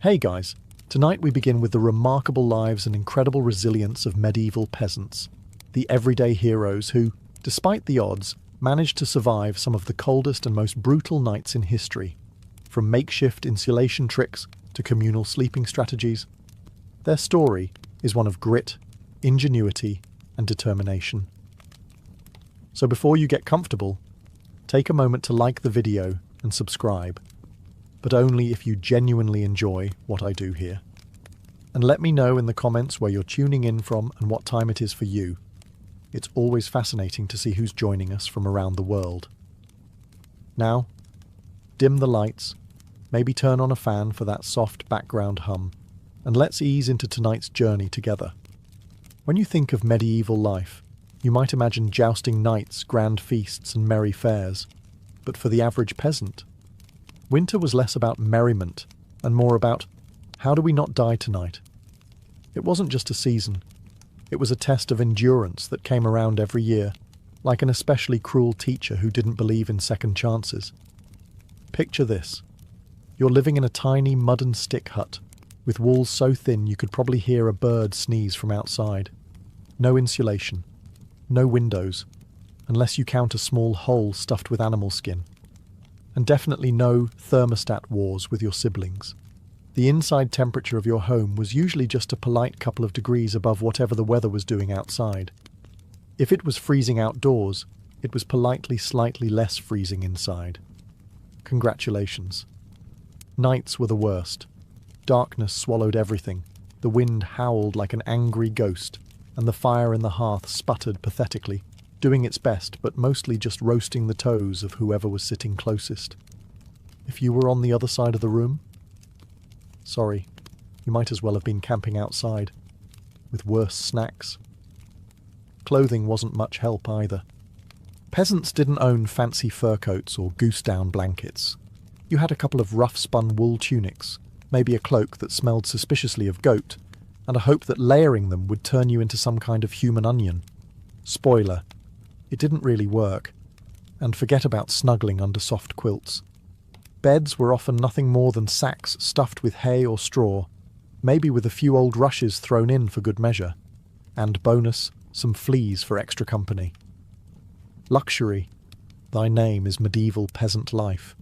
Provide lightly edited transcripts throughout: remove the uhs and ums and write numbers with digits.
Hey guys, tonight we begin with the remarkable lives and incredible resilience of medieval peasants, the everyday heroes who, despite the odds, managed to survive some of the coldest and most brutal nights in history. From makeshift insulation tricks to communal sleeping strategies, their story is one of grit, ingenuity, and determination. So before you get comfortable, take a moment to like the video and subscribe, but only if you genuinely enjoy what I do here. And let me know in the comments where you're tuning in from and what time it is for you. It's always fascinating to see who's joining us from around the world. Now, dim the lights, maybe turn on a fan for that soft background hum, and let's ease into tonight's journey together. When you think of medieval life, you might imagine jousting knights, grand feasts, and merry fairs. But for the average peasant, winter was less about merriment and more about, how do we not die tonight? It wasn't just a season. It was a test of endurance that came around every year, like an especially cruel teacher who didn't believe in second chances. Picture this. You're living in a tiny mud and stick hut, with walls so thin you could probably hear a bird sneeze from outside. No insulation, no windows, unless you count a small hole stuffed with animal skin. And definitely no thermostat wars with your siblings. The inside temperature of your home was usually just a polite couple of degrees above whatever the weather was doing outside. If it was freezing outdoors, it was politely slightly less freezing inside. Congratulations. Nights were the worst. Darkness swallowed everything. The wind howled like an angry ghost, and the fire in the hearth sputtered pathetically, doing its best, but mostly just roasting the toes of whoever was sitting closest. If you were on the other side of the room, sorry, you might as well have been camping outside, with worse snacks. Clothing wasn't much help either. Peasants didn't own fancy fur coats or goose-down blankets. You had a couple of rough-spun wool tunics, maybe a cloak that smelled suspiciously of goat, and a hope that layering them would turn you into some kind of human onion. Spoiler, it didn't really work, and forget about snuggling under soft quilts. Beds were often nothing more than sacks stuffed with hay or straw, maybe with a few old rushes thrown in for good measure, and bonus, some fleas for extra company. Luxury, thy name is medieval peasant life.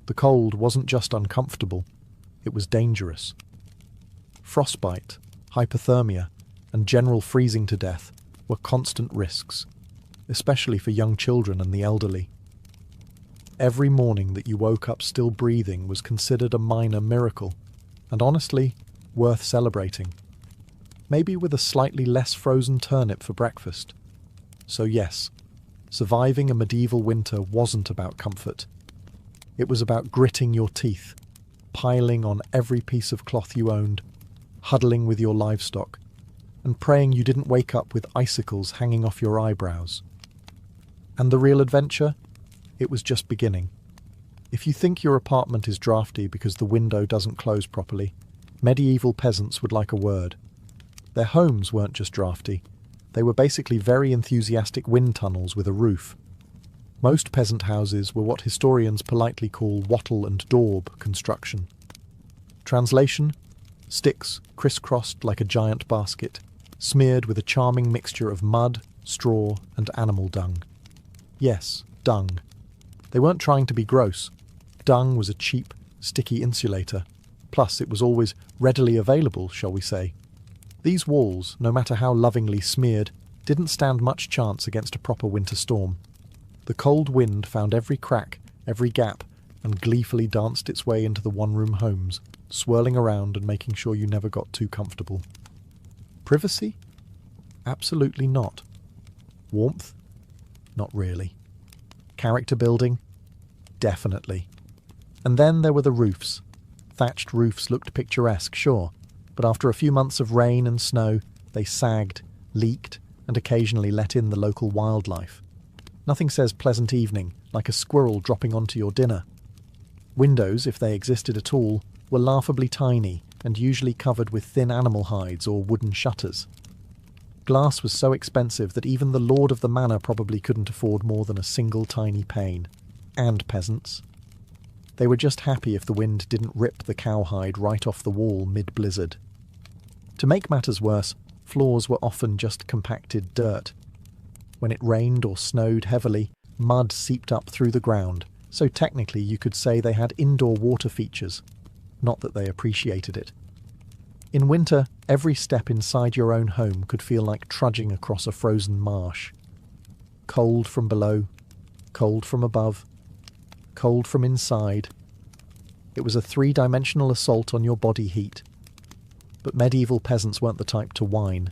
The cold wasn't just uncomfortable, it was dangerous. Frostbite, hypothermia, and general freezing to death were constant risks, especially for young children and the elderly. Every morning that you woke up still breathing was considered a minor miracle, and honestly, worth celebrating. Maybe with a slightly less frozen turnip for breakfast. So yes, surviving a medieval winter wasn't about comfort. It was about gritting your teeth, piling on every piece of cloth you owned, huddling with your livestock, and praying you didn't wake up with icicles hanging off your eyebrows. And the real adventure? It was just beginning. If you think your apartment is drafty because the window doesn't close properly, medieval peasants would like a word. Their homes weren't just drafty. They were basically very enthusiastic wind tunnels with a roof. Most peasant houses were what historians politely call wattle and daub construction. Translation: sticks crisscrossed like a giant basket, smeared with a charming mixture of mud, straw, and animal dung. Yes, dung. They weren't trying to be gross. Dung was a cheap, sticky insulator. Plus, it was always readily available, shall we say. These walls, no matter how lovingly smeared, didn't stand much chance against a proper winter storm. The cold wind found every crack, every gap, and gleefully danced its way into the one-room homes, swirling around and making sure you never got too comfortable. Privacy? Absolutely not. Warmth? Not really. Character building? Definitely. And then there were the roofs. Thatched roofs looked picturesque, sure, but after a few months of rain and snow, they sagged, leaked, and occasionally let in the local wildlife. Nothing says pleasant evening like a squirrel dropping onto your dinner. Windows, if they existed at all, were laughably tiny and usually covered with thin animal hides or wooden shutters. Glass was so expensive that even the lord of the manor probably couldn't afford more than a single tiny pane. And peasants. They were just happy if the wind didn't rip the cowhide right off the wall mid-blizzard. To make matters worse, floors were often just compacted dirt. When it rained or snowed heavily, mud seeped up through the ground, so technically you could say they had indoor water features. Not that they appreciated it. In winter, every step inside your own home could feel like trudging across a frozen marsh. Cold from below, cold from above, cold from inside. It was a three-dimensional assault on your body heat. But medieval peasants weren't the type to whine.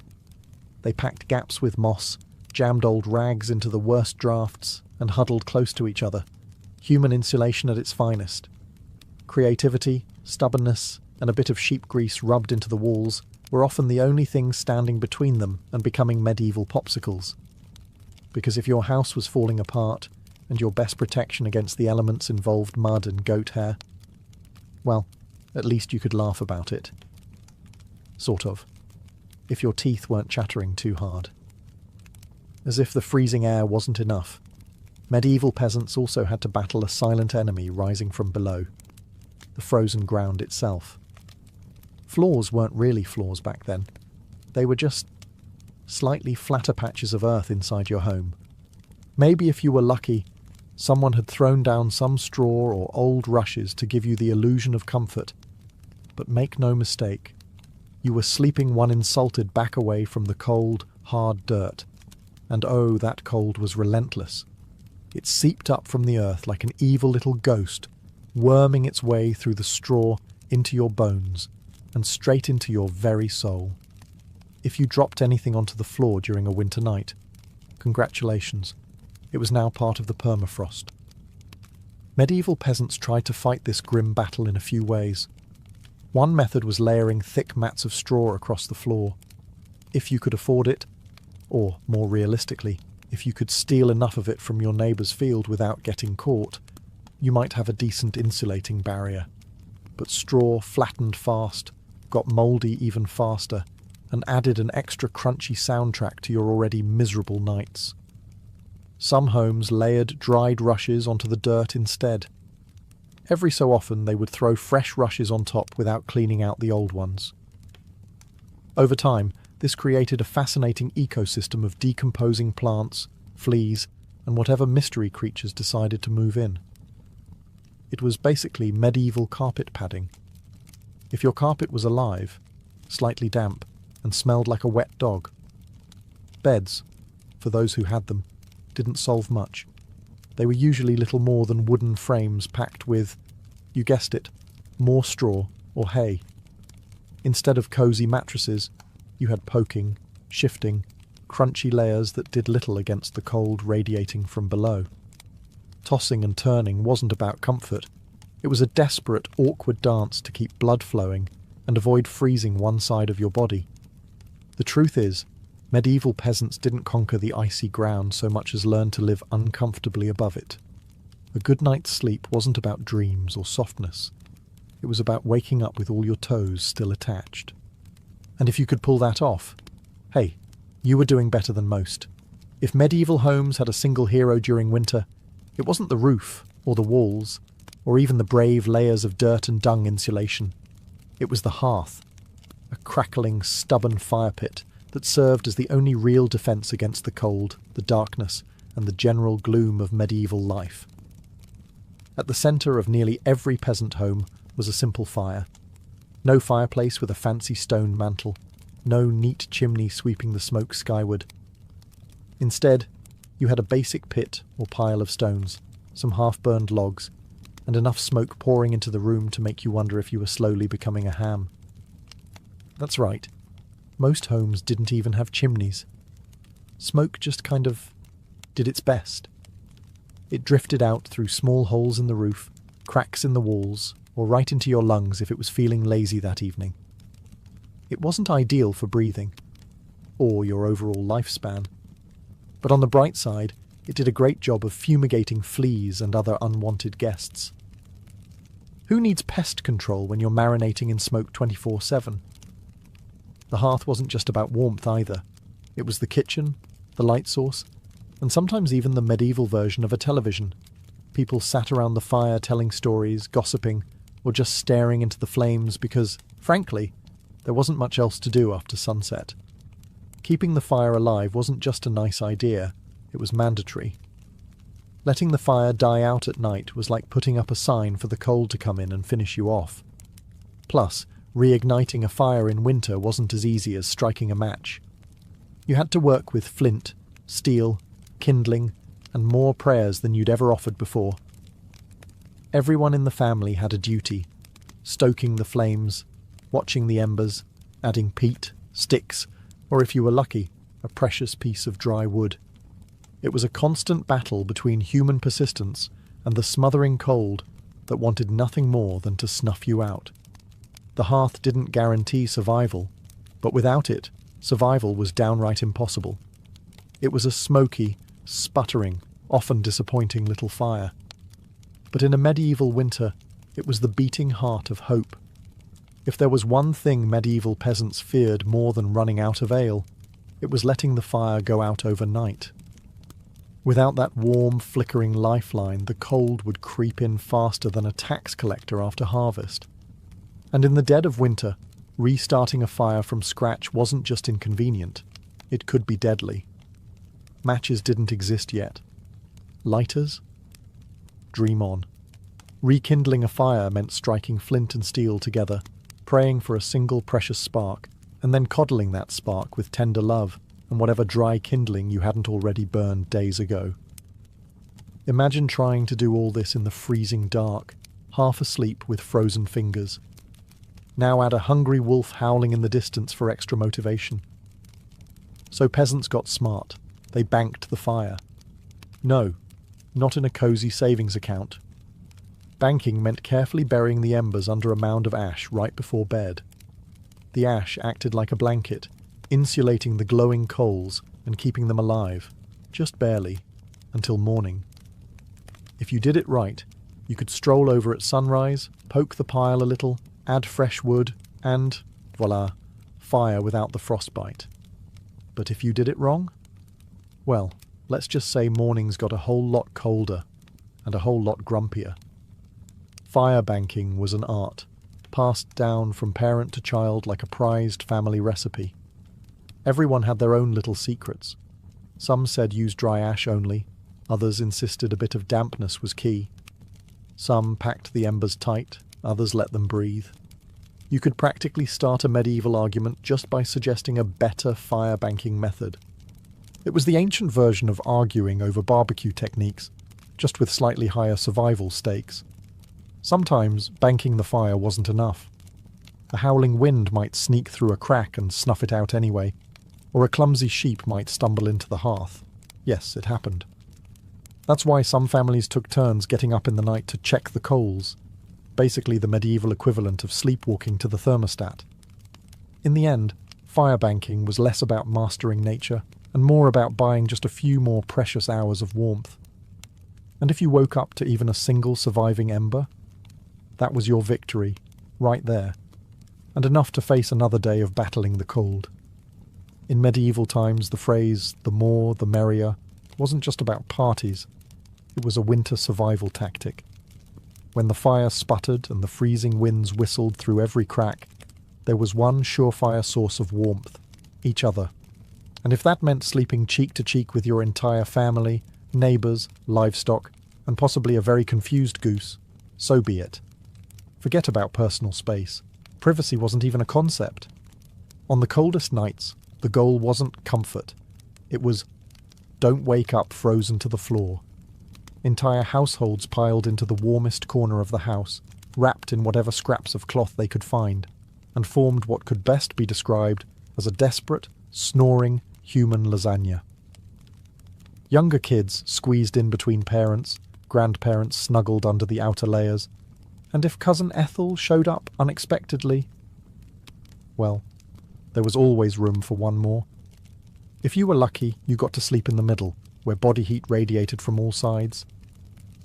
They packed gaps with moss, jammed old rags into the worst drafts, and huddled close to each other. Human insulation at its finest. Creativity, stubbornness, and a bit of sheep grease rubbed into the walls were often the only things standing between them and becoming medieval popsicles. Because if your house was falling apart, and your best protection against the elements involved mud and goat hair, well, at least you could laugh about it. Sort of. If your teeth weren't chattering too hard. As if the freezing air wasn't enough, medieval peasants also had to battle a silent enemy rising from below, the frozen ground itself. Floors weren't really floors back then. They were just slightly flatter patches of earth inside your home. Maybe if you were lucky, someone had thrown down some straw or old rushes to give you the illusion of comfort. But make no mistake, you were sleeping one insulted back away from the cold, hard dirt. And oh, that cold was relentless. It seeped up from the earth like an evil little ghost, worming its way through the straw into your bones and straight into your very soul. If you dropped anything onto the floor during a winter night, congratulations. It was now part of the permafrost. Medieval peasants tried to fight this grim battle in a few ways. One method was layering thick mats of straw across the floor. If you could afford it, or, more realistically, if you could steal enough of it from your neighbour's field without getting caught, you might have a decent insulating barrier. But straw flattened fast, got mouldy even faster, and added an extra crunchy soundtrack to your already miserable nights. Some homes layered dried rushes onto the dirt instead. Every so often they would throw fresh rushes on top without cleaning out the old ones. Over time, this created a fascinating ecosystem of decomposing plants, fleas, and whatever mystery creatures decided to move in. It was basically medieval carpet padding. If your carpet was alive, slightly damp, and smelled like a wet dog. Beds, for those who had them, didn't solve much. They were usually little more than wooden frames packed with, you guessed it, more straw or hay. Instead of cosy mattresses, you had poking, shifting, crunchy layers that did little against the cold radiating from below. Tossing and turning wasn't about comfort. It was a desperate, awkward dance to keep blood flowing and avoid freezing one side of your body. The truth is, medieval peasants didn't conquer the icy ground so much as learn to live uncomfortably above it. A good night's sleep wasn't about dreams or softness. It was about waking up with all your toes still attached. And if you could pull that off, hey, you were doing better than most. If medieval homes had a single hero during winter, it wasn't the roof, or the walls, or even the brave layers of dirt and dung insulation. It was the hearth, a crackling, stubborn fire pit that served as the only real defence against the cold, the darkness, and the general gloom of medieval life. At the centre of nearly every peasant home was a simple fire. No fireplace with a fancy stone mantel, no neat chimney sweeping the smoke skyward. Instead, you had a basic pit or pile of stones, some half-burned logs, and enough smoke pouring into the room to make you wonder if you were slowly becoming a ham. That's right. Most homes didn't even have chimneys. Smoke just kind of did its best. It drifted out through small holes in the roof, cracks in the walls, or right into your lungs if it was feeling lazy that evening. It wasn't ideal for breathing, or your overall lifespan. But on the bright side, it did a great job of fumigating fleas and other unwanted guests. Who needs pest control when you're marinating in smoke 24/7? The hearth wasn't just about warmth either. It was the kitchen, the light source, and sometimes even the medieval version of a television. People sat around the fire telling stories, gossiping, or just staring into the flames because, frankly, there wasn't much else to do after sunset. Keeping the fire alive wasn't just a nice idea, it was mandatory. Letting the fire die out at night was like putting up a sign for the cold to come in and finish you off. Plus, reigniting a fire in winter wasn't as easy as striking a match. You had to work with flint, steel, kindling, and more prayers than you'd ever offered before. Everyone in the family had a duty, stoking the flames, watching the embers, adding peat, sticks, or if you were lucky, a precious piece of dry wood. It was a constant battle between human persistence and the smothering cold that wanted nothing more than to snuff you out. The hearth didn't guarantee survival, but without it, survival was downright impossible. It was a smoky, sputtering, often disappointing little fire. But in a medieval winter, it was the beating heart of hope. If there was one thing medieval peasants feared more than running out of ale, it was letting the fire go out overnight. Without that warm, flickering lifeline, the cold would creep in faster than a tax collector after harvest. And in the dead of winter, restarting a fire from scratch wasn't just inconvenient, it could be deadly. Matches didn't exist yet. Lighters? Dream on. Rekindling a fire meant striking flint and steel together, praying for a single precious spark, and then coddling that spark with tender love and whatever dry kindling you hadn't already burned days ago. Imagine trying to do all this in the freezing dark, half asleep with frozen fingers. Now add a hungry wolf howling in the distance for extra motivation. So peasants got smart. They banked the fire. No, not in a cosy savings account. Banking meant carefully burying the embers under a mound of ash right before bed. The ash acted like a blanket, insulating the glowing coals and keeping them alive, just barely, until morning. If you did it right, you could stroll over at sunrise, poke the pile a little, add fresh wood, and, voila, fire without the frostbite. But if you did it wrong? Well, let's just say mornings got a whole lot colder and a whole lot grumpier. Fire banking was an art, passed down from parent to child like a prized family recipe. Everyone had their own little secrets. Some said use dry ash only, others insisted a bit of dampness was key. Some packed the embers tight, others let them breathe. You could practically start a medieval argument just by suggesting a better fire banking method. It was the ancient version of arguing over barbecue techniques, just with slightly higher survival stakes. Sometimes banking the fire wasn't enough. A howling wind might sneak through a crack and snuff it out anyway, or a clumsy sheep might stumble into the hearth. Yes, it happened. That's why some families took turns getting up in the night to check the coals, basically the medieval equivalent of sleepwalking to the thermostat. In the end, fire banking was less about mastering nature and more about buying just a few more precious hours of warmth. And if you woke up to even a single surviving ember, that was your victory, right there, and enough to face another day of battling the cold. In medieval times, the phrase, "the more, the merrier," wasn't just about parties. It was a winter survival tactic. When the fire sputtered and the freezing winds whistled through every crack, there was one surefire source of warmth, each other. And if that meant sleeping cheek to cheek with your entire family, neighbours, livestock, and possibly a very confused goose, so be it. Forget about personal space. Privacy wasn't even a concept. On the coldest nights, the goal wasn't comfort. It was, don't wake up frozen to the floor. Entire households piled into the warmest corner of the house, wrapped in whatever scraps of cloth they could find, and formed what could best be described as a desperate, snoring human lasagna. Younger kids squeezed in between parents, grandparents snuggled under the outer layers, and if Cousin Ethel showed up unexpectedly, well, there was always room for one more. If you were lucky, you got to sleep in the middle, where body heat radiated from all sides.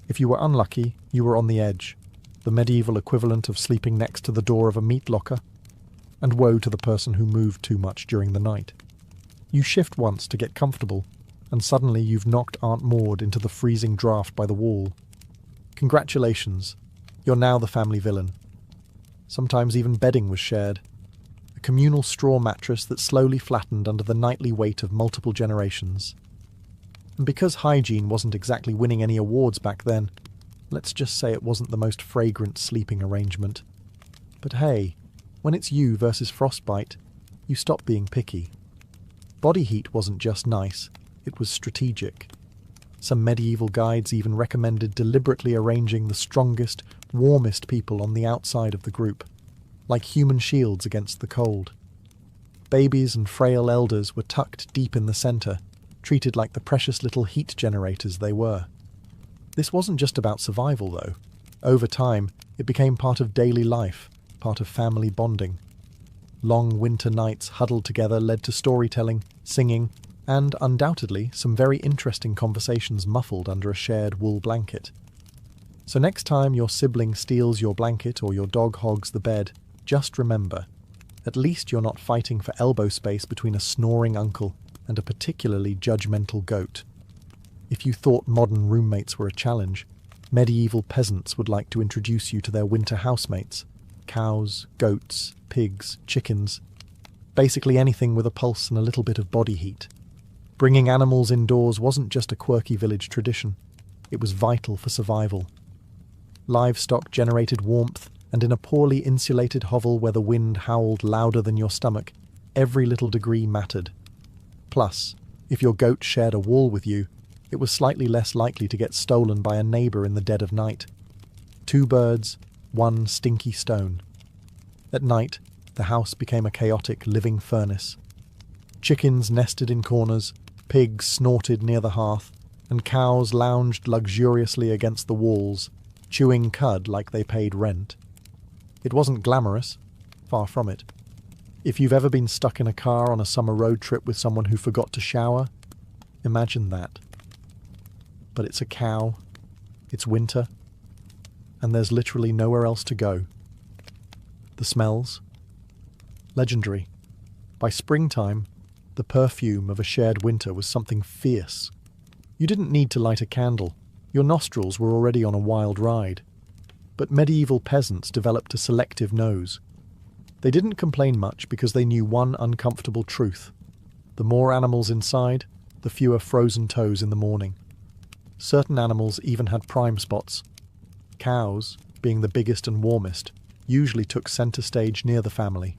If you were unlucky, you were on the edge, the medieval equivalent of sleeping next to the door of a meat locker. And woe to the person who moved too much during the night. You shift once to get comfortable, and suddenly you've knocked Aunt Maud into the freezing draft by the wall. Congratulations, you're now the family villain. Sometimes even bedding was shared. A communal straw mattress that slowly flattened under the nightly weight of multiple generations. And because hygiene wasn't exactly winning any awards back then, let's just say it wasn't the most fragrant sleeping arrangement. But hey, when it's you versus frostbite, you stop being picky. Body heat wasn't just nice, it was strategic. Some medieval guides even recommended deliberately arranging the strongest, warmest people on the outside of the group, like human shields against the cold. Babies and frail elders were tucked deep in the centre, treated like the precious little heat generators they were. This wasn't just about survival, though. Over time, it became part of daily life, part of family bonding. Long winter nights huddled together led to storytelling, singing, and, undoubtedly, some very interesting conversations muffled under a shared wool blanket. So next time your sibling steals your blanket or your dog hogs the bed, just remember, at least you're not fighting for elbow space between a snoring uncle and a particularly judgmental goat. If you thought modern roommates were a challenge, medieval peasants would like to introduce you to their winter housemates: cows, goats, pigs, chickens, basically anything with a pulse and a little bit of body heat. Bringing animals indoors wasn't just a quirky village tradition, it was vital for survival. Livestock generated warmth, and in a poorly insulated hovel where the wind howled louder than your stomach, every little degree mattered. Plus, if your goat shared a wall with you, it was slightly less likely to get stolen by a neighbour in the dead of night. 2 birds, 1 stinky stone. At night, the house became a chaotic living furnace. Chickens nested in corners, pigs snorted near the hearth, and cows lounged luxuriously against the walls, chewing cud like they paid rent. It wasn't glamorous, far from it. If you've ever been stuck in a car on a summer road trip with someone who forgot to shower, imagine that. But it's a cow, it's winter, and there's literally nowhere else to go. The smells? Legendary. By springtime, the perfume of a shared winter was something fierce. You didn't need to light a candle. Your nostrils were already on a wild ride. But medieval peasants developed a selective nose. They didn't complain much because they knew one uncomfortable truth. The more animals inside, the fewer frozen toes in the morning. Certain animals even had prime spots. Cows, being the biggest and warmest, usually took centre stage near the family.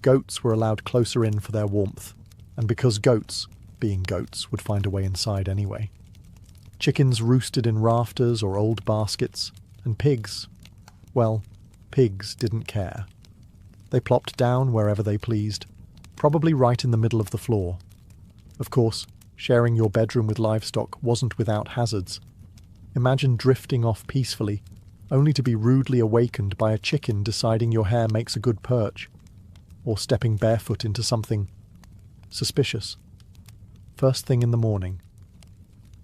Goats were allowed closer in for their warmth, and because goats, being goats, would find a way inside anyway. Chickens roosted in rafters or old baskets, and pigs, well, pigs didn't care. They plopped down wherever they pleased, probably right in the middle of the floor. Of course, sharing your bedroom with livestock wasn't without hazards. Imagine drifting off peacefully, only to be rudely awakened by a chicken deciding your hair makes a good perch, or stepping barefoot into something suspicious. First thing in the morning.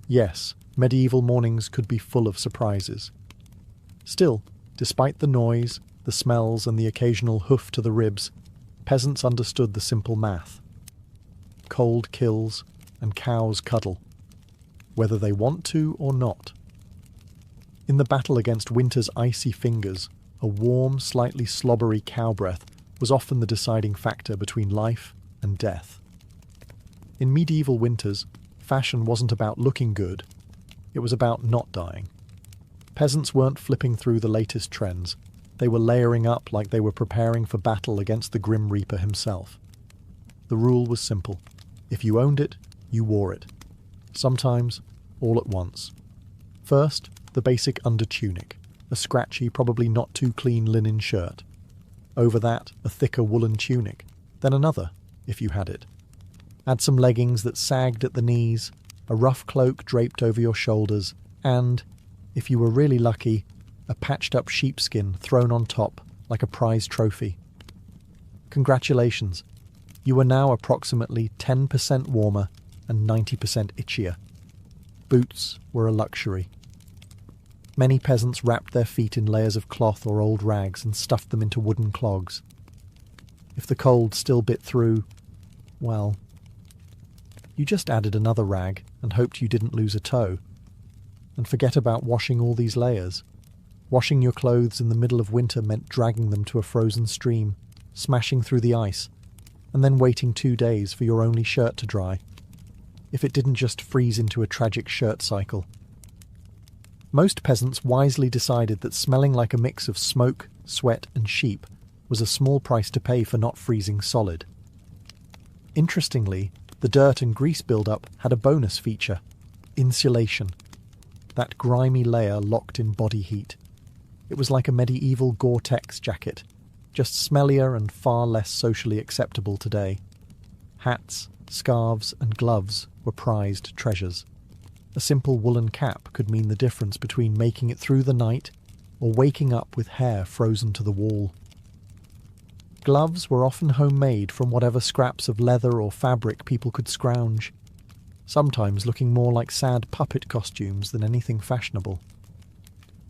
Yes, medieval mornings could be full of surprises. Still, despite the noise, the smells, and the occasional hoof to the ribs, peasants understood the simple math. Cold kills, and cows cuddle, whether they want to or not. In the battle against winter's icy fingers, a warm, slightly slobbery cow breath was often the deciding factor between life and death. In medieval winters, fashion wasn't about looking good, it was about not dying. Peasants weren't flipping through the latest trends, they were layering up like they were preparing for battle against the Grim Reaper himself. The rule was simple. If you owned it, you wore it. Sometimes, all at once. First, the basic undertunic, a scratchy, probably not too clean linen shirt. Over that, a thicker woolen tunic, then another, if you had it. Add some leggings that sagged at the knees, a rough cloak draped over your shoulders, and, if you were really lucky, a patched-up sheepskin thrown on top like a prize trophy. Congratulations, you are now approximately 10% warmer and 90% itchier. Boots were a luxury. Many peasants wrapped their feet in layers of cloth or old rags and stuffed them into wooden clogs. If the cold still bit through, well, you just added another rag and hoped you didn't lose a toe. And forget about washing all these layers. Washing your clothes in the middle of winter meant dragging them to a frozen stream, smashing through the ice, and then waiting 2 days for your only shirt to dry. If it didn't just freeze into a tragic shirt cycle. Most peasants wisely decided that smelling like a mix of smoke, sweat, and sheep was a small price to pay for not freezing solid. Interestingly, the dirt and grease buildup had a bonus feature: insulation. That grimy layer locked in body heat. It was like a medieval Gore-Tex jacket, just smellier and far less socially acceptable today. Hats, scarves, and gloves were prized treasures. A simple woolen cap could mean the difference between making it through the night or waking up with hair frozen to the wall. Gloves were often homemade from whatever scraps of leather or fabric people could scrounge, sometimes looking more like sad puppet costumes than anything fashionable.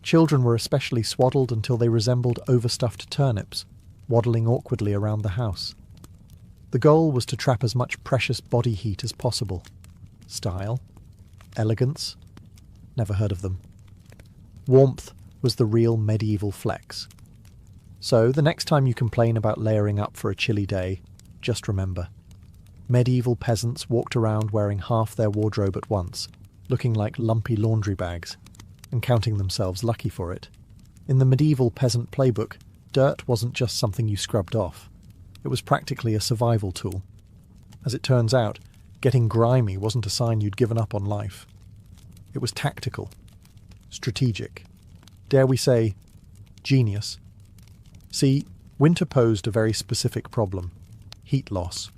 Children were especially swaddled until they resembled overstuffed turnips, waddling awkwardly around the house. The goal was to trap as much precious body heat as possible. Style, elegance, never heard of them. Warmth was the real medieval flex. So, the next time you complain about layering up for a chilly day, just remember, medieval peasants walked around wearing half their wardrobe at once, looking like lumpy laundry bags, and counting themselves lucky for it. In the medieval peasant playbook, dirt wasn't just something you scrubbed off. It was practically a survival tool. As it turns out, getting grimy wasn't a sign you'd given up on life. It was tactical, strategic, dare we say, genius. See, winter posed a very specific problem: heat loss.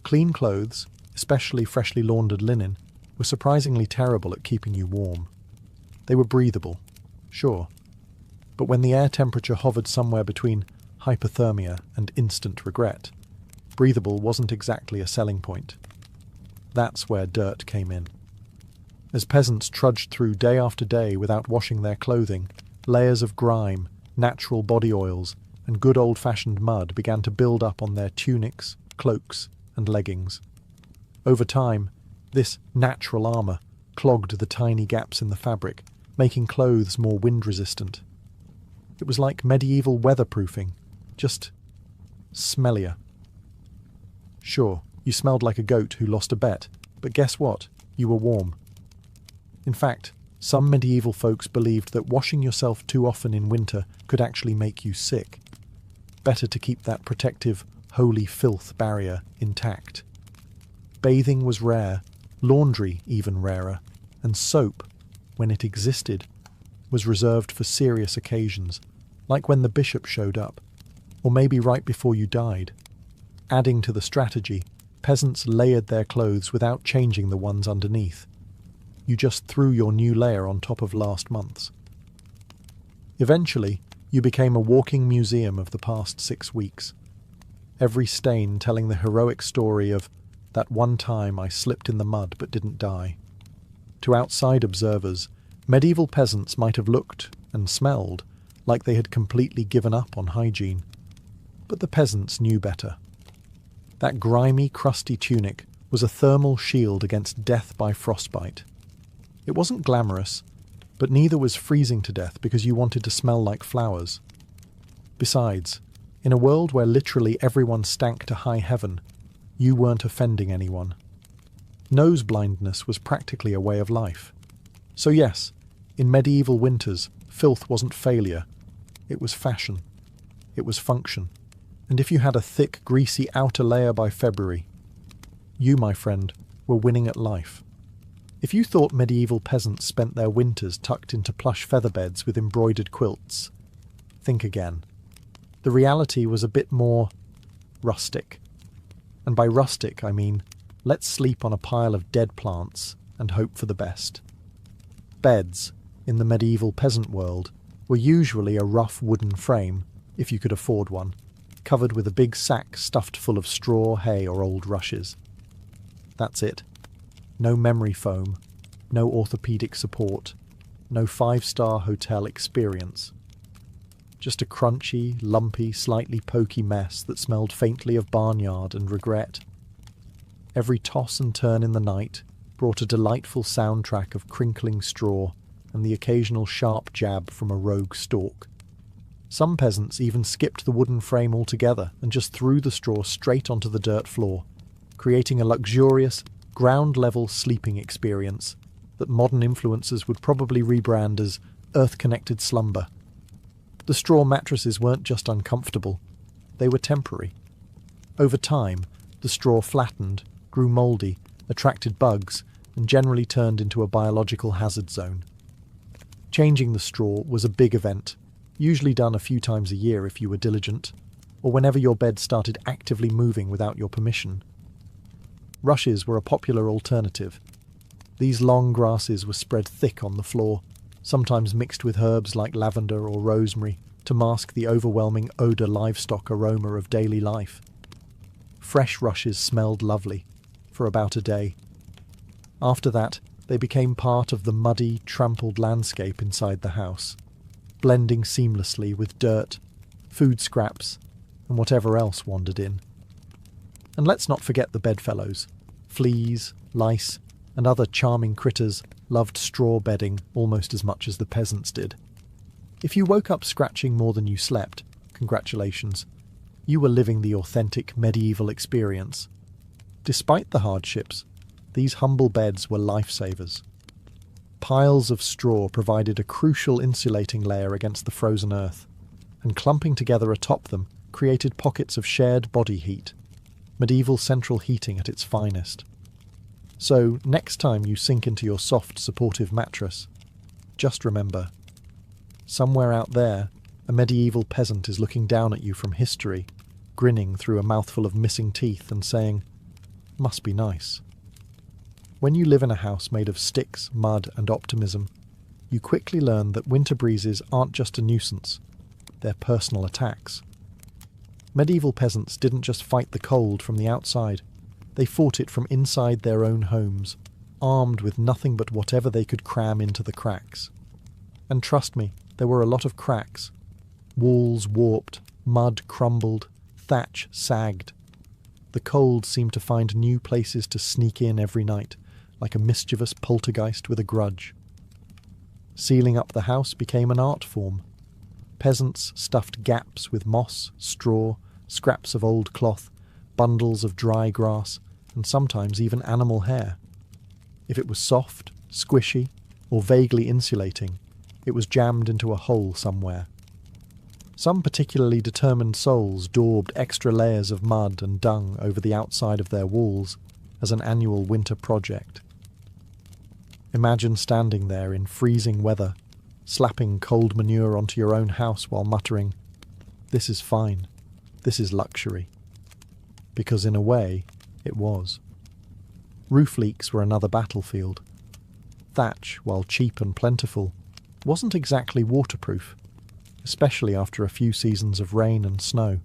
Clean clothes, especially freshly laundered linen, were surprisingly terrible at keeping you warm. They were breathable, sure, but when the air temperature hovered somewhere between hypothermia and instant regret, breathable wasn't exactly a selling point. That's where dirt came in. As peasants trudged through day after day without washing their clothing, layers of grime, natural body oils, and good old-fashioned mud began to build up on their tunics, cloaks, and leggings. Over time, this natural armour clogged the tiny gaps in the fabric, making clothes more wind-resistant. It was like medieval weatherproofing, just smellier. Sure, you smelled like a goat who lost a bet, but guess what? You were warm. In fact, some medieval folks believed that washing yourself too often in winter could actually make you sick. Better to keep that protective, holy filth barrier intact. Bathing was rare, laundry even rarer, and soap, when it existed, was reserved for serious occasions, like when the bishop showed up, or maybe right before you died. Adding to the strategy, peasants layered their clothes without changing the ones underneath. You just threw your new layer on top of last month's. Eventually, you became a walking museum of the past 6 weeks. Every stain telling the heroic story of that one time I slipped in the mud but didn't die. To outside observers, medieval peasants might have looked and smelled like they had completely given up on hygiene. But the peasants knew better. That grimy, crusty tunic was a thermal shield against death by frostbite. It wasn't glamorous, but neither was freezing to death because you wanted to smell like flowers. Besides, in a world where literally everyone stank to high heaven, you weren't offending anyone. Nose blindness was practically a way of life. So yes, in medieval winters, filth wasn't failure. It was fashion. It was function. And if you had a thick, greasy outer layer by February, you, my friend, were winning at life. If you thought medieval peasants spent their winters tucked into plush featherbeds with embroidered quilts, think again. The reality was a bit more rustic. And by rustic, I mean, let's sleep on a pile of dead plants and hope for the best. Beds, in the medieval peasant world, were usually a rough wooden frame, if you could afford one, covered with a big sack stuffed full of straw, hay, or old rushes. That's it. No memory foam, no orthopedic support, no 5-star hotel experience. Just a crunchy, lumpy, slightly pokey mess that smelled faintly of barnyard and regret. Every toss and turn in the night brought a delightful soundtrack of crinkling straw, and the occasional sharp jab from a rogue stalk. Some peasants even skipped the wooden frame altogether and just threw the straw straight onto the dirt floor, creating a luxurious, ground-level sleeping experience that modern influencers would probably rebrand as earth-connected slumber. The straw mattresses weren't just uncomfortable, they were temporary. Over time, the straw flattened, grew mouldy, attracted bugs, and generally turned into a biological hazard zone. Changing the straw was a big event, usually done a few times a year if you were diligent, or whenever your bed started actively moving without your permission. Rushes were a popular alternative. These long grasses were spread thick on the floor, sometimes mixed with herbs like lavender or rosemary to mask the overwhelming odour livestock aroma of daily life. Fresh rushes smelled lovely, for about a day. After that, they became part of the muddy, trampled landscape inside the house, blending seamlessly with dirt, food scraps, and whatever else wandered in. And let's not forget the bedfellows. Fleas, lice, and other charming critters loved straw bedding almost as much as the peasants did. If you woke up scratching more than you slept, congratulations. You were living the authentic medieval experience. Despite the hardships, these humble beds were lifesavers. Piles of straw provided a crucial insulating layer against the frozen earth, and clumping together atop them created pockets of shared body heat, medieval central heating at its finest. So, next time you sink into your soft, supportive mattress, just remember, somewhere out there, a medieval peasant is looking down at you from history, grinning through a mouthful of missing teeth and saying, "Must be nice." When you live in a house made of sticks, mud, and optimism, you quickly learn that winter breezes aren't just a nuisance, they're personal attacks. Medieval peasants didn't just fight the cold from the outside, they fought it from inside their own homes, armed with nothing but whatever they could cram into the cracks. And trust me, there were a lot of cracks. Walls warped, mud crumbled, thatch sagged. The cold seemed to find new places to sneak in every night, like a mischievous poltergeist with a grudge. Sealing up the house became an art form. Peasants stuffed gaps with moss, straw, scraps of old cloth, bundles of dry grass, and sometimes even animal hair. If it was soft, squishy, or vaguely insulating, it was jammed into a hole somewhere. Some particularly determined souls daubed extra layers of mud and dung over the outside of their walls as an annual winter project. Imagine standing there in freezing weather, slapping cold manure onto your own house while muttering, "This is fine, this is luxury." Because in a way, it was. Roof leaks were another battlefield. Thatch, while cheap and plentiful, wasn't exactly waterproof, especially after a few seasons of rain and snow.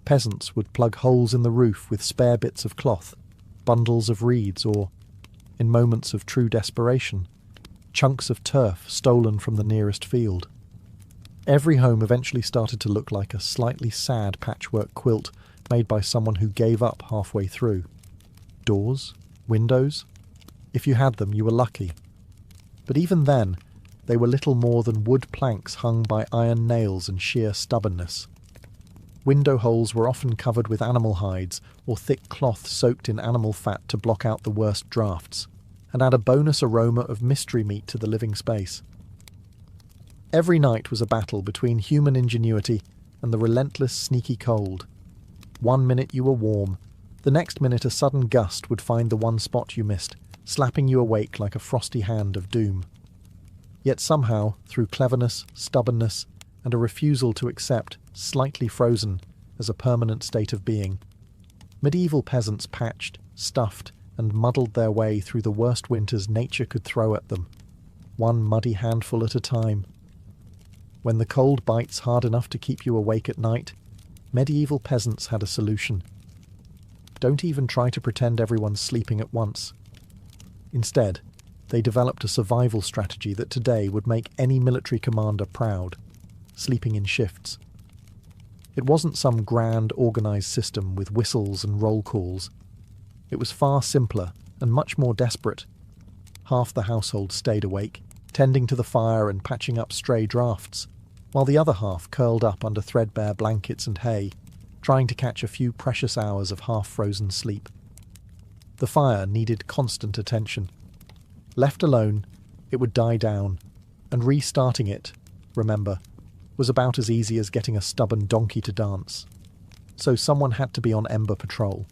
Peasants would plug holes in the roof with spare bits of cloth, bundles of reeds, or, in moments of true desperation, chunks of turf stolen from the nearest field. Every home eventually started to look like a slightly sad patchwork quilt made by someone who gave up halfway through. Doors? Windows? If you had them, you were lucky. But even then, they were little more than wood planks hung by iron nails and sheer stubbornness. Window holes were often covered with animal hides or thick cloth soaked in animal fat to block out the worst drafts, and add a bonus aroma of mystery meat to the living space. Every night was a battle between human ingenuity and the relentless sneaky cold. One minute you were warm, the next minute a sudden gust would find the one spot you missed, slapping you awake like a frosty hand of doom. Yet somehow, through cleverness, stubbornness, and a refusal to accept slightly frozen as a permanent state of being, medieval peasants patched, stuffed, and muddled their way through the worst winters nature could throw at them, one muddy handful at a time. When the cold bites hard enough to keep you awake at night, medieval peasants had a solution. Don't even try to pretend everyone's sleeping at once. Instead, they developed a survival strategy that today would make any military commander proud: sleeping in shifts. It wasn't some grand, organised system with whistles and roll calls. It was far simpler and much more desperate. Half the household stayed awake, tending to the fire and patching up stray drafts, while the other half curled up under threadbare blankets and hay, trying to catch a few precious hours of half-frozen sleep. The fire needed constant attention. Left alone, it would die down, and restarting it, remember, was about as easy as getting a stubborn donkey to dance. So someone had to be on ember patrol,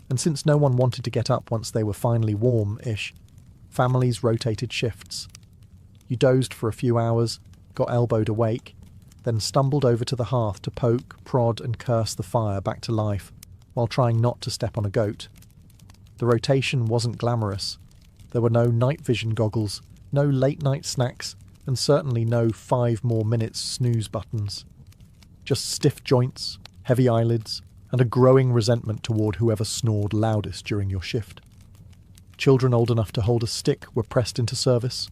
and since no one wanted to get up once they were finally warm-ish, families rotated shifts. You dozed for a few hours, got elbowed awake, then stumbled over to the hearth to poke, prod and curse the fire back to life, while trying not to step on a goat. The rotation wasn't glamorous. There were no night vision goggles, no late-night snacks, and certainly no 5 more minutes snooze buttons. Just stiff joints, heavy eyelids, and a growing resentment toward whoever snored loudest during your shift. Children old enough to hold a stick were pressed into service,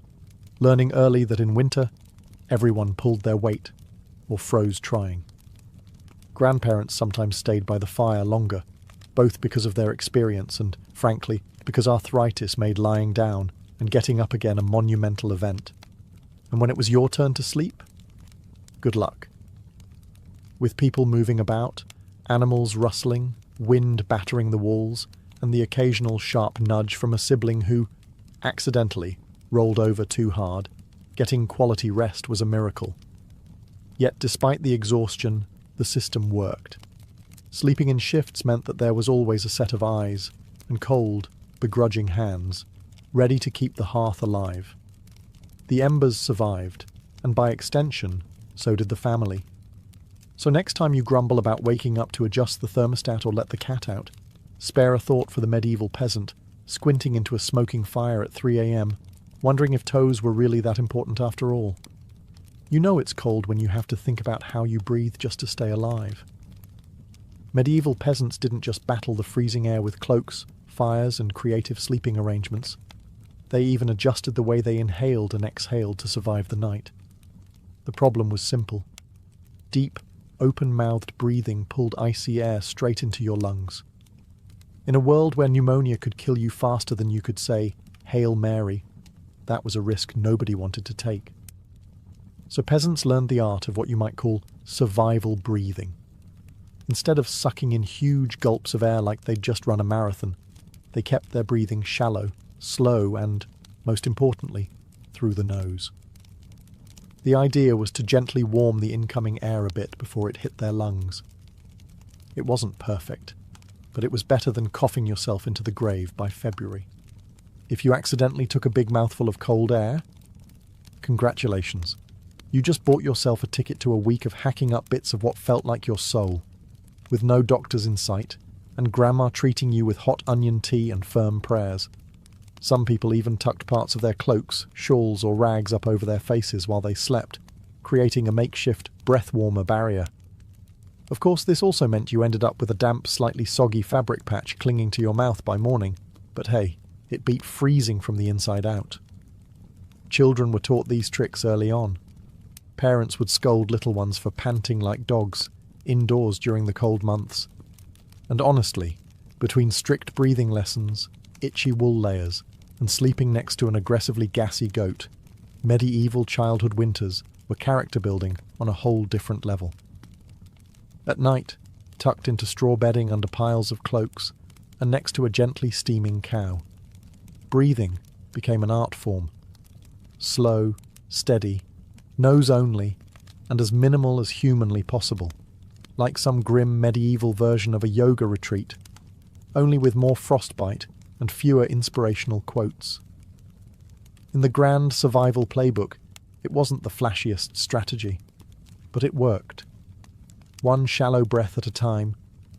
learning early that in winter, everyone pulled their weight, or froze trying. Grandparents sometimes stayed by the fire longer, both because of their experience and, frankly, because arthritis made lying down and getting up again a monumental event. And when it was your turn to sleep, good luck. With people moving about, animals rustling, wind battering the walls, and the occasional sharp nudge from a sibling who, accidentally, rolled over too hard, getting quality rest was a miracle. Yet despite the exhaustion, the system worked. Sleeping in shifts meant that there was always a set of eyes, and cold, begrudging hands, ready to keep the hearth alive. The embers survived, and by extension, so did the family. So next time you grumble about waking up to adjust the thermostat or let the cat out, spare a thought for the medieval peasant, squinting into a smoking fire at 3 a.m, wondering if toes were really that important after all. You know it's cold when you have to think about how you breathe just to stay alive. Medieval peasants didn't just battle the freezing air with cloaks, fires, and creative sleeping arrangements. They even adjusted the way they inhaled and exhaled to survive the night. The problem was simple. Deep, open-mouthed breathing pulled icy air straight into your lungs. In a world where pneumonia could kill you faster than you could say, "Hail Mary," that was a risk nobody wanted to take. So peasants learned the art of what you might call survival breathing. Instead of sucking in huge gulps of air like they'd just run a marathon, they kept their breathing shallow, slow, and, most importantly, through the nose. The idea was to gently warm the incoming air a bit before it hit their lungs. It wasn't perfect, but it was better than coughing yourself into the grave by February. If you accidentally took a big mouthful of cold air, congratulations. You just bought yourself a ticket to a week of hacking up bits of what felt like your soul, with no doctors in sight, and grandma treating you with hot onion tea and firm prayers. Some people even tucked parts of their cloaks, shawls, or rags up over their faces while they slept, creating a makeshift breath-warmer barrier. Of course, this also meant you ended up with a damp, slightly soggy fabric patch clinging to your mouth by morning, but hey, it beat freezing from the inside out. Children were taught these tricks early on. Parents would scold little ones for panting like dogs, indoors during the cold months. And honestly, between strict breathing lessons, itchy wool layers, and sleeping next to an aggressively gassy goat, medieval childhood winters were character building on a whole different level. At night, tucked into straw bedding under piles of cloaks, and next to a gently steaming cow, breathing became an art form. Slow, steady, nose only, and as minimal as humanly possible, like some grim medieval version of a yoga retreat, only with more frostbite and fewer inspirational quotes. In the grand survival playbook, it wasn't the flashiest strategy, but it worked. One shallow breath at a time,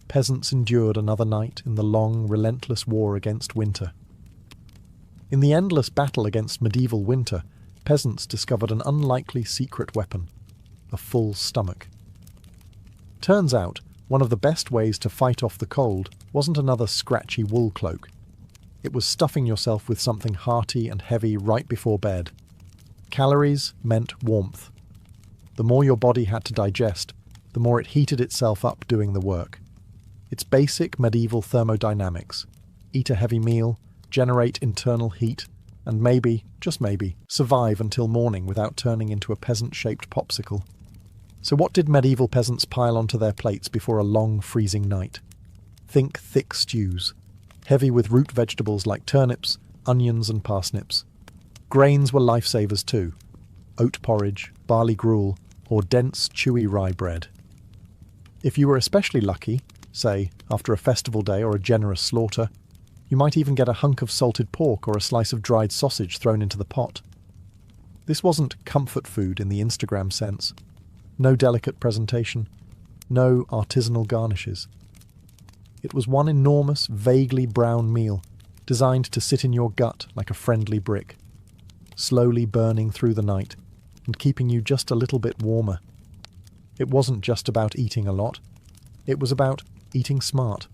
peasants endured another night in the long, relentless war against winter. In the endless battle against medieval winter, peasants discovered an unlikely secret weapon: a full stomach. Turns out, one of the best ways to fight off the cold wasn't another scratchy wool cloak. It was stuffing yourself with something hearty and heavy right before bed. Calories meant warmth. The more your body had to digest, the more it heated itself up doing the work. It's basic medieval thermodynamics. Eat a heavy meal, generate internal heat, and maybe, just maybe, survive until morning without turning into a peasant-shaped popsicle. So what did medieval peasants pile onto their plates before a long, freezing night? Think thick stews, heavy with root vegetables like turnips, onions and parsnips. Grains were lifesavers too. Oat porridge, barley gruel, or dense, chewy rye bread. If you were especially lucky, say, after a festival day or a generous slaughter, you might even get a hunk of salted pork or a slice of dried sausage thrown into the pot. This wasn't comfort food in the Instagram sense. No delicate presentation. No artisanal garnishes. It was one enormous, vaguely brown meal, designed to sit in your gut like a friendly brick, slowly burning through the night and keeping you just a little bit warmer. It wasn't just about eating a lot. It was about eating smart.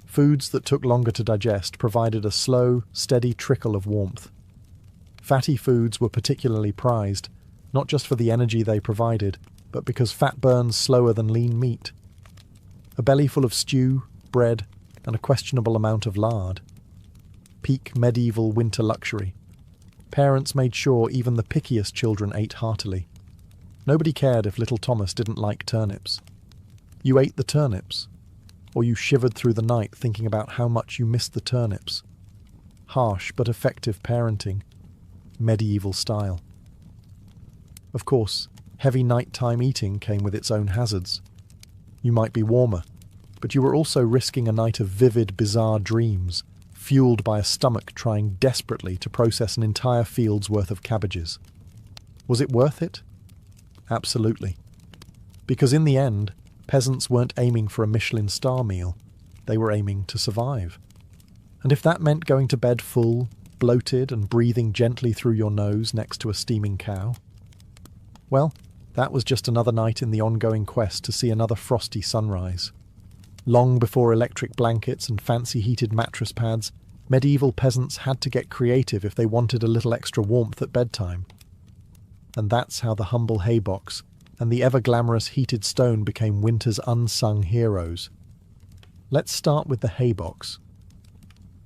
Foods that took longer to digest provided a slow, steady trickle of warmth. Fatty foods were particularly prized, not just for the energy they provided, but because fat burns slower than lean meat. A belly full of stew, bread, and a questionable amount of lard. Peak medieval winter luxury. Parents made sure even the pickiest children ate heartily. Nobody cared if little Thomas didn't like turnips. You ate the turnips, or you shivered through the night thinking about how much you missed the turnips. Harsh but effective parenting. Medieval style. Of course, heavy nighttime eating came with its own hazards. You might be warmer, but you were also risking a night of vivid, bizarre dreams, fueled by a stomach trying desperately to process an entire field's worth of cabbages. Was it worth it? Absolutely. Because in the end, peasants weren't aiming for a Michelin star meal. They were aiming to survive. And if that meant going to bed full, bloated and breathing gently through your nose next to a steaming cow, well, that was just another night in the ongoing quest to see another frosty sunrise. Long before electric blankets and fancy heated mattress pads, medieval peasants had to get creative if they wanted a little extra warmth at bedtime. And that's how the humble haybox and the ever-glamorous heated stone became winter's unsung heroes. Let's start with the haybox.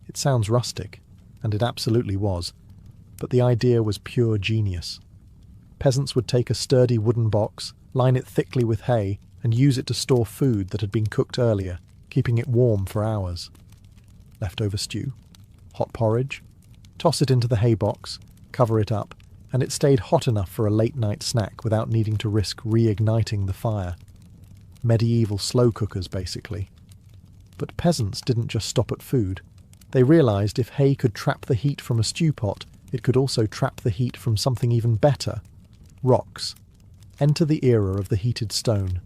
It sounds rustic, and it absolutely was, but the idea was pure genius. Peasants would take a sturdy wooden box, line it thickly with hay, and use it to store food that had been cooked earlier, keeping it warm for hours. Leftover stew, hot porridge, toss it into the haybox, cover it up, and it stayed hot enough for a late-night snack without needing to risk reigniting the fire. Medieval slow cookers, basically. But peasants didn't just stop at food. They realised if hay could trap the heat from a stew pot, it could also trap the heat from something even better. Rocks. Enter the era of the heated stone.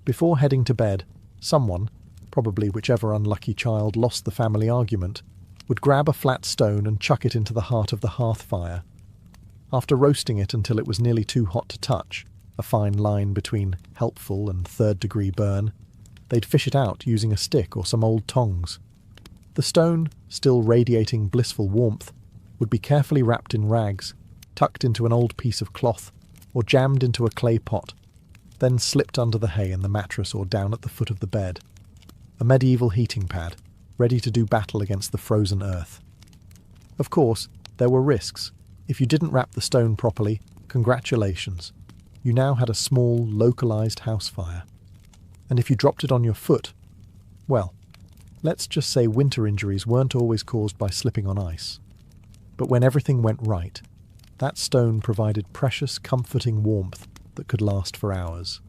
Before heading to bed, someone, probably whichever unlucky child lost the family argument, would grab a flat stone and chuck it into the heart of the hearth fire. After roasting it until it was nearly too hot to touch, a fine line between helpful and third-degree burn, they'd fish it out using a stick or some old tongs. The stone, still radiating blissful warmth, would be carefully wrapped in rags, tucked into an old piece of cloth, or jammed into a clay pot, then slipped under the hay in the mattress or down at the foot of the bed. A medieval heating pad, ready to do battle against the frozen earth. Of course, there were risks. If you didn't wrap the stone properly, congratulations. You now had a small, localized house fire. And if you dropped it on your foot, well, let's just say winter injuries weren't always caused by slipping on ice. But when everything went right, that stone provided precious, comforting warmth that could last for hours.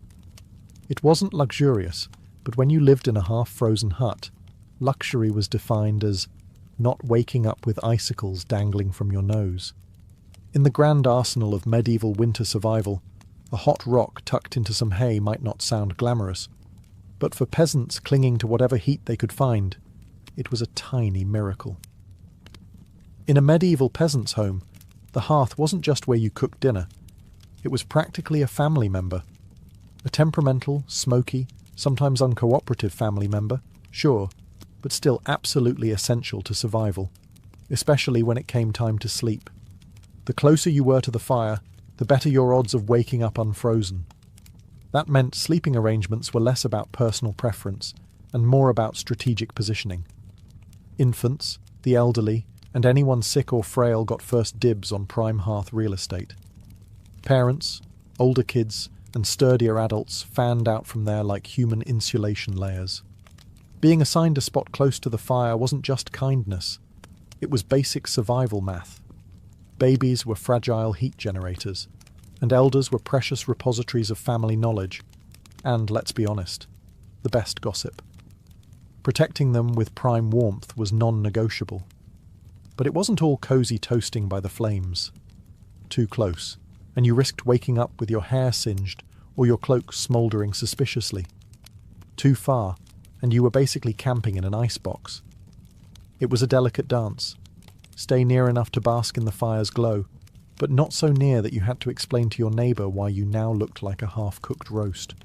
It wasn't luxurious, but when you lived in a half-frozen hut, luxury was defined as not waking up with icicles dangling from your nose. In the grand arsenal of medieval winter survival, a hot rock tucked into some hay might not sound glamorous, but for peasants clinging to whatever heat they could find, it was a tiny miracle. In a medieval peasant's home, the hearth wasn't just where you cooked dinner. It was practically a family member. A temperamental, smoky, sometimes uncooperative family member, sure, but still absolutely essential to survival, especially when it came time to sleep. The closer you were to the fire, the better your odds of waking up unfrozen. That meant sleeping arrangements were less about personal preference and more about strategic positioning. Infants, the elderly, and anyone sick or frail got first dibs on prime hearth real estate. Parents, older kids, and sturdier adults fanned out from there like human insulation layers. Being assigned a spot close to the fire wasn't just kindness, it was basic survival math. Babies were fragile heat generators, and elders were precious repositories of family knowledge, and, let's be honest, the best gossip. Protecting them with prime warmth was non-negotiable. But it wasn't all cosy toasting by the flames. Too close, and you risked waking up with your hair singed or your cloak smouldering suspiciously. Too far, and you were basically camping in an icebox. It was a delicate dance. Stay near enough to bask in the fire's glow, but not so near that you had to explain to your neighbour why you now looked like a half-cooked roast.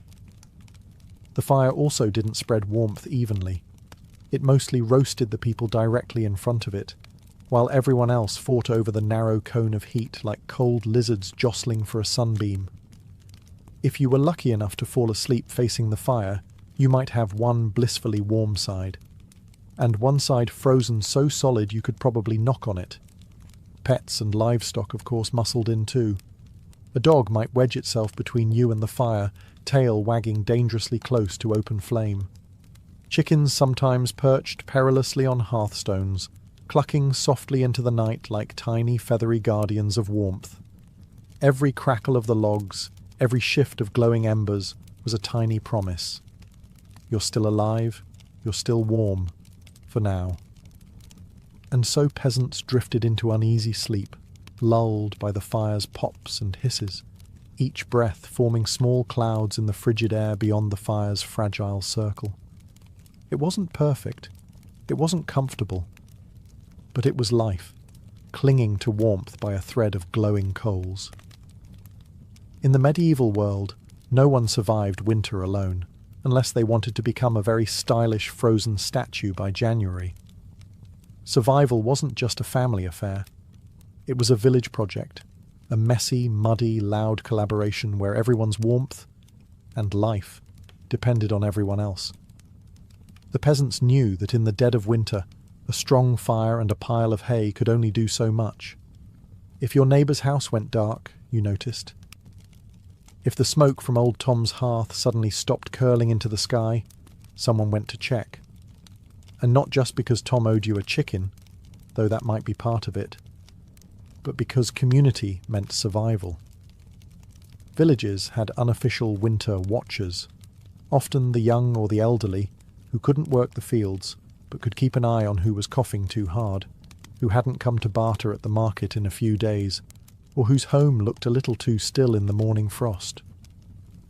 The fire also didn't spread warmth evenly. It mostly roasted the people directly in front of it, while everyone else fought over the narrow cone of heat like cold lizards jostling for a sunbeam. If you were lucky enough to fall asleep facing the fire, you might have one blissfully warm side, and one side frozen so solid you could probably knock on it. Pets and livestock, of course, muscled in too. A dog might wedge itself between you and the fire, tail wagging dangerously close to open flame. Chickens sometimes perched perilously on hearthstones, clucking softly into the night like tiny feathery guardians of warmth. Every crackle of the logs, every shift of glowing embers was a tiny promise. You're still alive, you're still warm, for now. And so peasants drifted into uneasy sleep, lulled by the fire's pops and hisses, each breath forming small clouds in the frigid air beyond the fire's fragile circle. It wasn't perfect, it wasn't comfortable, but it was life, clinging to warmth by a thread of glowing coals. In the medieval world, no one survived winter alone, unless they wanted to become a very stylish frozen statue by January. Survival wasn't just a family affair. It was a village project, a messy, muddy, loud collaboration where everyone's warmth and life depended on everyone else. The peasants knew that in the dead of winter, a strong fire and a pile of hay could only do so much. If your neighbour's house went dark, you noticed. If the smoke from old Tom's hearth suddenly stopped curling into the sky, someone went to check. And not just because Tom owed you a chicken, though that might be part of it, but because community meant survival. Villages had unofficial winter watchers, often the young or the elderly, who couldn't work the fields, but could keep an eye on who was coughing too hard, who hadn't come to barter at the market in a few days, or whose home looked a little too still in the morning frost.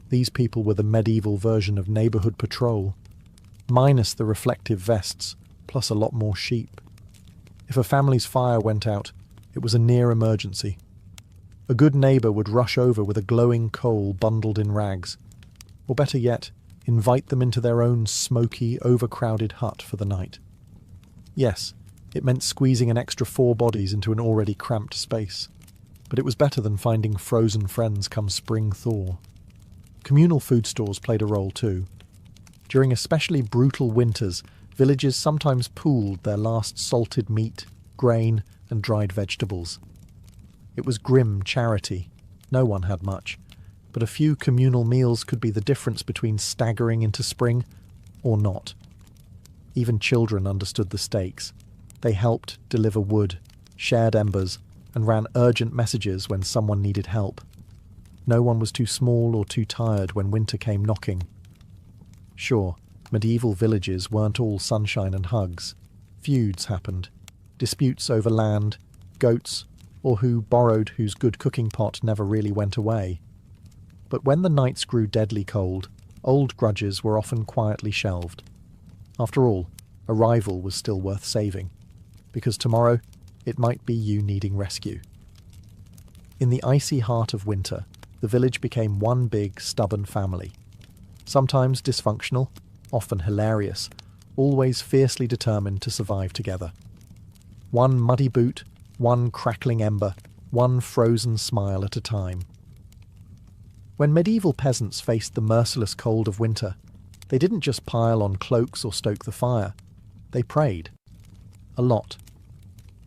These people were the medieval version of neighbourhood patrol, minus the reflective vests, plus a lot more sheep. If a family's fire went out, it was a near emergency. A good neighbour would rush over with a glowing coal bundled in rags, or better yet, invite them into their own smoky, overcrowded hut for the night. Yes, it meant squeezing an extra 4 bodies into an already cramped space, but it was better than finding frozen friends come spring thaw. Communal food stores played a role too. During especially brutal winters, villages sometimes pooled their last salted meat, grain, and dried vegetables. It was grim charity. No one had much, but a few communal meals could be the difference between staggering into spring or not. Even children understood the stakes. They helped deliver wood, shared embers, and ran urgent messages when someone needed help. No one was too small or too tired when winter came knocking. Sure, medieval villages weren't all sunshine and hugs. Feuds happened. Disputes over land, goats, or who borrowed whose good cooking pot never really went away. But when the nights grew deadly cold, old grudges were often quietly shelved. After all, a rival was still worth saving, because tomorrow it might be you needing rescue. In the icy heart of winter, the village became one big, stubborn family. Sometimes dysfunctional, often hilarious, always fiercely determined to survive together. One muddy boot, one crackling ember, one frozen smile at a time. When medieval peasants faced the merciless cold of winter, they didn't just pile on cloaks or stoke the fire. They prayed. A lot.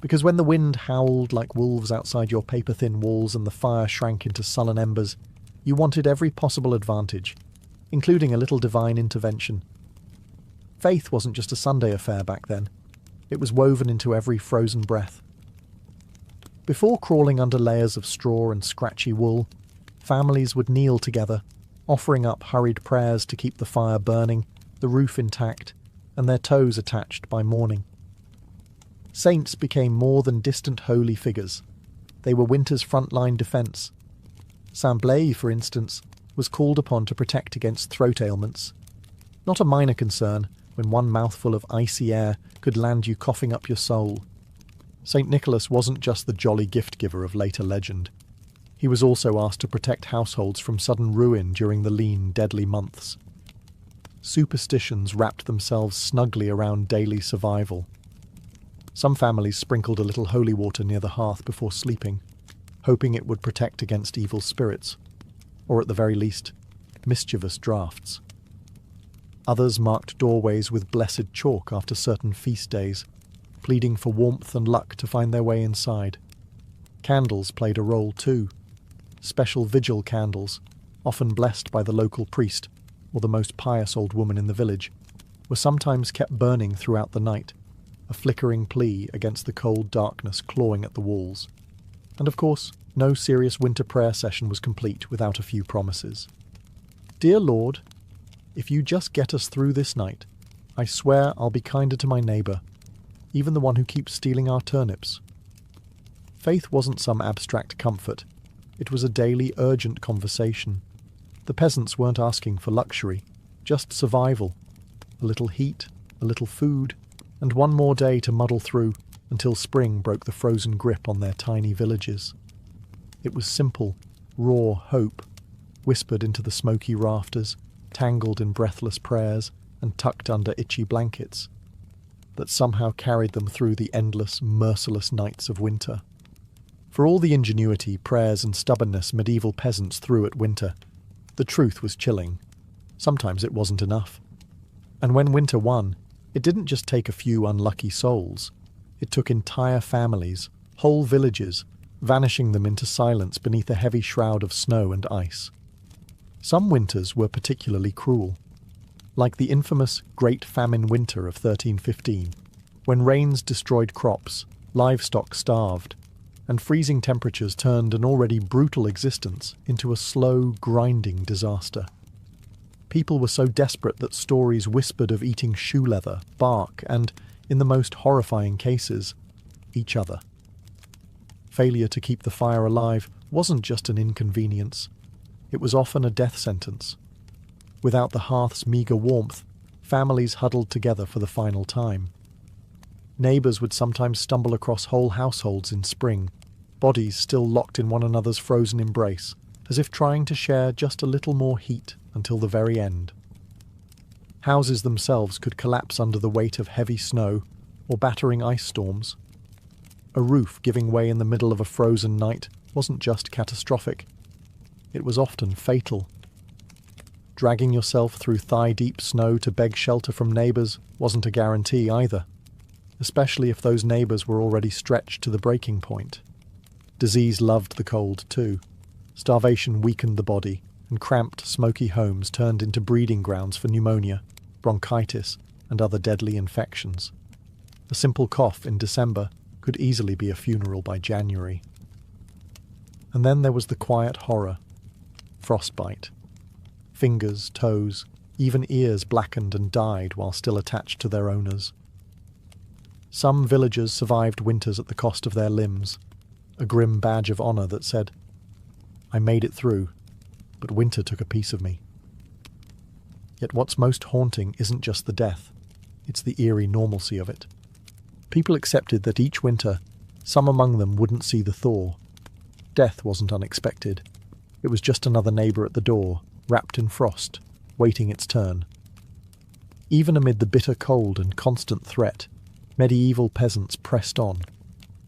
Because when the wind howled like wolves outside your paper-thin walls and the fire shrank into sullen embers, you wanted every possible advantage, including a little divine intervention. Faith wasn't just a Sunday affair back then. It was woven into every frozen breath. Before crawling under layers of straw and scratchy wool, families would kneel together, offering up hurried prayers to keep the fire burning, the roof intact, and their toes attached by morning. Saints became more than distant holy figures. They were winter's frontline defence. Saint Blaise, for instance, was called upon to protect against throat ailments. Not a minor concern when one mouthful of icy air could land you coughing up your soul. St. Nicholas wasn't just the jolly gift-giver of later legend. He was also asked to protect households from sudden ruin during the lean, deadly months. Superstitions wrapped themselves snugly around daily survival. Some families sprinkled a little holy water near the hearth before sleeping, hoping it would protect against evil spirits, or at the very least, mischievous drafts. Others marked doorways with blessed chalk after certain feast days, pleading for warmth and luck to find their way inside. Candles played a role too. Special vigil candles, often blessed by the local priest or the most pious old woman in the village, were sometimes kept burning throughout the night, a flickering plea against the cold darkness clawing at the walls. And of course, no serious winter prayer session was complete without a few promises. Dear Lord, if you just get us through this night, I swear I'll be kinder to my neighbour, even the one who keeps stealing our turnips. Faith wasn't some abstract comfort. It was a daily, urgent conversation. The peasants weren't asking for luxury, just survival. A little heat, a little food, and one more day to muddle through until spring broke the frozen grip on their tiny villages. It was simple, raw hope, whispered into the smoky rafters, tangled in breathless prayers and tucked under itchy blankets, that somehow carried them through the endless, merciless nights of winter. For all the ingenuity, prayers and stubbornness medieval peasants threw at winter, the truth was chilling. Sometimes it wasn't enough. And when winter won, it didn't just take a few unlucky souls. It took entire families, whole villages, vanishing them into silence beneath a heavy shroud of snow and ice. Some winters were particularly cruel, like the infamous Great Famine Winter of 1315, when rains destroyed crops, livestock starved, and freezing temperatures turned an already brutal existence into a slow, grinding disaster. People were so desperate that stories whispered of eating shoe leather, bark, and, in the most horrifying cases, each other. Failure to keep the fire alive wasn't just an inconvenience. It was often a death sentence. Without the hearth's meagre warmth, families huddled together for the final time. Neighbours would sometimes stumble across whole households in spring, bodies still locked in one another's frozen embrace, as if trying to share just a little more heat until the very end. Houses themselves could collapse under the weight of heavy snow or battering ice storms. A roof giving way in the middle of a frozen night wasn't just catastrophic. It was often fatal. Dragging yourself through thigh-deep snow to beg shelter from neighbours wasn't a guarantee either, especially if those neighbours were already stretched to the breaking point. Disease loved the cold too. Starvation weakened the body, and cramped, smoky homes turned into breeding grounds for pneumonia, bronchitis, and other deadly infections. A simple cough in December could easily be a funeral by January. And then there was the quiet horror. Frostbite. Fingers, toes, even ears blackened and died while still attached to their owners. Some villagers survived winters at the cost of their limbs, a grim badge of honour that said, "I made it through, but winter took a piece of me." Yet what's most haunting isn't just the death, it's the eerie normalcy of it. People accepted that each winter, some among them wouldn't see the thaw. Death wasn't unexpected. It was just another neighbour at the door, wrapped in frost, waiting its turn. Even amid the bitter cold and constant threat, medieval peasants pressed on,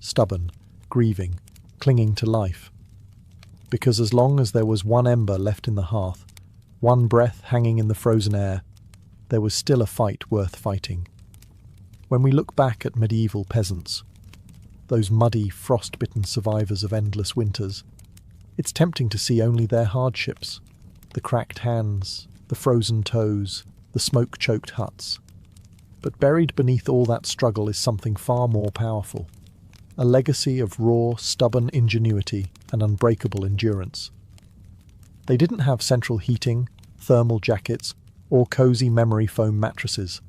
stubborn, grieving, clinging to life. Because as long as there was one ember left in the hearth, one breath hanging in the frozen air, there was still a fight worth fighting. When we look back at medieval peasants, those muddy, frost-bitten survivors of endless winters. It's tempting to see only their hardships, the cracked hands, the frozen toes, the smoke-choked huts. But buried beneath all that struggle is something far more powerful, a legacy of raw, stubborn ingenuity and unbreakable endurance. They didn't have central heating, thermal jackets, or cozy memory foam mattresses.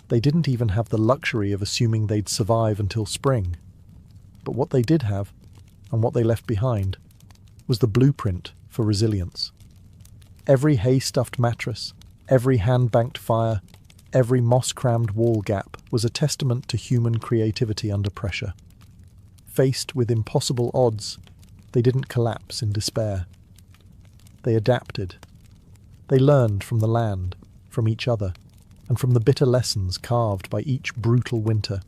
They didn't even have the luxury of assuming they'd survive until spring. But what they did have, and what they left behind, was the blueprint for resilience. Every hay-stuffed mattress, every hand-banked fire, every moss-crammed wall gap was a testament to human creativity under pressure. Faced with impossible odds, they didn't collapse in despair. They adapted. They learned from the land, from each other, and from the bitter lessons carved by each brutal winter.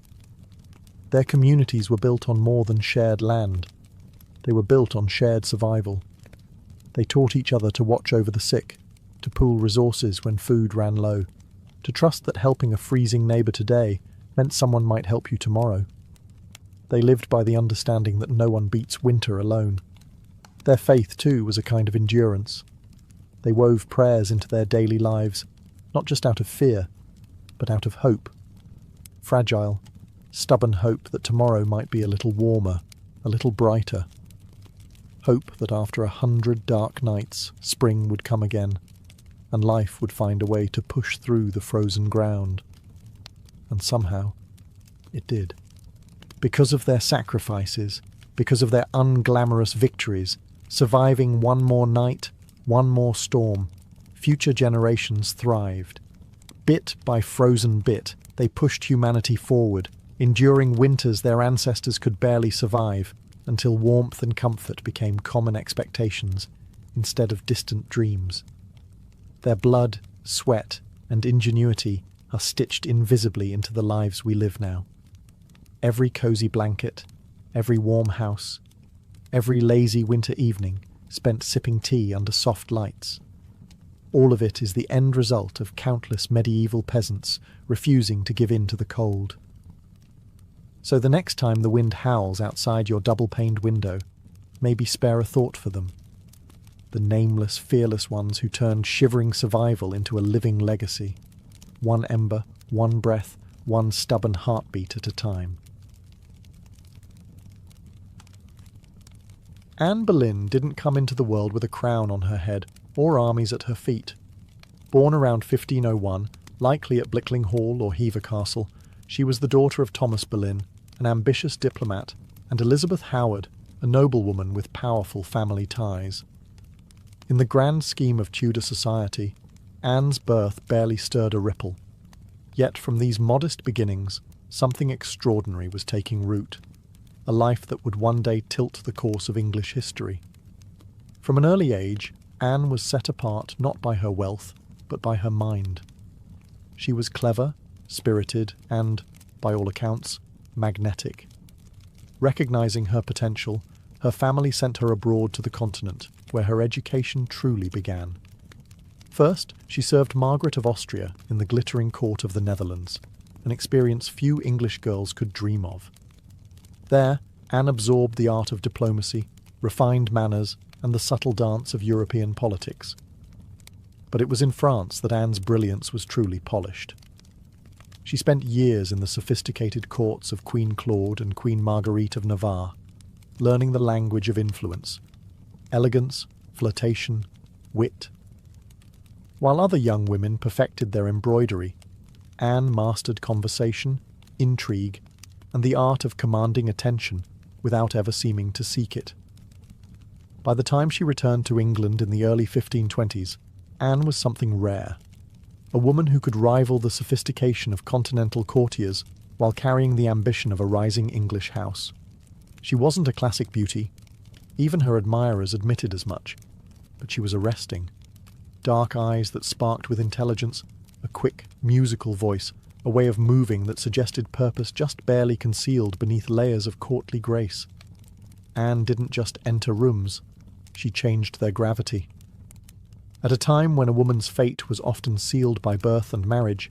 Their communities were built on more than shared land. They were built on shared survival. They taught each other to watch over the sick, to pool resources when food ran low, to trust that helping a freezing neighbour today meant someone might help you tomorrow. They lived by the understanding that no one beats winter alone. Their faith, too, was a kind of endurance. They wove prayers into their daily lives, not just out of fear, but out of hope. Fragile, stubborn hope that tomorrow might be a little warmer, a little brighter. Hope that after 100 dark nights, spring would come again, and life would find a way to push through the frozen ground. And somehow, it did. Because of their sacrifices, because of their unglamorous victories, surviving one more night, one more storm, future generations thrived. Bit by frozen bit, they pushed humanity forward, enduring winters their ancestors could barely survive, until warmth and comfort became common expectations instead of distant dreams. Their blood, sweat, and ingenuity are stitched invisibly into the lives we live now. Every cozy blanket, every warm house, every lazy winter evening spent sipping tea under soft lights. All of it is the end result of countless medieval peasants refusing to give in to the cold. So the next time the wind howls outside your double-paned window, maybe spare a thought for them. The nameless, fearless ones who turned shivering survival into a living legacy. One ember, one breath, one stubborn heartbeat at a time. Anne Boleyn didn't come into the world with a crown on her head or armies at her feet. Born around 1501, likely at Blickling Hall or Hever Castle, she was the daughter of Thomas Boleyn, an ambitious diplomat, and Elizabeth Howard, a noblewoman with powerful family ties. In the grand scheme of Tudor society, Anne's birth barely stirred a ripple. Yet from these modest beginnings, something extraordinary was taking root, a life that would one day tilt the course of English history. From an early age, Anne was set apart not by her wealth, but by her mind. She was clever, spirited, and, by all accounts, magnetic. Recognizing her potential, her family sent her abroad to the continent, where her education truly began. First, she served Margaret of Austria in the glittering court of the Netherlands, an experience few English girls could dream of. There, Anne absorbed the art of diplomacy, refined manners, and the subtle dance of European politics. But it was in France that Anne's brilliance was truly polished. She spent years in the sophisticated courts of Queen Claude and Queen Marguerite of Navarre, learning the language of influence, elegance, flirtation, wit. While other young women perfected their embroidery, Anne mastered conversation, intrigue, and the art of commanding attention without ever seeming to seek it. By the time she returned to England in the early 1520s, Anne was something rare, a woman who could rival the sophistication of continental courtiers while carrying the ambition of a rising English house. She wasn't a classic beauty. Even her admirers admitted as much, but she was arresting. Dark eyes that sparked with intelligence, a quick, musical voice, a way of moving that suggested purpose just barely concealed beneath layers of courtly grace. Anne didn't just enter rooms, she changed their gravity. At a time when a woman's fate was often sealed by birth and marriage,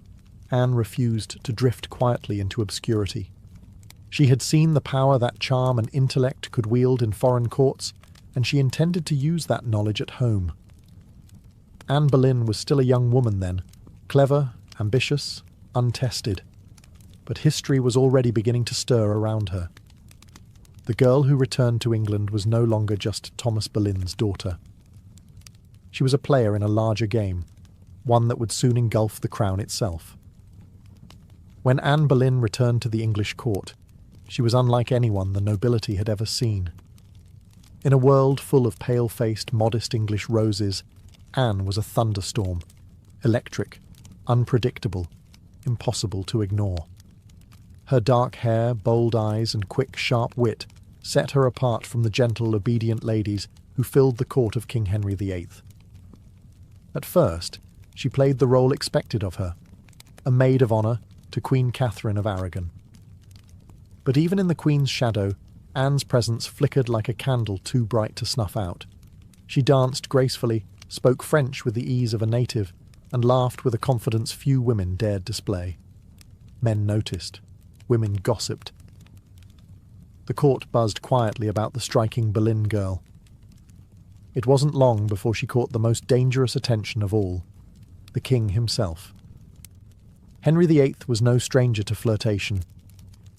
Anne refused to drift quietly into obscurity. She had seen the power that charm and intellect could wield in foreign courts, and she intended to use that knowledge at home. Anne Boleyn was still a young woman then, clever, ambitious, untested. But history was already beginning to stir around her. The girl who returned to England was no longer just Thomas Boleyn's daughter. She was a player in a larger game, one that would soon engulf the crown itself. When Anne Boleyn returned to the English court, she was unlike anyone the nobility had ever seen. In a world full of pale-faced, modest English roses, Anne was a thunderstorm, electric, unpredictable, impossible to ignore. Her dark hair, bold eyes, and quick, sharp wit set her apart from the gentle, obedient ladies who filled the court of King Henry VIII. At first, she played the role expected of her, a maid of honour to Queen Catherine of Aragon. But even in the Queen's shadow, Anne's presence flickered like a candle too bright to snuff out. She danced gracefully, spoke French with the ease of a native, and laughed with a confidence few women dared display. Men noticed. Women gossiped. The court buzzed quietly about the striking Boleyn girl. It wasn't long before she caught the most dangerous attention of all, the king himself. Henry VIII was no stranger to flirtation.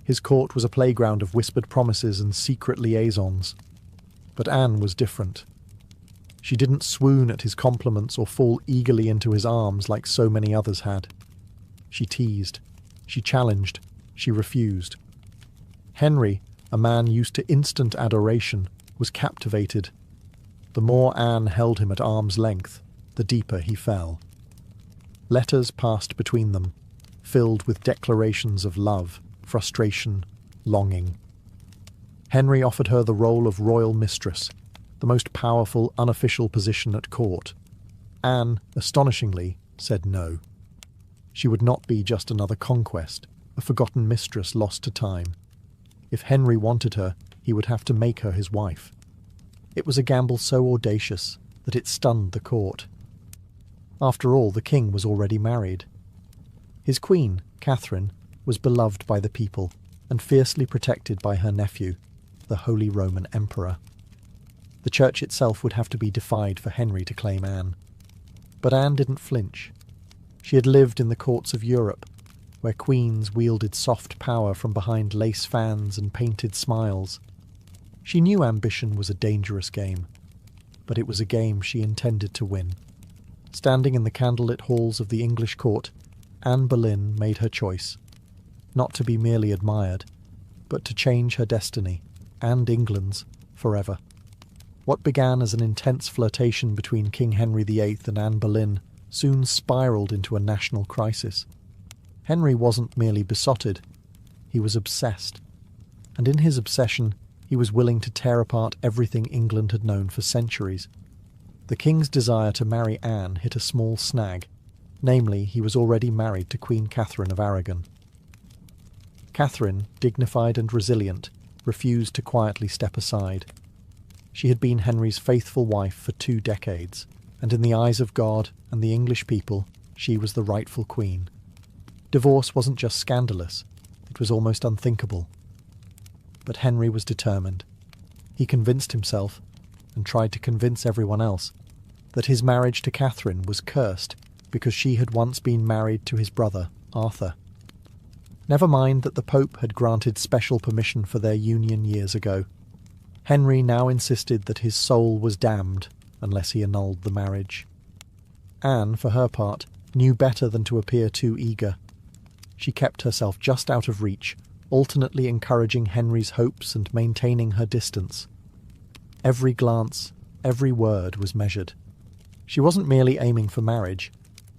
His court was a playground of whispered promises and secret liaisons. But Anne was different. She didn't swoon at his compliments or fall eagerly into his arms like so many others had. She teased. She challenged. She refused. Henry, a man used to instant adoration, was captivated. The more Anne held him at arm's length, the deeper he fell. Letters passed between them, filled with declarations of love, frustration, longing. Henry offered her the role of royal mistress, the most powerful unofficial position at court. Anne, astonishingly, said no. She would not be just another conquest, a forgotten mistress lost to time. If Henry wanted her, he would have to make her his wife. It was a gamble so audacious that it stunned the court. After all, the king was already married. His queen, Catherine, was beloved by the people and fiercely protected by her nephew, the Holy Roman Emperor. The church itself would have to be defied for Henry to claim Anne. But Anne didn't flinch. She had lived in the courts of Europe, where queens wielded soft power from behind lace fans and painted smiles. She knew ambition was a dangerous game, but it was a game she intended to win. Standing in the candlelit halls of the English court, Anne Boleyn made her choice, not to be merely admired, but to change her destiny, and England's, forever. What began as an intense flirtation between King Henry VIII and Anne Boleyn soon spiralled into a national crisis. Henry wasn't merely besotted, he was obsessed. And in his obsession, he was willing to tear apart everything England had known for centuries. The king's desire to marry Anne hit a small snag, namely, he was already married to Queen Catherine of Aragon. Catherine, dignified and resilient, refused to quietly step aside. She had been Henry's faithful wife for 2 decades, and in the eyes of God and the English people, she was the rightful queen. Divorce wasn't just scandalous, it was almost unthinkable. But Henry was determined. He convinced himself, and tried to convince everyone else, that his marriage to Catherine was cursed because she had once been married to his brother, Arthur. Never mind that the Pope had granted special permission for their union years ago. Henry now insisted that his soul was damned unless he annulled the marriage. Anne, for her part, knew better than to appear too eager. She kept herself just out of reach, alternately encouraging Henry's hopes and maintaining her distance. Every glance, every word was measured. She wasn't merely aiming for marriage,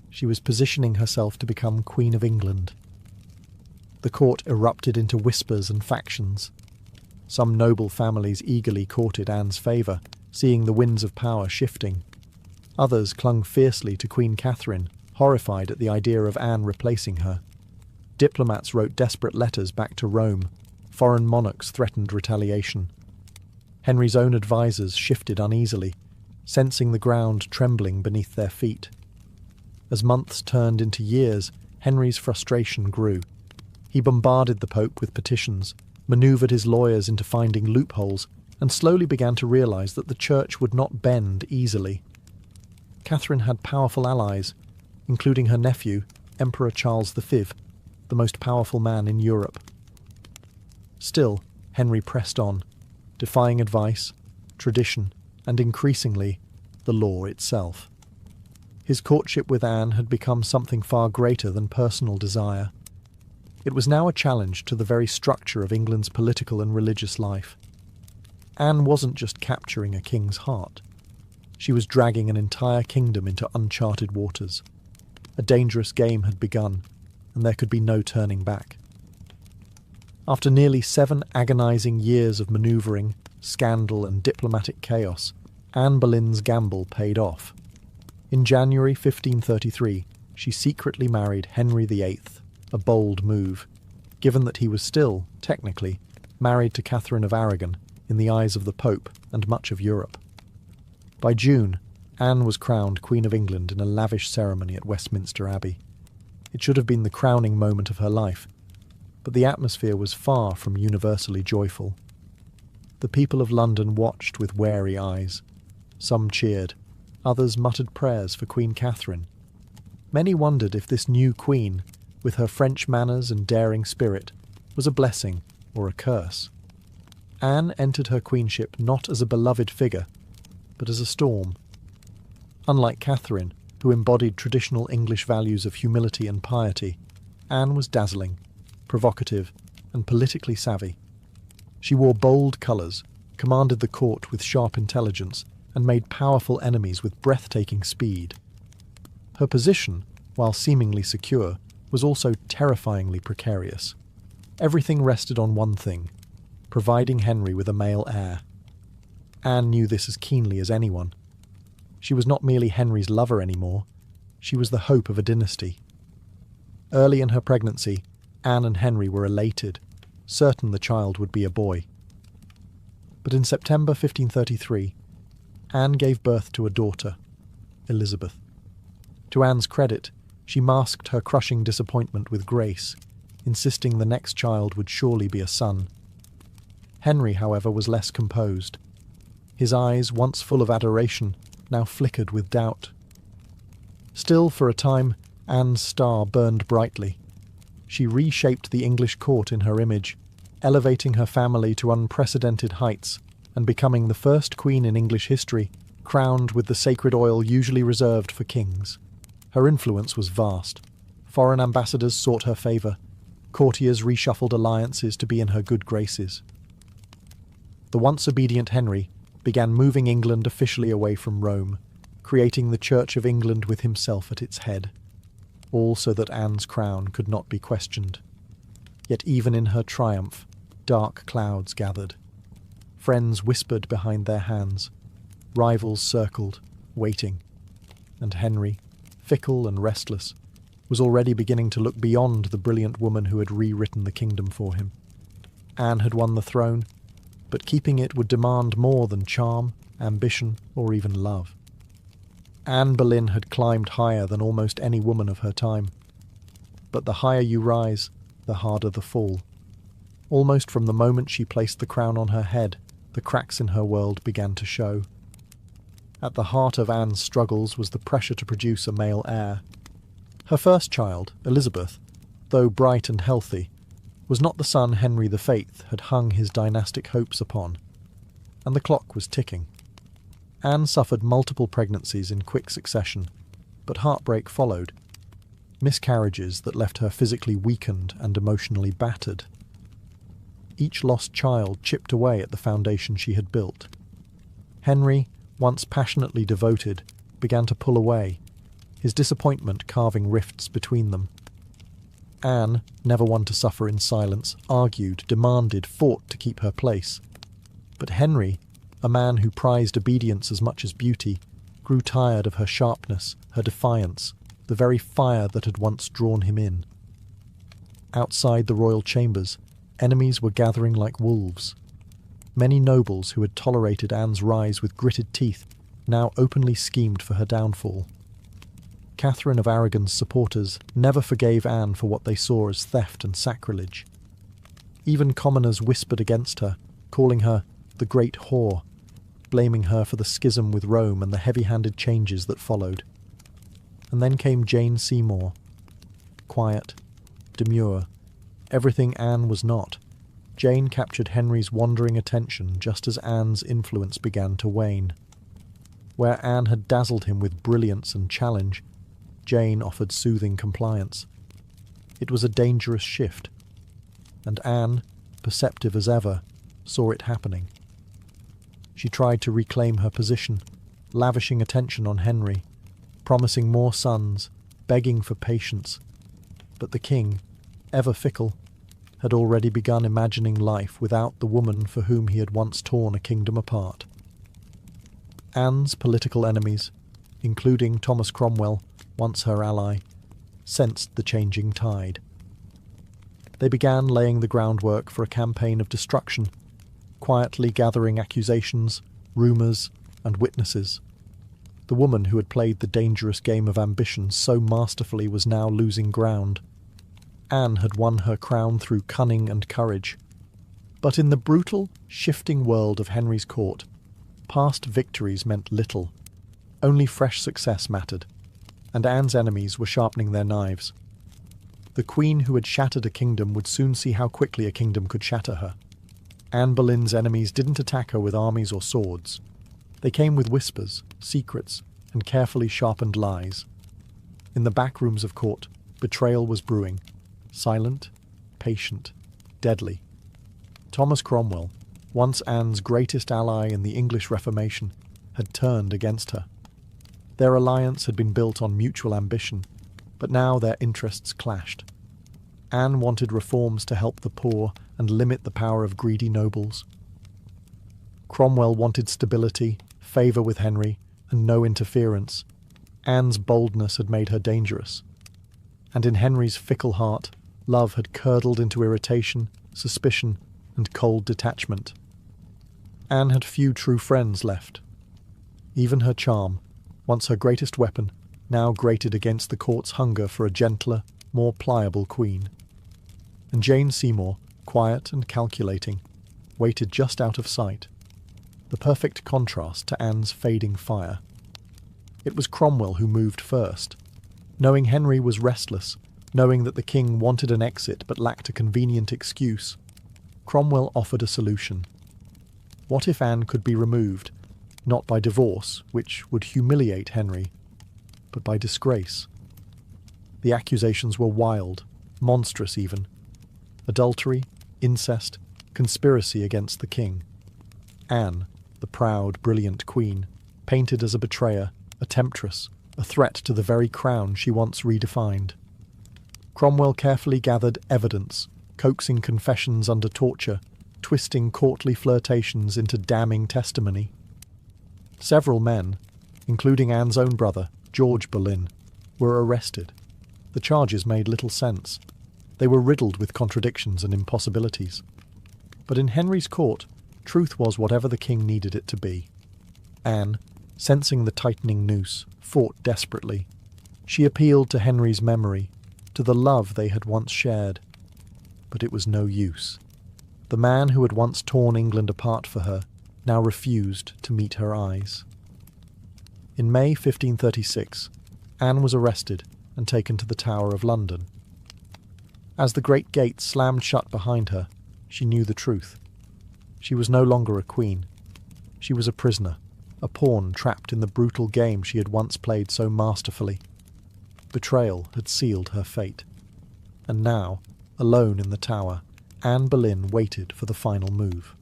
she was positioning herself to become Queen of England. The court erupted into whispers and factions. Some noble families eagerly courted Anne's favour, seeing the winds of power shifting. Others clung fiercely to Queen Catherine, horrified at the idea of Anne replacing her. Diplomats wrote desperate letters back to Rome. Foreign monarchs threatened retaliation. Henry's own advisers shifted uneasily, sensing the ground trembling beneath their feet. As months turned into years, Henry's frustration grew. He bombarded the Pope with petitions, manoeuvred his lawyers into finding loopholes, and slowly began to realise that the church would not bend easily. Catherine had powerful allies, including her nephew, Emperor Charles V, the most powerful man in Europe. Still, Henry pressed on, defying advice, tradition, and increasingly, the law itself. His courtship with Anne had become something far greater than personal desire. It was now a challenge to the very structure of England's political and religious life. Anne wasn't just capturing a king's heart. She was dragging an entire kingdom into uncharted waters. A dangerous game had begun, and there could be no turning back. After nearly 7 agonising years of manoeuvring, scandal and diplomatic chaos, Anne Boleyn's gamble paid off. In January 1533, she secretly married Henry VIII, a bold move, given that he was still, technically, married to Catherine of Aragon in the eyes of the Pope and much of Europe. By June, Anne was crowned Queen of England in a lavish ceremony at Westminster Abbey. It should have been the crowning moment of her life, but the atmosphere was far from universally joyful. The people of London watched with wary eyes. Some cheered, others muttered prayers for Queen Catherine. Many wondered if this new queen, with her French manners and daring spirit, was a blessing or a curse. Anne entered her queenship not as a beloved figure, but as a storm. Unlike Catherine, who embodied traditional English values of humility and piety, Anne was dazzling, provocative, and politically savvy. She wore bold colours, commanded the court with sharp intelligence, and made powerful enemies with breathtaking speed. Her position, while seemingly secure, was also terrifyingly precarious. Everything rested on one thing: providing Henry with a male heir. Anne knew this as keenly as anyone. She was not merely Henry's lover anymore, she was the hope of a dynasty. Early in her pregnancy, Anne and Henry were elated, certain the child would be a boy. But in September 1533, Anne gave birth to a daughter, Elizabeth. To Anne's credit, she masked her crushing disappointment with grace, insisting the next child would surely be a son. Henry, however, was less composed. His eyes, once full of adoration, now flickered with doubt. Still, for a time, Anne's star burned brightly. She reshaped the English court in her image, elevating her family to unprecedented heights and becoming the first queen in English history crowned with the sacred oil usually reserved for kings. Her influence was vast. Foreign ambassadors sought her favour. Courtiers reshuffled alliances to be in her good graces. The once obedient Henry began moving England officially away from Rome, creating the Church of England with himself at its head, all so that Anne's crown could not be questioned. Yet even in her triumph, dark clouds gathered. Friends whispered behind their hands, rivals circled, waiting, and Henry, fickle and restless, was already beginning to look beyond the brilliant woman who had rewritten the kingdom for him. Anne had won the throne, but keeping it would demand more than charm, ambition, or even love. Anne Boleyn had climbed higher than almost any woman of her time. But the higher you rise, the harder the fall. Almost from the moment she placed the crown on her head, the cracks in her world began to show. At the heart of Anne's struggles was the pressure to produce a male heir. Her first child, Elizabeth, though bright and healthy, was not the son Henry VIII had hung his dynastic hopes upon, and the clock was ticking. Anne suffered multiple pregnancies in quick succession, but heartbreak followed, miscarriages that left her physically weakened and emotionally battered. Each lost child chipped away at the foundation she had built. Henry, once passionately devoted, began to pull away, his disappointment carving rifts between them. Anne, never one to suffer in silence, argued, demanded, fought to keep her place. But Henry, a man who prized obedience as much as beauty, grew tired of her sharpness, her defiance, the very fire that had once drawn him in. Outside the royal chambers, enemies were gathering like wolves. Many nobles who had tolerated Anne's rise with gritted teeth now openly schemed for her downfall. Catherine of Aragon's supporters never forgave Anne for what they saw as theft and sacrilege. Even commoners whispered against her, calling her the Great Whore, blaming her for the schism with Rome and the heavy-handed changes that followed. And then came Jane Seymour. Quiet, demure, everything Anne was not. Jane captured Henry's wandering attention just as Anne's influence began to wane. Where Anne had dazzled him with brilliance and challenge, Jane offered soothing compliance. It was a dangerous shift, and Anne, perceptive as ever, saw it happening. She tried to reclaim her position, lavishing attention on Henry, promising more sons, begging for patience. But the king, ever fickle, had already begun imagining life without the woman for whom he had once torn a kingdom apart. Anne's political enemies, including Thomas Cromwell, once her ally, sensed the changing tide. They began laying the groundwork for a campaign of destruction, quietly gathering accusations, rumours, and witnesses. The woman who had played the dangerous game of ambition so masterfully was now losing ground. Anne had won her crown through cunning and courage. But in the brutal, shifting world of Henry's court, past victories meant little. Only fresh success mattered, and Anne's enemies were sharpening their knives. The queen who had shattered a kingdom would soon see how quickly a kingdom could shatter her. Anne Boleyn's enemies didn't attack her with armies or swords. They came with whispers, secrets, and carefully sharpened lies. In the back rooms of court, betrayal was brewing. Silent, patient, deadly. Thomas Cromwell, once Anne's greatest ally in the English Reformation, had turned against her. Their alliance had been built on mutual ambition, but now their interests clashed. Anne wanted reforms to help the poor and limit the power of greedy nobles. Cromwell wanted stability, favour with Henry, and no interference. Anne's boldness had made her dangerous. And in Henry's fickle heart, love had curdled into irritation, suspicion, and cold detachment. Anne had few true friends left. Even her charm, once her greatest weapon, now grated against the court's hunger for a gentler, more pliable queen. And Jane Seymour, quiet and calculating, waited just out of sight, the perfect contrast to Anne's fading fire. It was Cromwell who moved first. Knowing Henry was restless, knowing that the king wanted an exit but lacked a convenient excuse, Cromwell offered a solution. What if Anne could be removed, not by divorce, which would humiliate Henry, but by disgrace? The accusations were wild, monstrous even. Adultery, incest, conspiracy against the king. Anne, the proud, brilliant queen, painted as a betrayer, a temptress, a threat to the very crown she once redefined. Cromwell carefully gathered evidence, coaxing confessions under torture, twisting courtly flirtations into damning testimony. Several men, including Anne's own brother, George Boleyn, were arrested. The charges made little sense. They were riddled with contradictions and impossibilities. But in Henry's court, truth was whatever the king needed it to be. Anne, sensing the tightening noose, fought desperately. She appealed to Henry's memory, to the love they had once shared. But it was no use. The man who had once torn England apart for her now refused to meet her eyes. In May 1536, Anne was arrested and taken to the Tower of London. As the great gate slammed shut behind her, she knew the truth. She was no longer a queen. She was a prisoner, a pawn trapped in the brutal game she had once played so masterfully. Betrayal had sealed her fate. And now, alone in the Tower, Anne Boleyn waited for the final move.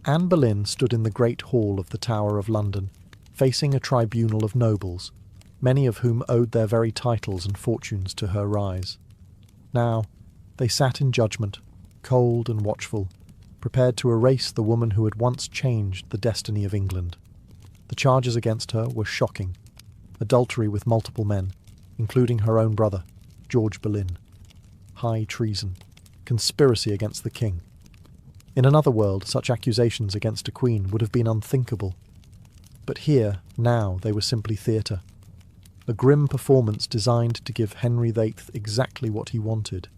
Anne Boleyn stood in the great hall of the Tower of London, facing a tribunal of nobles, many of whom owed their very titles and fortunes to her rise. Now, they sat in judgment, cold and watchful, prepared to erase the woman who had once changed the destiny of England. The charges against her were shocking. Adultery with multiple men, including her own brother, George Boleyn. High treason. Conspiracy against the king. In another world, such accusations against a queen would have been unthinkable. But here, now, they were simply theatre. A grim performance designed to give Henry VIII exactly what he wanted.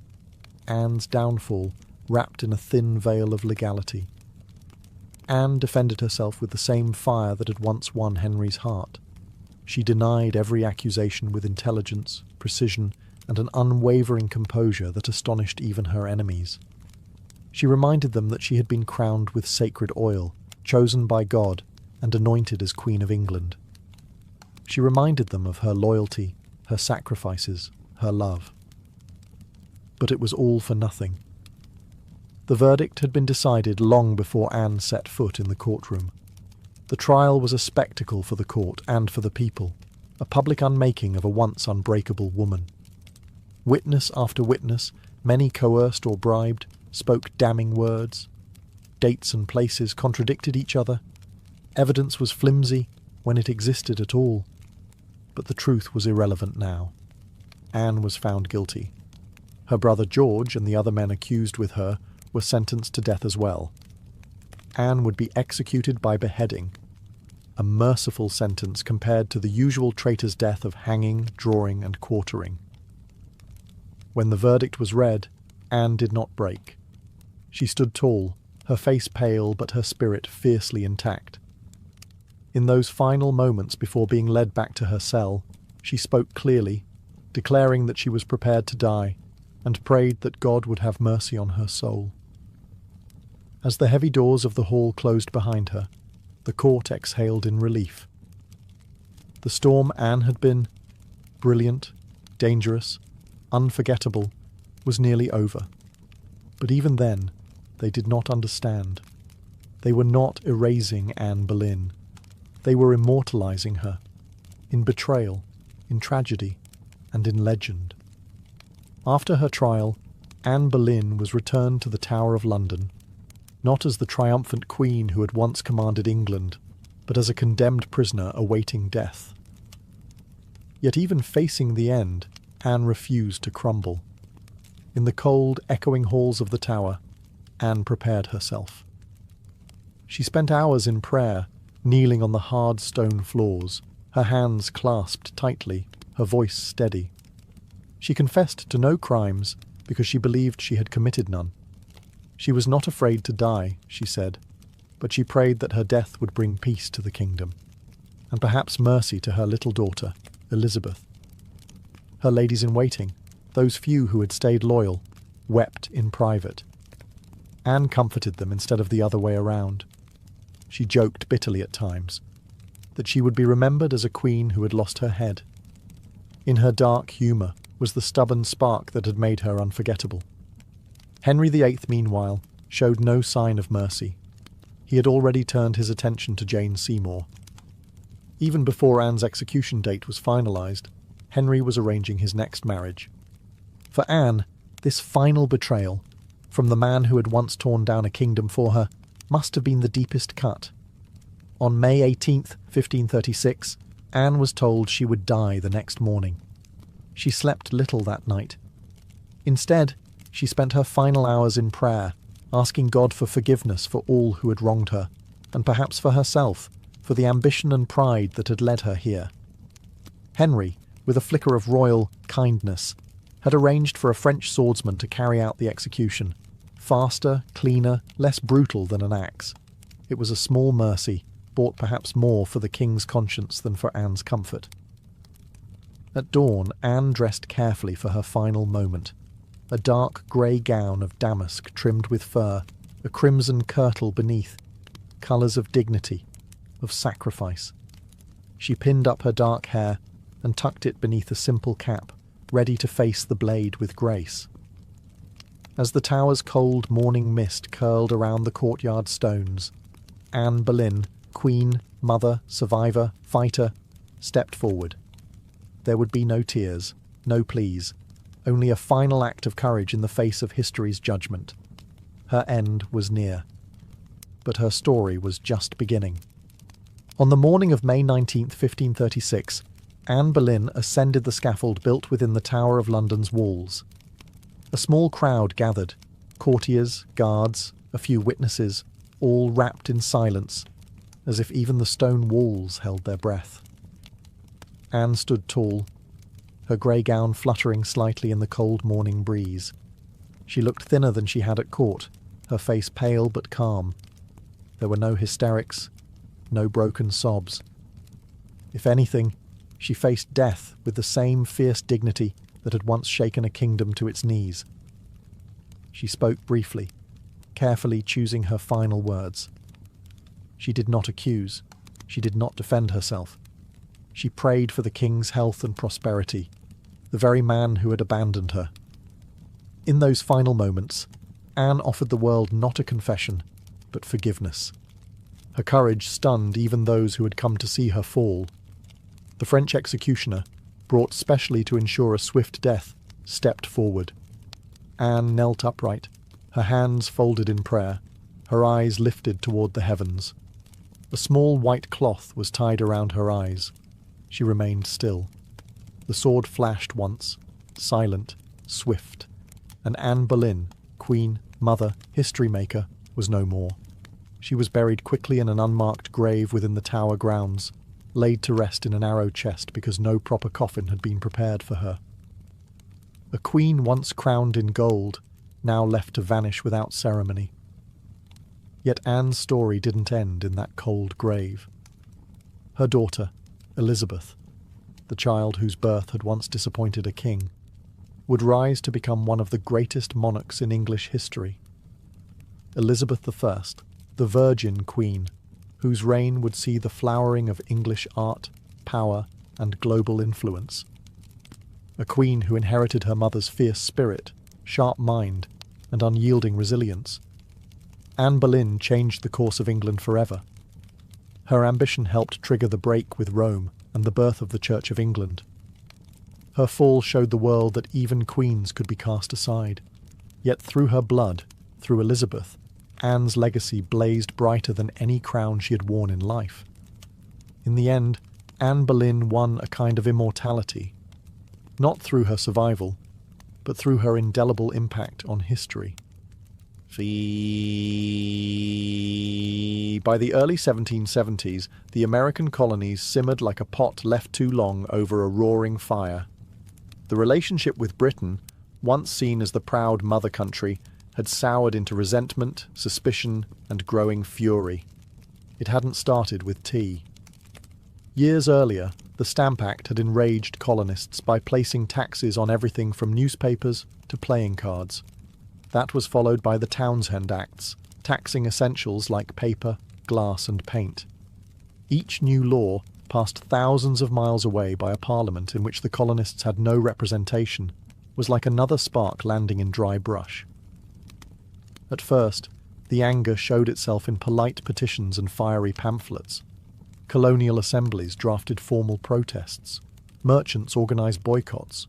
Anne's downfall wrapped in a thin veil of legality. Anne defended herself with the same fire that had once won Henry's heart. She denied every accusation with intelligence, precision, and an unwavering composure that astonished even her enemies. She reminded them that she had been crowned with sacred oil, chosen by God, and anointed as Queen of England. She reminded them of her loyalty, her sacrifices, her love. But it was all for nothing. The verdict had been decided long before Anne set foot in the courtroom. The trial was a spectacle for the court and for the people, a public unmaking of a once unbreakable woman. Witness after witness, many coerced or bribed, spoke damning words. Dates and places contradicted each other. Evidence was flimsy when it existed at all. But the truth was irrelevant now. Anne was found guilty. Her brother George and the other men accused with her were sentenced to death as well. Anne would be executed by beheading, a merciful sentence compared to the usual traitor's death of hanging, drawing, and quartering. When the verdict was read, Anne did not break. She stood tall, her face pale but her spirit fiercely intact. In those final moments before being led back to her cell, she spoke clearly, declaring that she was prepared to die, and prayed that God would have mercy on her soul. As the heavy doors of the hall closed behind her, the court exhaled in relief. The storm Anne had been, brilliant, dangerous, unforgettable, was nearly over. But even then, they did not understand. They were not erasing Anne Boleyn. They were immortalizing her, in betrayal, in tragedy, and in legend. After her trial, Anne Boleyn was returned to the Tower of London, not as the triumphant queen who had once commanded England, but as a condemned prisoner awaiting death. Yet even facing the end, Anne refused to crumble. In the cold, echoing halls of the Tower, Anne prepared herself. She spent hours in prayer, kneeling on the hard stone floors, her hands clasped tightly, her voice steady. She confessed to no crimes because she believed she had committed none. She was not afraid to die, she said, but she prayed that her death would bring peace to the kingdom, and perhaps mercy to her little daughter, Elizabeth. Her ladies-in-waiting, those few who had stayed loyal, wept in private. Anne comforted them instead of the other way around. She joked bitterly at times, that she would be remembered as a queen who had lost her head. In her dark humour was the stubborn spark that had made her unforgettable. Henry VIII, meanwhile, showed no sign of mercy. He had already turned his attention to Jane Seymour. Even before Anne's execution date was finalised, Henry was arranging his next marriage. For Anne, this final betrayal, from the man who had once torn down a kingdom for her, must have been the deepest cut. On May 18th, 1536, Anne was told she would die the next morning. She slept little that night. Instead, she spent her final hours in prayer, asking God for forgiveness for all who had wronged her, and perhaps for herself, for the ambition and pride that had led her here. Henry, with a flicker of royal kindness, had arranged for a French swordsman to carry out the execution, faster, cleaner, less brutal than an axe. It was a small mercy, bought perhaps more for the king's conscience than for Anne's comfort. At dawn, Anne dressed carefully for her final moment. A dark grey gown of damask trimmed with fur, a crimson kirtle beneath, colours of dignity, of sacrifice. She pinned up her dark hair and tucked it beneath a simple cap, ready to face the blade with grace. As the tower's cold morning mist curled around the courtyard stones, Anne Boleyn, queen, mother, survivor, fighter, stepped forward. There would be no tears, no pleas, only a final act of courage in the face of history's judgment. Her end was near. But her story was just beginning. On the morning of May 19th, 1536, Anne Boleyn ascended the scaffold built within the Tower of London's walls. A small crowd gathered, courtiers, guards, a few witnesses, all wrapped in silence, as if even the stone walls held their breath. Anne stood tall, her grey gown fluttering slightly in the cold morning breeze. She looked thinner than she had at court, her face pale but calm. There were no hysterics, no broken sobs. If anything, she faced death with the same fierce dignity that had once shaken a kingdom to its knees. She spoke briefly, carefully choosing her final words. She did not accuse. She did not defend herself. She prayed for the king's health and prosperity, the very man who had abandoned her. In those final moments, Anne offered the world not a confession, but forgiveness. Her courage stunned even those who had come to see her fall. The French executioner, brought specially to ensure a swift death, stepped forward. Anne knelt upright, her hands folded in prayer, her eyes lifted toward the heavens. A small white cloth was tied around her eyes. She remained still. The sword flashed once, silent, swift, and Anne Boleyn, queen, mother, history maker, was no more. She was buried quickly in an unmarked grave within the Tower grounds, laid to rest in an arrow chest because no proper coffin had been prepared for her. A queen once crowned in gold, now left to vanish without ceremony. Yet Anne's story didn't end in that cold grave. Her daughter, Elizabeth, the child whose birth had once disappointed a king, would rise to become one of the greatest monarchs in English history. Elizabeth I, the Virgin Queen, whose reign would see the flowering of English art, power, and global influence. A queen who inherited her mother's fierce spirit, sharp mind, and unyielding resilience. Anne Boleyn changed the course of England forever. Her ambition helped trigger the break with Rome and the birth of the Church of England. Her fall showed the world that even queens could be cast aside. Yet through her blood, through Elizabeth, Anne's legacy blazed brighter than any crown she had worn in life. In the end, Anne Boleyn won a kind of immortality, not through her survival, but through her indelible impact on history. By the early 1770s, the American colonies simmered like a pot left too long over a roaring fire. The relationship with Britain, once seen as the proud mother country, had soured into resentment, suspicion, and growing fury. It hadn't started with tea. Years earlier, the Stamp Act had enraged colonists by placing taxes on everything from newspapers to playing cards. That was followed by the Townshend Acts, taxing essentials like paper, glass, and paint. Each new law, passed thousands of miles away by a parliament in which the colonists had no representation, was like another spark landing in dry brush. At first, the anger showed itself in polite petitions and fiery pamphlets. Colonial assemblies drafted formal protests. Merchants organised boycotts.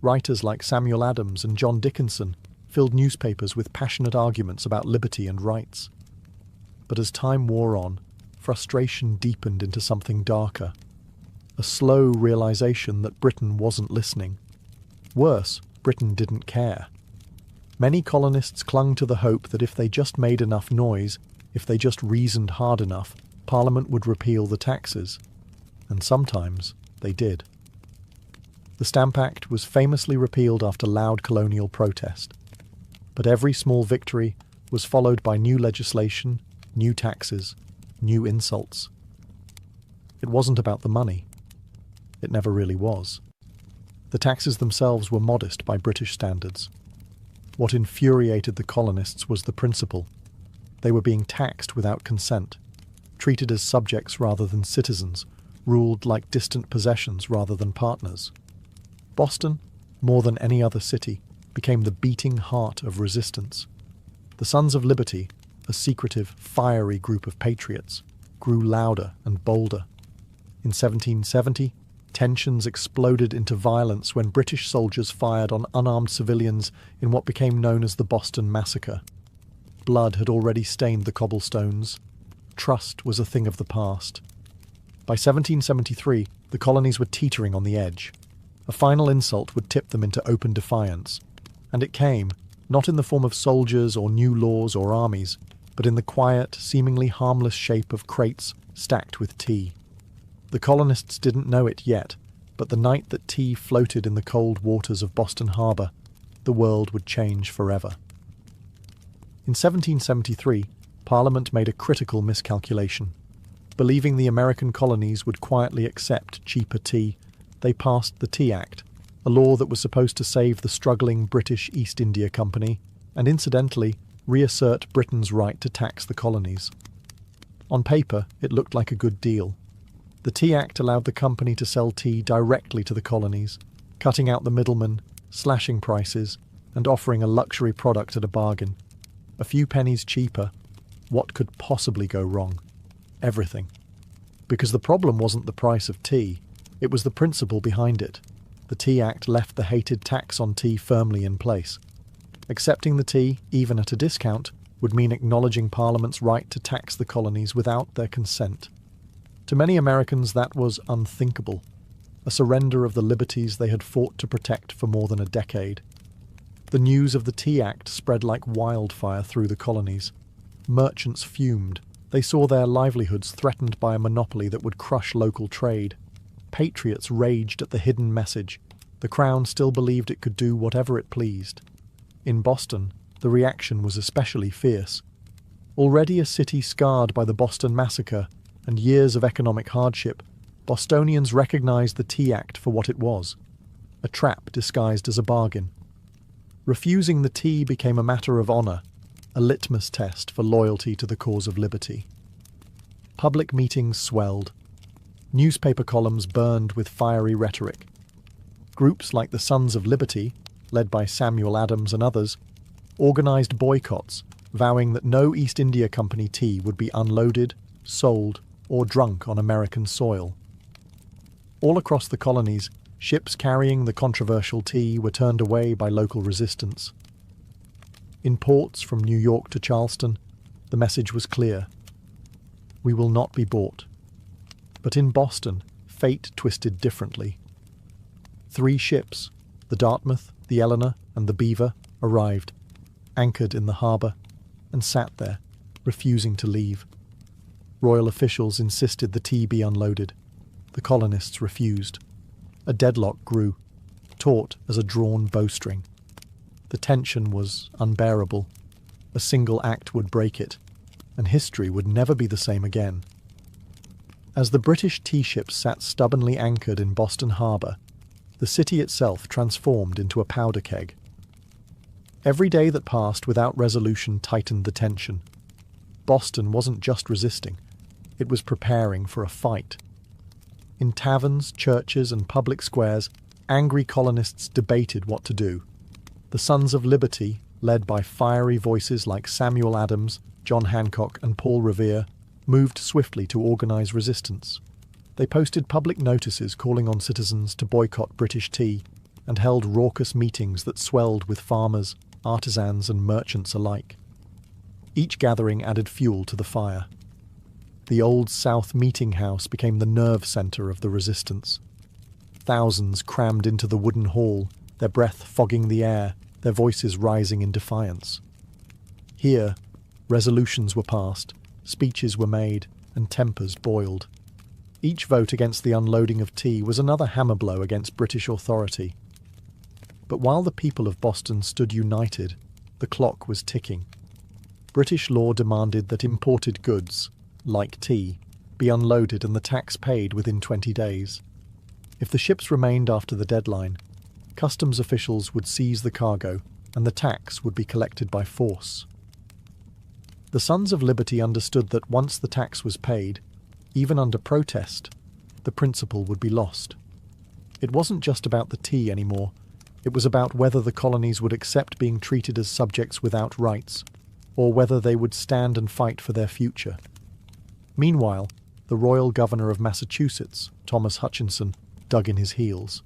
Writers like Samuel Adams and John Dickinson filled newspapers with passionate arguments about liberty and rights. But as time wore on, frustration deepened into something darker. A slow realisation that Britain wasn't listening. Worse, Britain didn't care. Many colonists clung to the hope that if they just made enough noise, if they just reasoned hard enough, Parliament would repeal the taxes. And sometimes they did. The Stamp Act was famously repealed after loud colonial protest. But every small victory was followed by new legislation, new taxes, new insults. It wasn't about the money. It never really was. The taxes themselves were modest by British standards. What infuriated the colonists was the principle. They were being taxed without consent, treated as subjects rather than citizens, ruled like distant possessions rather than partners. Boston, more than any other city, became the beating heart of resistance. The Sons of Liberty, a secretive, fiery group of patriots, grew louder and bolder. In 1770, tensions exploded into violence when British soldiers fired on unarmed civilians in what became known as the Boston Massacre. Blood had already stained the cobblestones. Trust was a thing of the past. By 1773, the colonies were teetering on the edge. A final insult would tip them into open defiance. And it came, not in the form of soldiers or new laws or armies, but in the quiet, seemingly harmless shape of crates stacked with tea. The colonists didn't know it yet, but the night that tea floated in the cold waters of Boston Harbor, the world would change forever. In 1773, Parliament made a critical miscalculation. Believing the American colonies would quietly accept cheaper tea, they passed the Tea Act, a law that was supposed to save the struggling British East India Company and, incidentally, reassert Britain's right to tax the colonies. On paper, it looked like a good deal. The Tea Act allowed the company to sell tea directly to the colonies, cutting out the middlemen, slashing prices, and offering a luxury product at a bargain. A few pennies cheaper. What could possibly go wrong? Everything. Because the problem wasn't the price of tea, it was the principle behind it. The Tea Act left the hated tax on tea firmly in place. Accepting the tea, even at a discount, would mean acknowledging Parliament's right to tax the colonies without their consent. To many Americans, that was unthinkable, a surrender of the liberties they had fought to protect for more than a decade. The news of the Tea Act spread like wildfire through the colonies. Merchants fumed. They saw their livelihoods threatened by a monopoly that would crush local trade. Patriots raged at the hidden message. The Crown still believed it could do whatever it pleased. In Boston, the reaction was especially fierce. Already a city scarred by the Boston Massacre and years of economic hardship, Bostonians recognized the Tea Act for what it was, a trap disguised as a bargain. Refusing the tea became a matter of honor, a litmus test for loyalty to the cause of liberty. Public meetings swelled. Newspaper columns burned with fiery rhetoric. Groups like the Sons of Liberty, led by Samuel Adams and others, organized boycotts, vowing that no East India Company tea would be unloaded, sold, or drunk on American soil. All across the colonies, ships carrying the controversial tea were turned away by local resistance. In ports from New York to Charleston, the message was clear. We will not be bought. But in Boston, fate twisted differently. 3 ships, the Dartmouth, the Eleanor, and the Beaver, arrived, anchored in the harbour, and sat there, refusing to leave. Royal officials insisted the tea be unloaded. The colonists refused. A deadlock grew, taut as a drawn bowstring. The tension was unbearable. A single act would break it, and history would never be the same again. As the British tea ships sat stubbornly anchored in Boston Harbour, the city itself transformed into a powder keg. Every day that passed without resolution tightened the tension. Boston wasn't just resisting, it was preparing for a fight. In taverns, churches, and public squares, angry colonists debated what to do. The Sons of Liberty, led by fiery voices like Samuel Adams, John Hancock, and Paul Revere, moved swiftly to organize resistance. They posted public notices calling on citizens to boycott British tea and held raucous meetings that swelled with farmers, artisans, and merchants alike. Each gathering added fuel to the fire. The Old South Meeting House became the nerve center of the resistance. Thousands crammed into the wooden hall, their breath fogging the air, their voices rising in defiance. Here, resolutions were passed, speeches were made, and tempers boiled. Each vote against the unloading of tea was another hammer blow against British authority. But while the people of Boston stood united, the clock was ticking. British law demanded that imported goods, like tea, be unloaded and the tax paid within 20 days. If the ships remained after the deadline, customs officials would seize the cargo and the tax would be collected by force. The Sons of Liberty understood that once the tax was paid, even under protest, the principle would be lost. It wasn't just about the tea anymore. It was about whether the colonies would accept being treated as subjects without rights, or whether they would stand and fight for their future. Meanwhile, the Royal Governor of Massachusetts, Thomas Hutchinson, dug in his heels.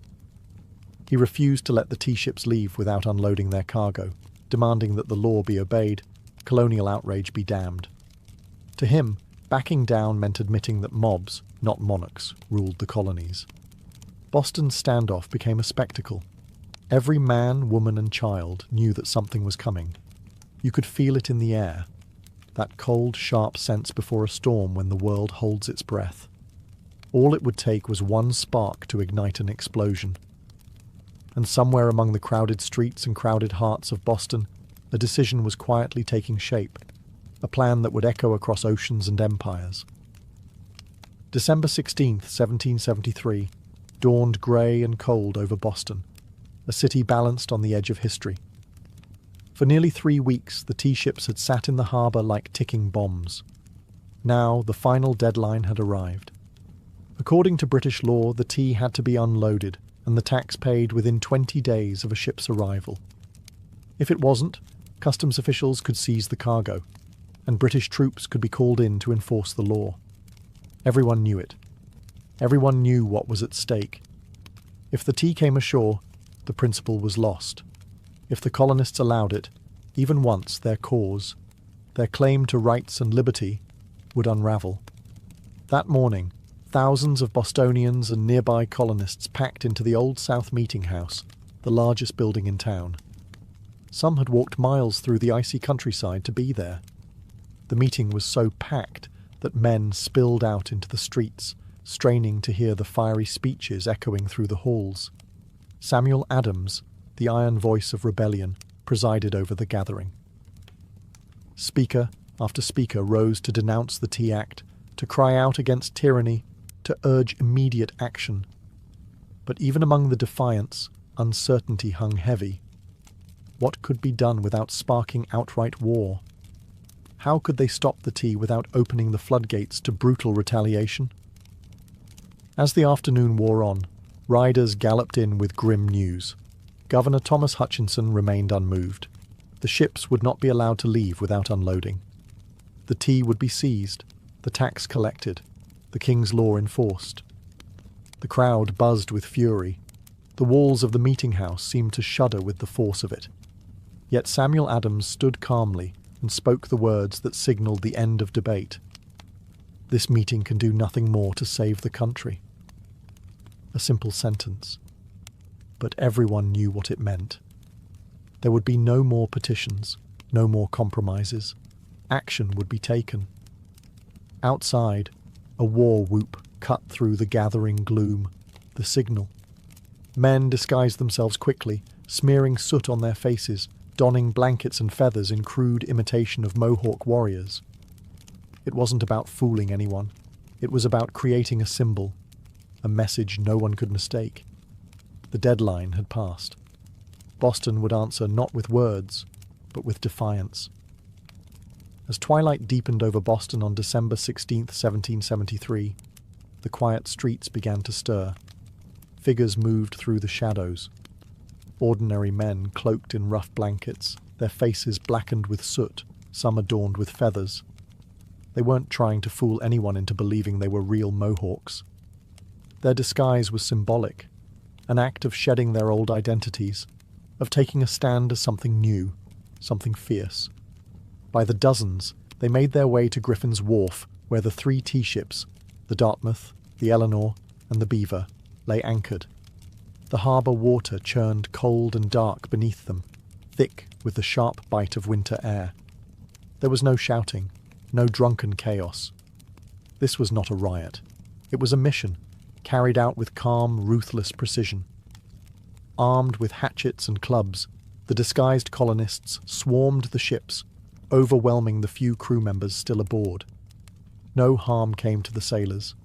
He refused to let the tea ships leave without unloading their cargo, demanding that the law be obeyed, colonial outrage be damned. To him, backing down meant admitting that mobs, not monarchs, ruled the colonies. Boston's standoff became a spectacle. Every man, woman, and child knew that something was coming. You could feel it in the air, that cold, sharp sense before a storm when the world holds its breath. All it would take was one spark to ignite an explosion. and somewhere among the crowded streets and crowded hearts of Boston, a decision was quietly taking shape, a plan that would echo across oceans and empires. December 16th, 1773, dawned grey and cold over Boston, a city balanced on the edge of history. For nearly 3 weeks, the tea ships had sat in the harbour like ticking bombs. Now, the final deadline had arrived. According to British law, the tea had to be unloaded and the tax paid within 20 days of a ship's arrival. If it wasn't, customs officials could seize the cargo, and British troops could be called in to enforce the law. Everyone knew it. Everyone knew what was at stake. If the tea came ashore, the principle was lost. If the colonists allowed it, even once, their cause, their claim to rights and liberty, would unravel. That morning, thousands of Bostonians and nearby colonists packed into the Old South Meeting House, the largest building in town. Some had walked miles through the icy countryside to be there. The meeting was so packed that men spilled out into the streets, straining to hear the fiery speeches echoing through the halls. Samuel Adams, the iron voice of rebellion, presided over the gathering. Speaker after speaker rose to denounce the Tea Act, to cry out against tyranny, to urge immediate action. But even among the defiants, uncertainty hung heavy. What could be done without sparking outright war? How could they stop the tea without opening the floodgates to brutal retaliation? As the afternoon wore on, riders galloped in with grim news. Governor Thomas Hutchinson remained unmoved. The ships would not be allowed to leave without unloading. The tea would be seized, the tax collected, the king's law enforced. The crowd buzzed with fury. The walls of the meeting house seemed to shudder with the force of it. Yet Samuel Adams stood calmly and spoke the words that signalled the end of debate. This meeting can do nothing more to save the country. A simple sentence. But everyone knew what it meant. There would be no more petitions, no more compromises. Action would be taken. Outside, a war whoop cut through the gathering gloom, the signal. Men disguised themselves quickly, smearing soot on their faces, donning blankets and feathers in crude imitation of Mohawk warriors. It wasn't about fooling anyone. It was about creating a symbol, a message no one could mistake. The deadline had passed. Boston would answer not with words, but with defiance. As twilight deepened over Boston on December 16, 1773, the quiet streets began to stir. Figures moved through the shadows. Ordinary men cloaked in rough blankets, their faces blackened with soot, some adorned with feathers. They weren't trying to fool anyone into believing they were real Mohawks. Their disguise was symbolic, an act of shedding their old identities, of taking a stand as something new, something fierce. By the dozens, they made their way to Griffin's Wharf, where the 3 tea ships, the Dartmouth, the Eleanor, and the Beaver, lay anchored. The harbour water churned cold and dark beneath them, thick with the sharp bite of winter air. There was no shouting, no drunken chaos. This was not a riot. It was a mission, carried out with calm, ruthless precision. Armed with hatchets and clubs, the disguised colonists swarmed the ships, overwhelming the few crew members still aboard. No harm came to the sailors.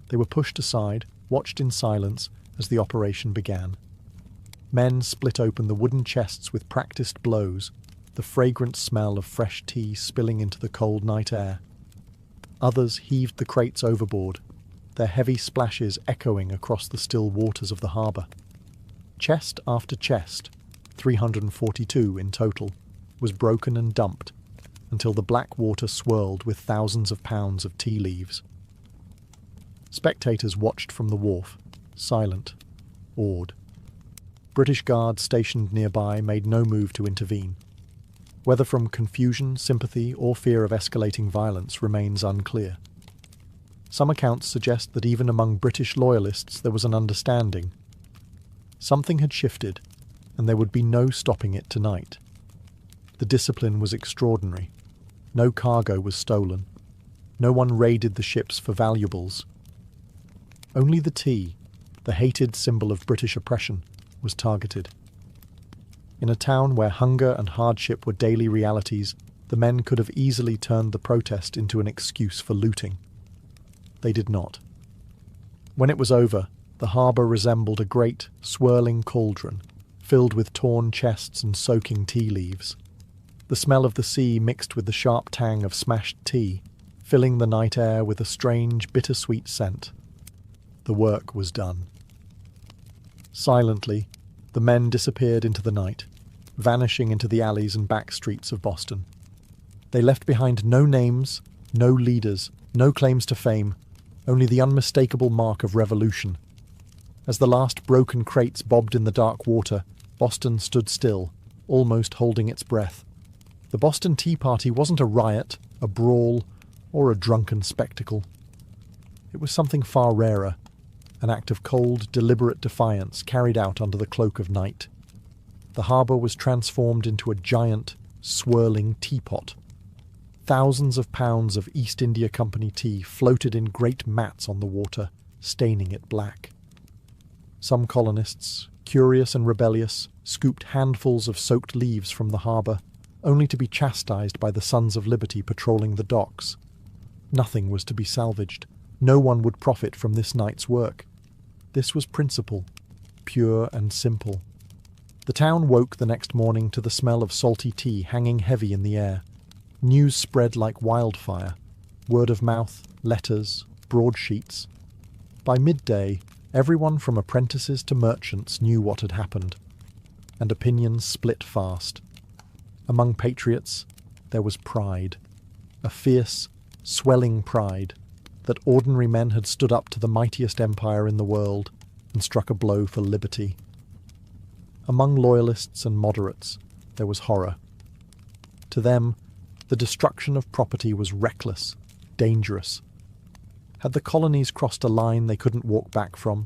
They were pushed aside, watched in silence as the operation began. Men split open the wooden chests with practiced blows, the fragrant smell of fresh tea spilling into the cold night air. Others heaved the crates overboard, their heavy splashes echoing across the still waters of the harbour. Chest after chest, 342 in total, was broken and dumped, until the black water swirled with thousands of pounds of tea leaves. Spectators watched from the wharf, silent, awed. British guards stationed nearby made no move to intervene. Whether from confusion, sympathy, or fear of escalating violence remains unclear. Some accounts suggest that even among British loyalists there was an understanding. Something had shifted, and there would be no stopping it tonight. The discipline was extraordinary. No cargo was stolen. No one raided the ships for valuables. Only the tea, the hated symbol of British oppression, was targeted. In a town where hunger and hardship were daily realities, the men could have easily turned the protest into an excuse for looting. They did not. When it was over, the harbour resembled a great, swirling cauldron, filled with torn chests and soaking tea leaves. The smell of the sea mixed with the sharp tang of smashed tea, filling the night air with a strange, bittersweet scent. The work was done. Silently, the men disappeared into the night, vanishing into the alleys and back streets of Boston. They left behind no names, no leaders, no claims to fame, only the unmistakable mark of revolution. As the last broken crates bobbed in the dark water, Boston stood still, almost holding its breath. The Boston Tea Party wasn't a riot, a brawl, or a drunken spectacle. It was something far rarer, an act of cold, deliberate defiance carried out under the cloak of night. The harbour was transformed into a giant, swirling teapot. Thousands of pounds of East India Company tea floated in great mats on the water, staining it black. Some colonists, curious and rebellious, scooped handfuls of soaked leaves from the harbour, only to be chastised by the Sons of Liberty patrolling the docks. Nothing was to be salvaged. No one would profit from this night's work. This was principle, pure and simple. The town woke the next morning to the smell of salty tea hanging heavy in the air. News spread like wildfire. Word of mouth, letters, broadsheets. By midday, everyone from apprentices to merchants knew what had happened, and opinions split fast. Among patriots, there was pride, a fierce, swelling pride that ordinary men had stood up to the mightiest empire in the world and struck a blow for liberty. Among loyalists and moderates, there was horror. To them, the destruction of property was reckless, dangerous. Had the colonies crossed a line they couldn't walk back from?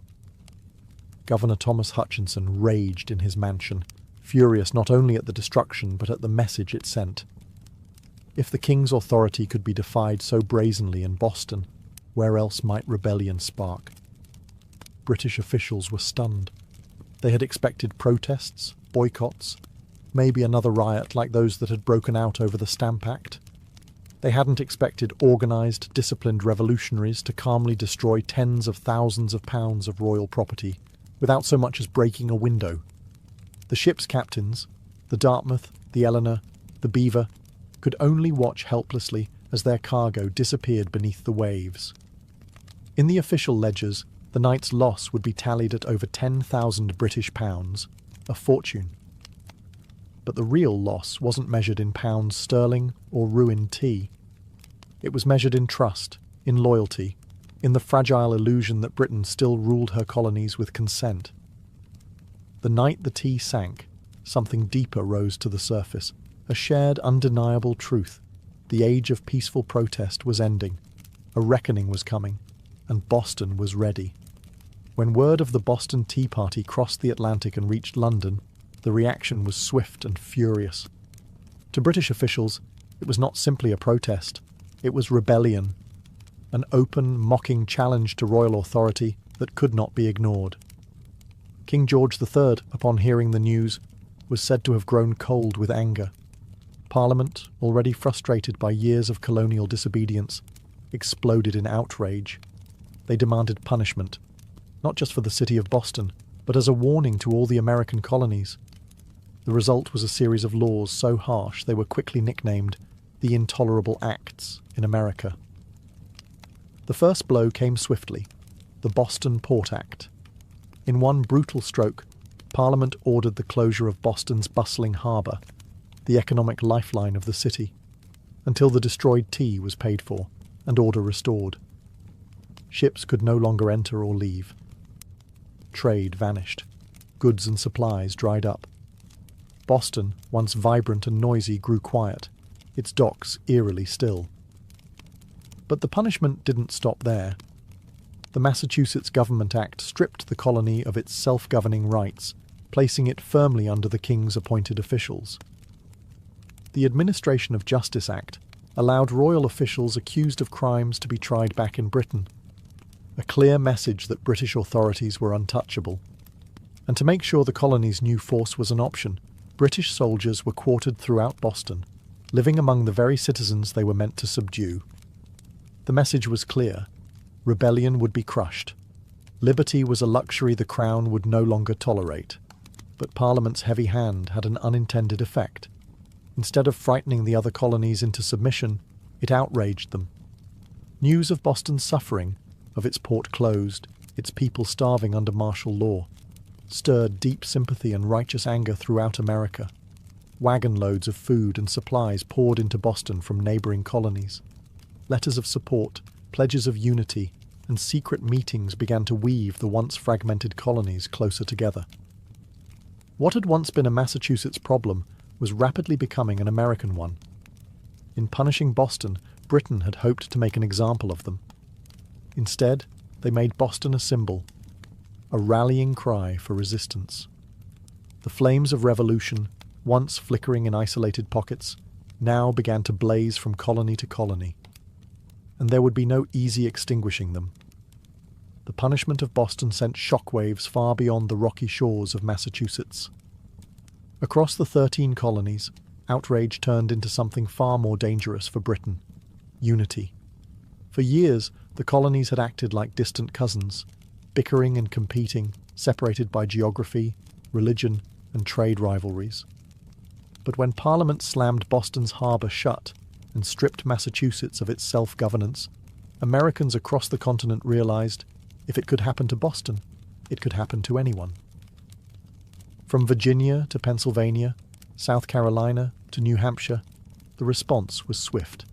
Governor Thomas Hutchinson raged in his mansion, furious not only at the destruction but at the message it sent. If the king's authority could be defied so brazenly in Boston, where else might rebellion spark? British officials were stunned. They had expected protests, boycotts, maybe another riot like those that had broken out over the Stamp Act. They hadn't expected organised, disciplined revolutionaries to calmly destroy tens of thousands of pounds of royal property without so much as breaking a window. The ship's captains, the Dartmouth, the Eleanor, the Beaver, could only watch helplessly as their cargo disappeared beneath the waves. In the official ledgers, the night's loss would be tallied at over 10,000 British pounds, a fortune. But the real loss wasn't measured in pounds sterling or ruined tea. It was measured in trust, in loyalty, in the fragile illusion that Britain still ruled her colonies with consent. The night the tea sank, something deeper rose to the surface, a shared undeniable truth. The age of peaceful protest was ending, a reckoning was coming, and Boston was ready. When word of the Boston Tea Party crossed the Atlantic and reached London, the reaction was swift and furious. To British officials, it was not simply a protest, it was rebellion, an open, mocking challenge to royal authority that could not be ignored. King George III, upon hearing the news, was said to have grown cold with anger. Parliament, already frustrated by years of colonial disobedience, exploded in outrage. They demanded punishment, not just for the city of Boston, but as a warning to all the American colonies. The result was a series of laws so harsh they were quickly nicknamed the Intolerable Acts in America. The first blow came swiftly, the Boston Port Act. In one brutal stroke, Parliament ordered the closure of Boston's bustling harbour, the economic lifeline of the city, until the destroyed tea was paid for and order restored. Ships could no longer enter or leave. Trade vanished. Goods and supplies dried up. Boston, once vibrant and noisy, grew quiet, its docks eerily still. But the punishment didn't stop there. The Massachusetts Government Act stripped the colony of its self-governing rights, placing it firmly under the king's appointed officials. The Administration of Justice Act allowed royal officials accused of crimes to be tried back in Britain, a clear message that British authorities were untouchable. And to make sure the colonies knew force was an option, British soldiers were quartered throughout Boston, living among the very citizens they were meant to subdue. The message was clear. Rebellion would be crushed. Liberty was a luxury the Crown would no longer tolerate. But Parliament's heavy hand had an unintended effect. Instead of frightening the other colonies into submission, it outraged them. News of Boston's suffering, of its port closed, its people starving under martial law, stirred deep sympathy and righteous anger throughout America. Wagon loads of food and supplies poured into Boston from neighboring colonies. Letters of support, pledges of unity, and secret meetings began to weave the once fragmented colonies closer together. What had once been a Massachusetts problem was rapidly becoming an American one. In punishing Boston, Britain had hoped to make an example of them. Instead, they made Boston a symbol, a rallying cry for resistance. The flames of revolution, once flickering in isolated pockets, now began to blaze from colony to colony. And there would be no easy extinguishing them. The punishment of Boston sent shockwaves far beyond the rocky shores of Massachusetts. Across the 13 colonies, outrage turned into something far more dangerous for Britain: unity. For years, the colonies had acted like distant cousins, bickering and competing, separated by geography, religion, and trade rivalries. But when Parliament slammed Boston's harbour shut and stripped Massachusetts of its self-governance, Americans across the continent realized, if it could happen to Boston, it could happen to anyone. From Virginia to Pennsylvania, South Carolina to New Hampshire, the response was swift.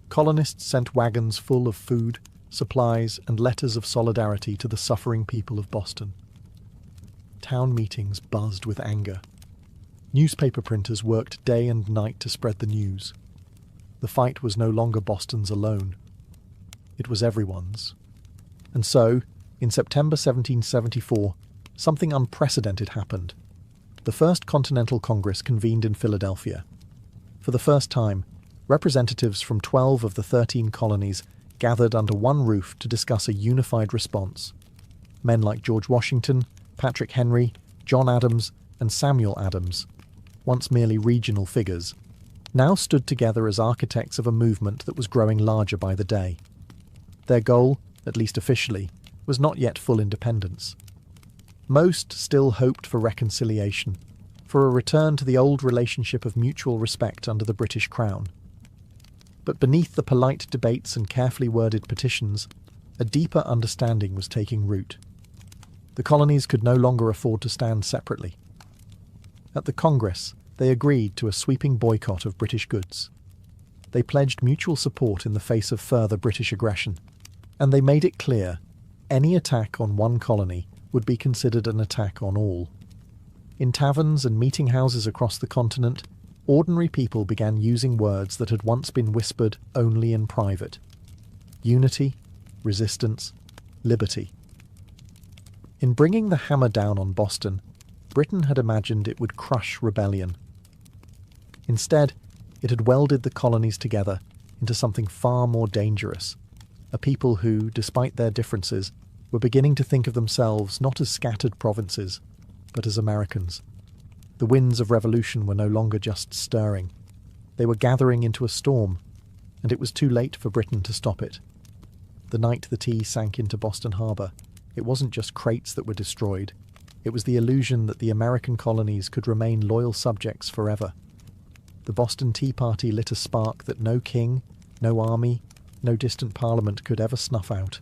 Colonists sent wagons full of food, supplies, and letters of solidarity to the suffering people of Boston. Town meetings buzzed with anger. Newspaper printers worked day and night to spread the news. The fight was no longer Boston's alone. It was everyone's. And so, in September 1774, something unprecedented happened. The First Continental Congress convened in Philadelphia. For the first time, representatives from 12 of the 13 colonies gathered under one roof to discuss a unified response. Men like George Washington, Patrick Henry, John Adams, and Samuel Adams, once merely regional figures, now stood together as architects of a movement that was growing larger by the day. Their goal, at least officially, was not yet full independence. Most still hoped for reconciliation, for a return to the old relationship of mutual respect under the British Crown. But beneath the polite debates and carefully worded petitions, a deeper understanding was taking root. The colonies could no longer afford to stand separately. At the Congress, they agreed to a sweeping boycott of British goods. They pledged mutual support in the face of further British aggression, and they made it clear any attack on one colony would be considered an attack on all. In taverns and meeting houses across the continent, ordinary people began using words that had once been whispered only in private: unity, resistance, liberty. In bringing the hammer down on Boston, Britain had imagined it would crush rebellion. Instead, it had welded the colonies together into something far more dangerous, a people who, despite their differences, were beginning to think of themselves not as scattered provinces, but as Americans. The winds of revolution were no longer just stirring. They were gathering into a storm, and it was too late for Britain to stop it. The night the tea sank into Boston Harbor, it wasn't just crates that were destroyed. It was the illusion that the American colonies could remain loyal subjects forever. The Boston Tea Party lit a spark that no king, no army, no distant parliament could ever snuff out.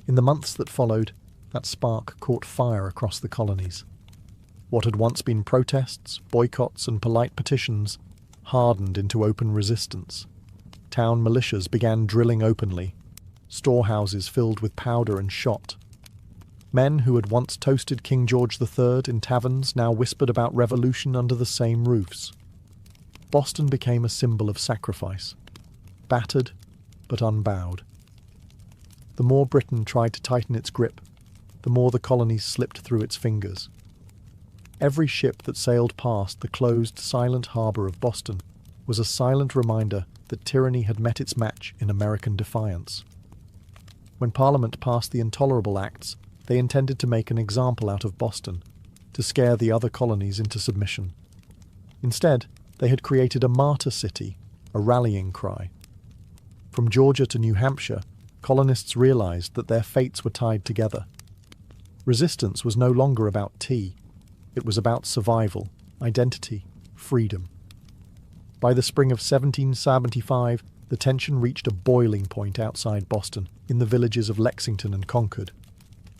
In the months that followed, that spark caught fire across the colonies. What had once been protests, boycotts, and polite petitions hardened into open resistance. Town militias began drilling openly. Storehouses filled with powder and shot. Men who had once toasted King George III in taverns now whispered about revolution under the same roofs. Boston became a symbol of sacrifice, battered but unbowed. The more Britain tried to tighten its grip, the more the colonies slipped through its fingers. Every ship that sailed past the closed, silent harbour of Boston was a silent reminder that tyranny had met its match in American defiance. When Parliament passed the Intolerable Acts, They intended to make an example out of Boston, to scare the other colonies into submission. Instead, they had created a martyr city, a rallying cry. From Georgia to New Hampshire, colonists realized that their fates were tied together. Resistance was no longer about tea. It was about survival, identity, freedom. By the spring of 1775, the tension reached a boiling point outside Boston, in the villages of Lexington and Concord.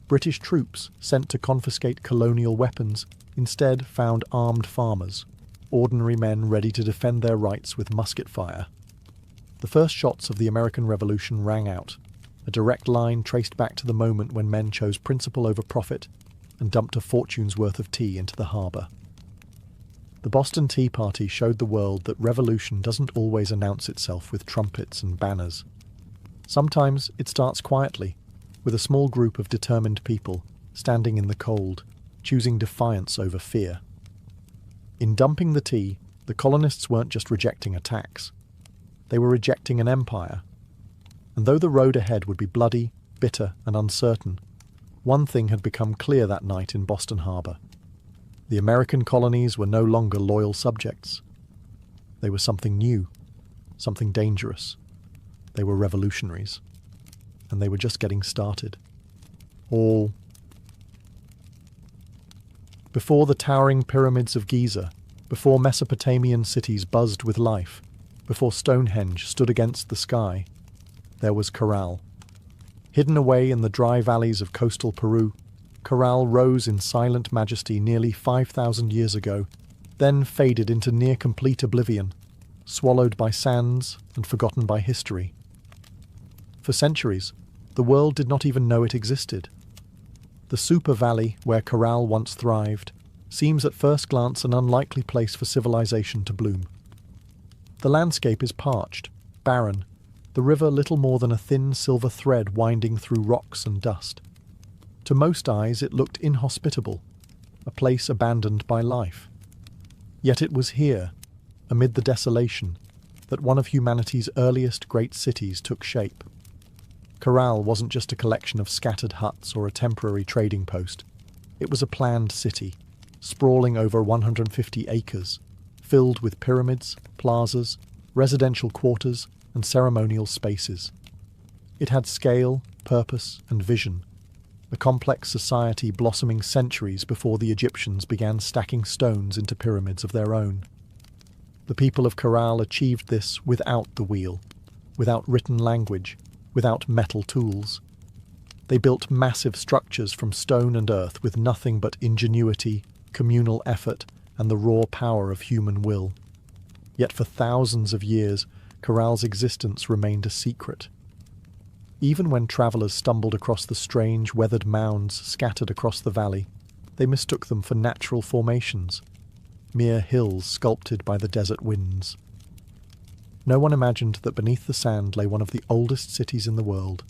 British troops, sent to confiscate colonial weapons, instead found armed farmers, ordinary men ready to defend their rights with musket fire. The first shots of the American Revolution rang out, a direct line traced back to the moment when men chose principle over profit and dumped a fortune's worth of tea into the harbour. The Boston Tea Party showed the world that revolution doesn't always announce itself with trumpets and banners. Sometimes it starts quietly, with a small group of determined people standing in the cold, choosing defiance over fear. In dumping the tea, the colonists weren't just rejecting a tax. They were rejecting an empire. And though the road ahead would be bloody, bitter, and uncertain, one thing had become clear that night in Boston Harbour. The American colonies were no longer loyal subjects. They were something new, something dangerous. They were revolutionaries. And they were just getting started. All before the towering pyramids of Giza, before Mesopotamian cities buzzed with life, before Stonehenge stood against the sky, there was Corral. Hidden away in the dry valleys of coastal Peru, Corral rose in silent majesty nearly 5,000 years ago, then faded into near-complete oblivion, swallowed by sands and forgotten by history. For centuries, the world did not even know it existed. The super valley where Corral once thrived seems at first glance an unlikely place for civilization to bloom. The landscape is parched, barren, the river little more than a thin silver thread winding through rocks and dust. To most eyes it looked inhospitable, a place abandoned by life. Yet it was here, amid the desolation, that one of humanity's earliest great cities took shape. Corral wasn't just a collection of scattered huts or a temporary trading post. It was a planned city, sprawling over 150 acres, filled with pyramids, plazas, residential quarters, and ceremonial spaces. It had scale, purpose, and vision, a complex society blossoming centuries before the Egyptians began stacking stones into pyramids of their own. The people of Corral achieved this without the wheel, without written language, without metal tools. They built massive structures from stone and earth with nothing but ingenuity, communal effort, and the raw power of human will. Yet for thousands of years, Corral's existence remained a secret. Even when travellers stumbled across the strange, weathered mounds scattered across the valley, they mistook them for natural formations, mere hills sculpted by the desert winds. No one imagined that beneath the sand lay one of the oldest cities in the world,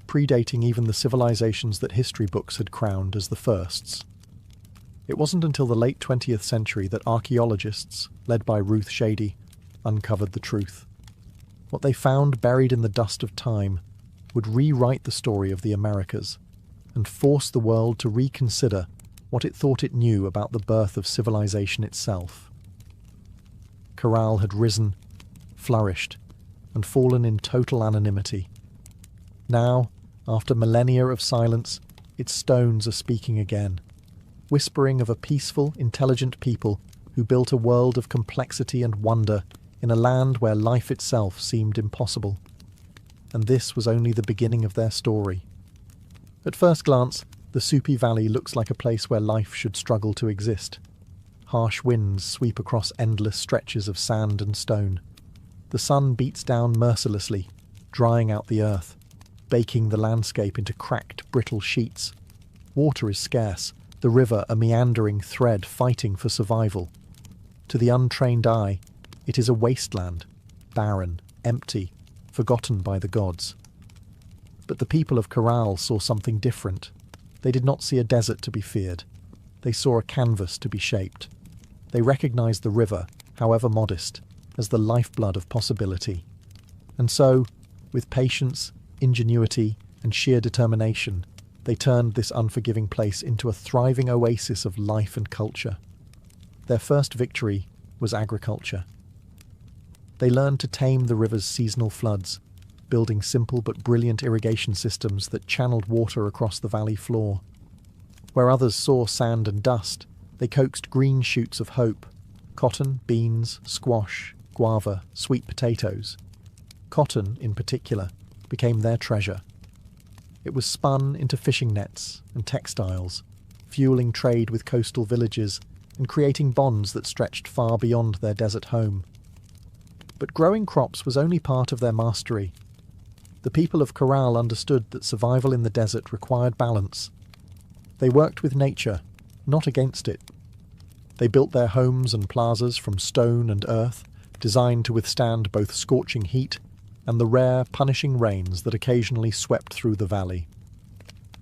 predating even the civilizations that history books had crowned as the firsts. It wasn't until the late 20th century that archaeologists, led by Ruth Shady, uncovered the truth. What they found buried in the dust of time would rewrite the story of the Americas and force the world to reconsider what it thought it knew about the birth of civilization itself. Corral had risen, flourished, and fallen in total anonymity. Now, after millennia of silence, its stones are speaking again, whispering of a peaceful, intelligent people who built a world of complexity and wonder in a land where life itself seemed impossible. And this was only the beginning of their story. At first glance, the Supi Valley looks like a place where life should struggle to exist. Harsh winds sweep across endless stretches of sand and stone. The sun beats down mercilessly, drying out the earth, baking the landscape into cracked, brittle sheets. Water is scarce, the river a meandering thread fighting for survival. To the untrained eye, it is a wasteland, barren, empty, forgotten by the gods. But the people of Corral saw something different. They did not see a desert to be feared. They saw a canvas to be shaped. They recognized the river, however modest, as the lifeblood of possibility. And so, with patience, ingenuity, and sheer determination, They turned this unforgiving place into a thriving oasis of life and culture. Their first victory was agriculture. They learned to tame the river's seasonal floods, building simple but brilliant irrigation systems that channeled water across the valley floor. Where others saw sand and dust, they coaxed green shoots of hope: cotton, beans, squash, guava, sweet potatoes. Cotton, in particular, became their treasure. It was spun into fishing nets and textiles, fueling trade with coastal villages and creating bonds that stretched far beyond their desert home. But growing crops was only part of their mastery. The people of Corral understood that survival in the desert required balance. They worked with nature, not against it. They built their homes and plazas from stone and earth, designed to withstand both scorching heat and the rare, punishing rains that occasionally swept through the valley.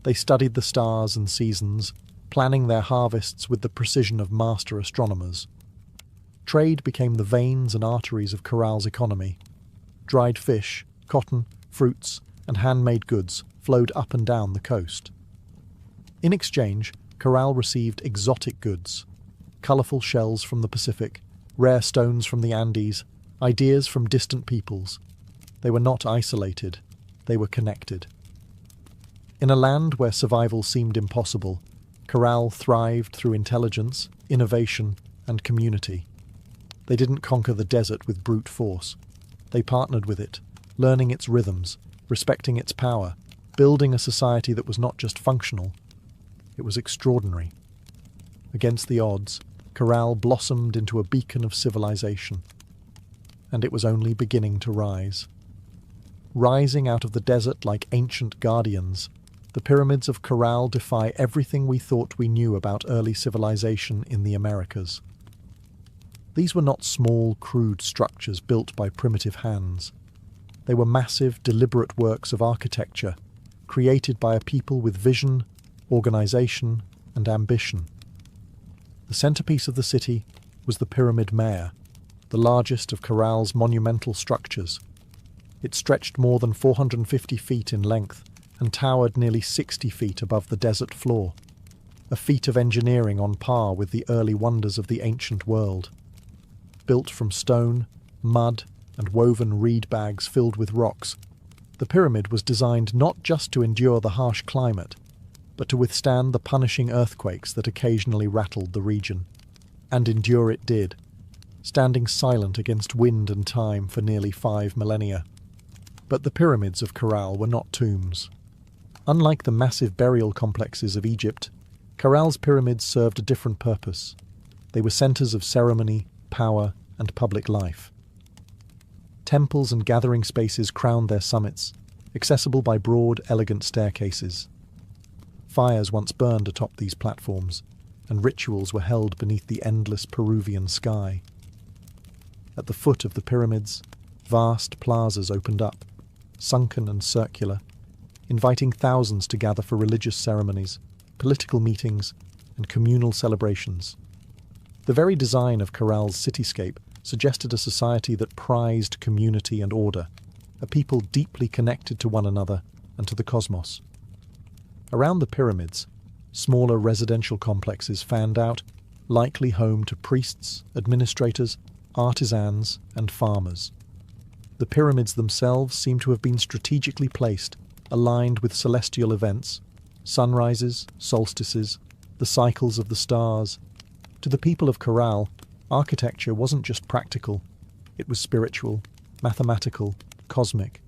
They studied the stars and seasons, planning their harvests with the precision of master astronomers. Trade became the veins and arteries of Corral's economy. Dried fish, cotton, fruits, and handmade goods flowed up and down the coast. In exchange, Corral received exotic goods: colourful shells from the Pacific, rare stones from the Andes, ideas from distant peoples. They were not isolated, they were connected. In a land where survival seemed impossible, Corral thrived through intelligence, innovation, and community. They didn't conquer the desert with brute force. They partnered with it, learning its rhythms, respecting its power, building a society that was not just functional, it was extraordinary. Against the odds, Corral blossomed into a beacon of civilization. And it was only beginning to rise. Rising out of the desert like ancient guardians, the pyramids of Corral defy everything we thought we knew about early civilization in the Americas. These were not small, crude structures built by primitive hands. They were massive, deliberate works of architecture, created by a people with vision, organization, and ambition. The centerpiece of the city was the Pyramid Mare, the largest of Corral's monumental structures. It stretched more than 450 feet in length and towered nearly 60 feet above the desert floor, a feat of engineering on par with the early wonders of the ancient world. Built from stone, mud, and woven reed bags filled with rocks, the pyramid was designed not just to endure the harsh climate, but to withstand the punishing earthquakes that occasionally rattled the region. And endure it did, standing silent against wind and time for nearly 5 millennia. But the pyramids of Corral were not tombs. Unlike the massive burial complexes of Egypt, Corral's pyramids served a different purpose. They were centers of ceremony, power, and public life. Temples and gathering spaces crowned their summits, accessible by broad, elegant staircases. Fires once burned atop these platforms, and rituals were held beneath the endless Peruvian sky. At the foot of the pyramids, vast plazas opened up, sunken and circular, inviting thousands to gather for religious ceremonies, political meetings, and communal celebrations. The very design of Corral's cityscape suggested a society that prized community and order, a people deeply connected to one another and to the cosmos. Around the pyramids, smaller residential complexes fanned out, likely home to priests, administrators, artisans, and farmers. The pyramids themselves seem to have been strategically placed, aligned with celestial events, sunrises, solstices, the cycles of the stars. To the people of Corral, architecture wasn't just practical, it was spiritual, mathematical, cosmic.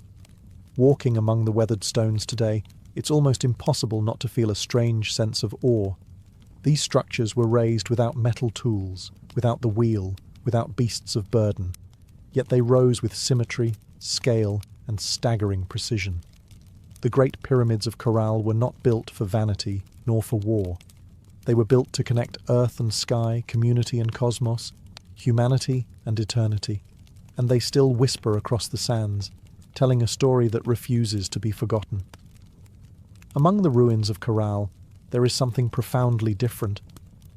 Walking among the weathered stones today, it's almost impossible not to feel a strange sense of awe. These structures were raised without metal tools, without the wheel, without beasts of burden. Yet they rose with symmetry, scale, and staggering precision. The great pyramids of Corral were not built for vanity nor for war. They were built to connect earth and sky, community and cosmos, humanity and eternity. And they still whisper across the sands, telling a story that refuses to be forgotten. Among the ruins of Corral, there is something profoundly different,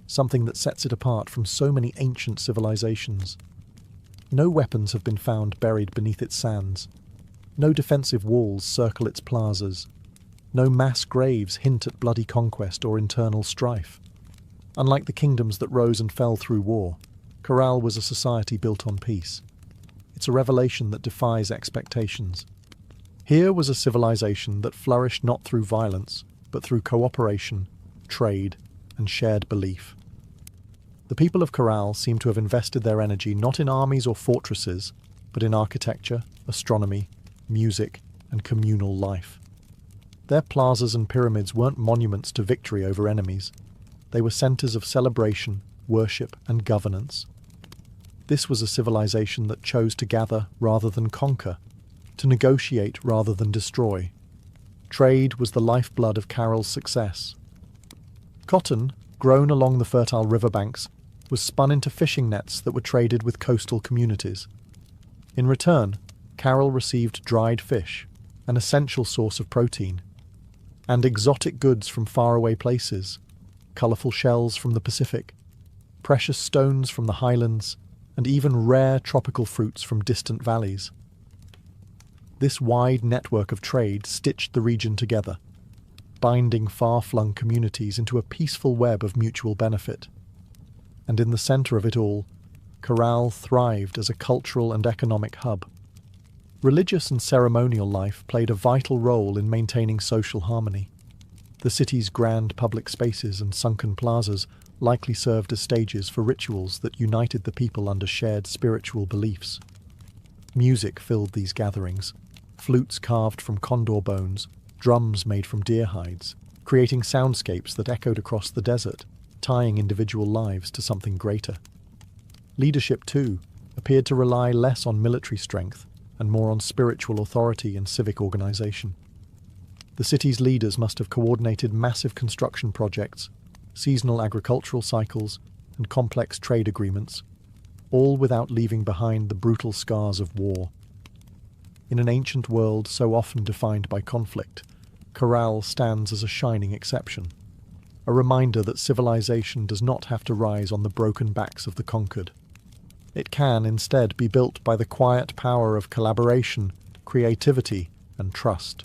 something that sets it apart from so many ancient civilizations. No weapons have been found buried beneath its sands. No defensive walls circle its plazas. No mass graves hint at bloody conquest or internal strife. Unlike the kingdoms that rose and fell through war, Corral was a society built on peace. It's a revelation that defies expectations. Here was a civilization that flourished not through violence, but through cooperation, trade, and shared belief. The people of Corral seem to have invested their energy not in armies or fortresses, but in architecture, astronomy, music, and communal life. Their plazas and pyramids weren't monuments to victory over enemies. They were centers of celebration, worship, and governance. This was a civilization that chose to gather rather than conquer, to negotiate rather than destroy. Trade was the lifeblood of Carroll's success. Cotton, grown along the fertile riverbanks, was spun into fishing nets that were traded with coastal communities. In return, Carroll received dried fish, an essential source of protein, and exotic goods from faraway places, colourful shells from the Pacific, precious stones from the highlands, and even rare tropical fruits from distant valleys. This wide network of trade stitched the region together, binding far-flung communities into a peaceful web of mutual benefit. And in the centre of it all, Corral thrived as a cultural and economic hub. Religious and ceremonial life played a vital role in maintaining social harmony. The city's grand public spaces and sunken plazas likely served as stages for rituals that united the people under shared spiritual beliefs. Music filled these gatherings, flutes carved from condor bones, drums made from deer hides, creating soundscapes that echoed across the desert, tying individual lives to something greater. Leadership, too, appeared to rely less on military strength and more on spiritual authority and civic organization. The city's leaders must have coordinated massive construction projects, seasonal agricultural cycles, and complex trade agreements, all without leaving behind the brutal scars of war. In an ancient world so often defined by conflict, Corral stands as a shining exception, a reminder that civilization does not have to rise on the broken backs of the conquered. It can instead be built by the quiet power of collaboration, creativity, and trust.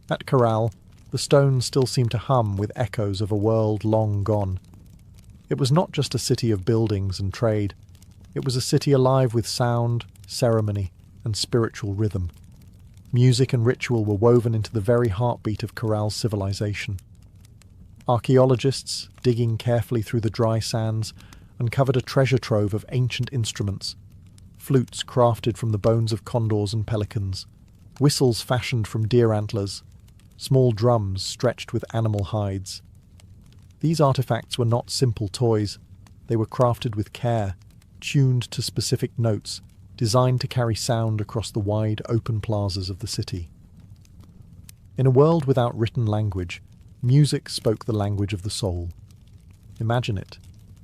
At Corral, the stones still seem to hum with echoes of a world long gone. It was not just a city of buildings and trade. It was a city alive with sound, ceremony, and spiritual rhythm. Music and ritual were woven into the very heartbeat of Corral's civilization. Archaeologists, digging carefully through the dry sands, uncovered a treasure trove of ancient instruments, flutes crafted from the bones of condors and pelicans, whistles fashioned from deer antlers, small drums stretched with animal hides. These artifacts were not simple toys. They were crafted with care, tuned to specific notes, designed to carry sound across the wide, open plazas of the city. In a world without written language, music spoke the language of the soul. Imagine it.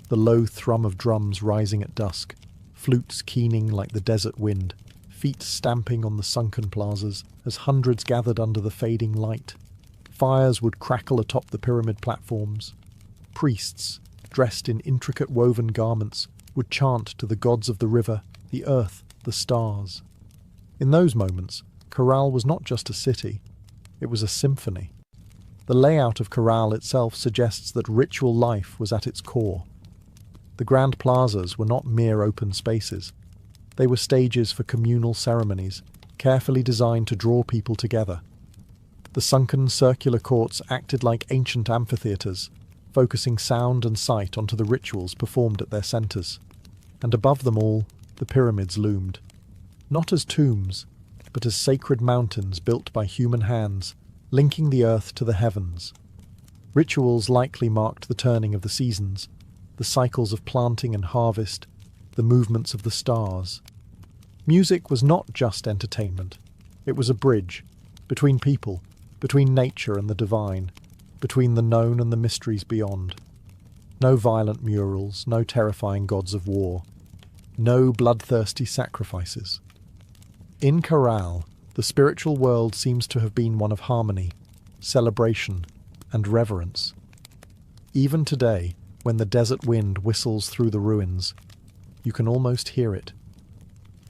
The low thrum of drums rising at dusk, flutes keening like the desert wind, feet stamping on the sunken plazas as hundreds gathered under the fading light. Fires would crackle atop the pyramid platforms. Priests, dressed in intricate woven garments, would chant to the gods of the river, the earth, the stars. In those moments, Corral was not just a city, it was a symphony. The layout of Corral itself suggests that ritual life was at its core. The grand plazas were not mere open spaces. They were stages for communal ceremonies, carefully designed to draw people together. The sunken circular courts acted like ancient amphitheatres, focusing sound and sight onto the rituals performed at their centres. And above them all, the pyramids loomed. Not as tombs, but as sacred mountains built by human hands, linking the earth to the heavens. Rituals likely marked the turning of the seasons, the cycles of planting and harvest, the movements of the stars. Music was not just entertainment. It was a bridge between people, between nature and the divine, between the known and the mysteries beyond. No violent murals, no terrifying gods of war, no bloodthirsty sacrifices. In Corral, the spiritual world seems to have been one of harmony, celebration, and reverence. Even today, when the desert wind whistles through the ruins, you can almost hear it.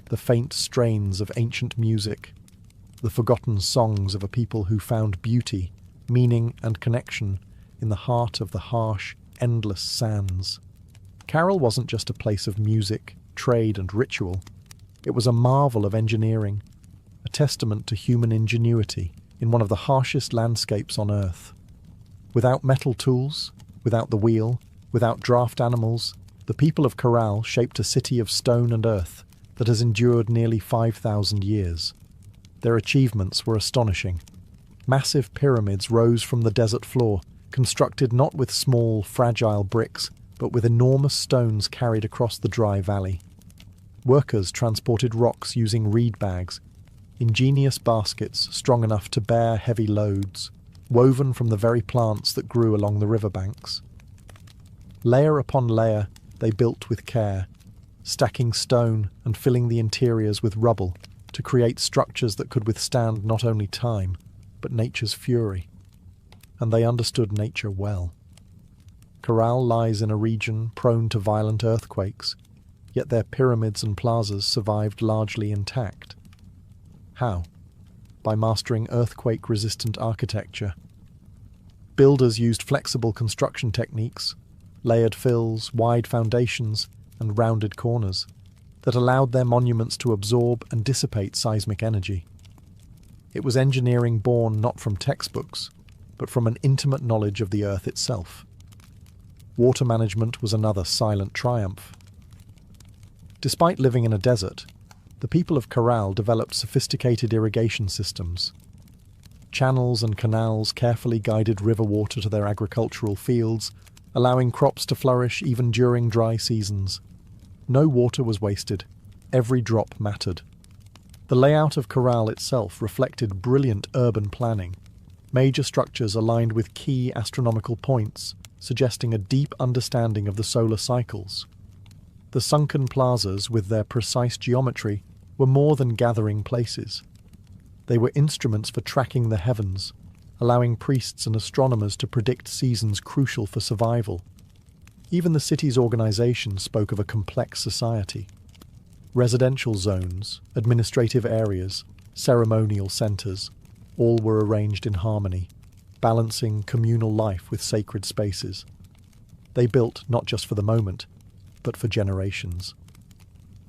The faint strains of ancient music, the forgotten songs of a people who found beauty, meaning, and connection in the heart of the harsh, endless sands. Carroll wasn't just a place of music, trade, and ritual. It was a marvel of engineering, a testament to human ingenuity in one of the harshest landscapes on Earth. Without metal tools, without the wheel, without draft animals, the people of Corral shaped a city of stone and earth that has endured nearly 5,000 years. Their achievements were astonishing. Massive pyramids rose from the desert floor, constructed not with small, fragile bricks, but with enormous stones carried across the dry valley. Workers transported rocks using reed bags, ingenious baskets strong enough to bear heavy loads, woven from the very plants that grew along the riverbanks. Layer upon layer, they built with care, stacking stone and filling the interiors with rubble to create structures that could withstand not only time, but nature's fury. And they understood nature well. Corral lies in a region prone to violent earthquakes, yet their pyramids and plazas survived largely intact. How? By mastering earthquake-resistant architecture. Builders used flexible construction techniques, layered fills, wide foundations, and rounded corners that allowed their monuments to absorb and dissipate seismic energy. It was engineering born not from textbooks, but from an intimate knowledge of the earth itself. Water management was another silent triumph. Despite living in a desert, the people of Corral developed sophisticated irrigation systems. Channels and canals carefully guided river water to their agricultural fields, allowing crops to flourish even during dry seasons. No water was wasted. Every drop mattered. The layout of Corral itself reflected brilliant urban planning. Major structures aligned with key astronomical points, suggesting a deep understanding of the solar cycles. The sunken plazas, with their precise geometry, were more than gathering places. They were instruments for tracking the heavens, allowing priests and astronomers to predict seasons crucial for survival. Even the city's organization spoke of a complex society. Residential zones, administrative areas, ceremonial centers, all were arranged in harmony, balancing communal life with sacred spaces. They built not just for the moment, but for generations.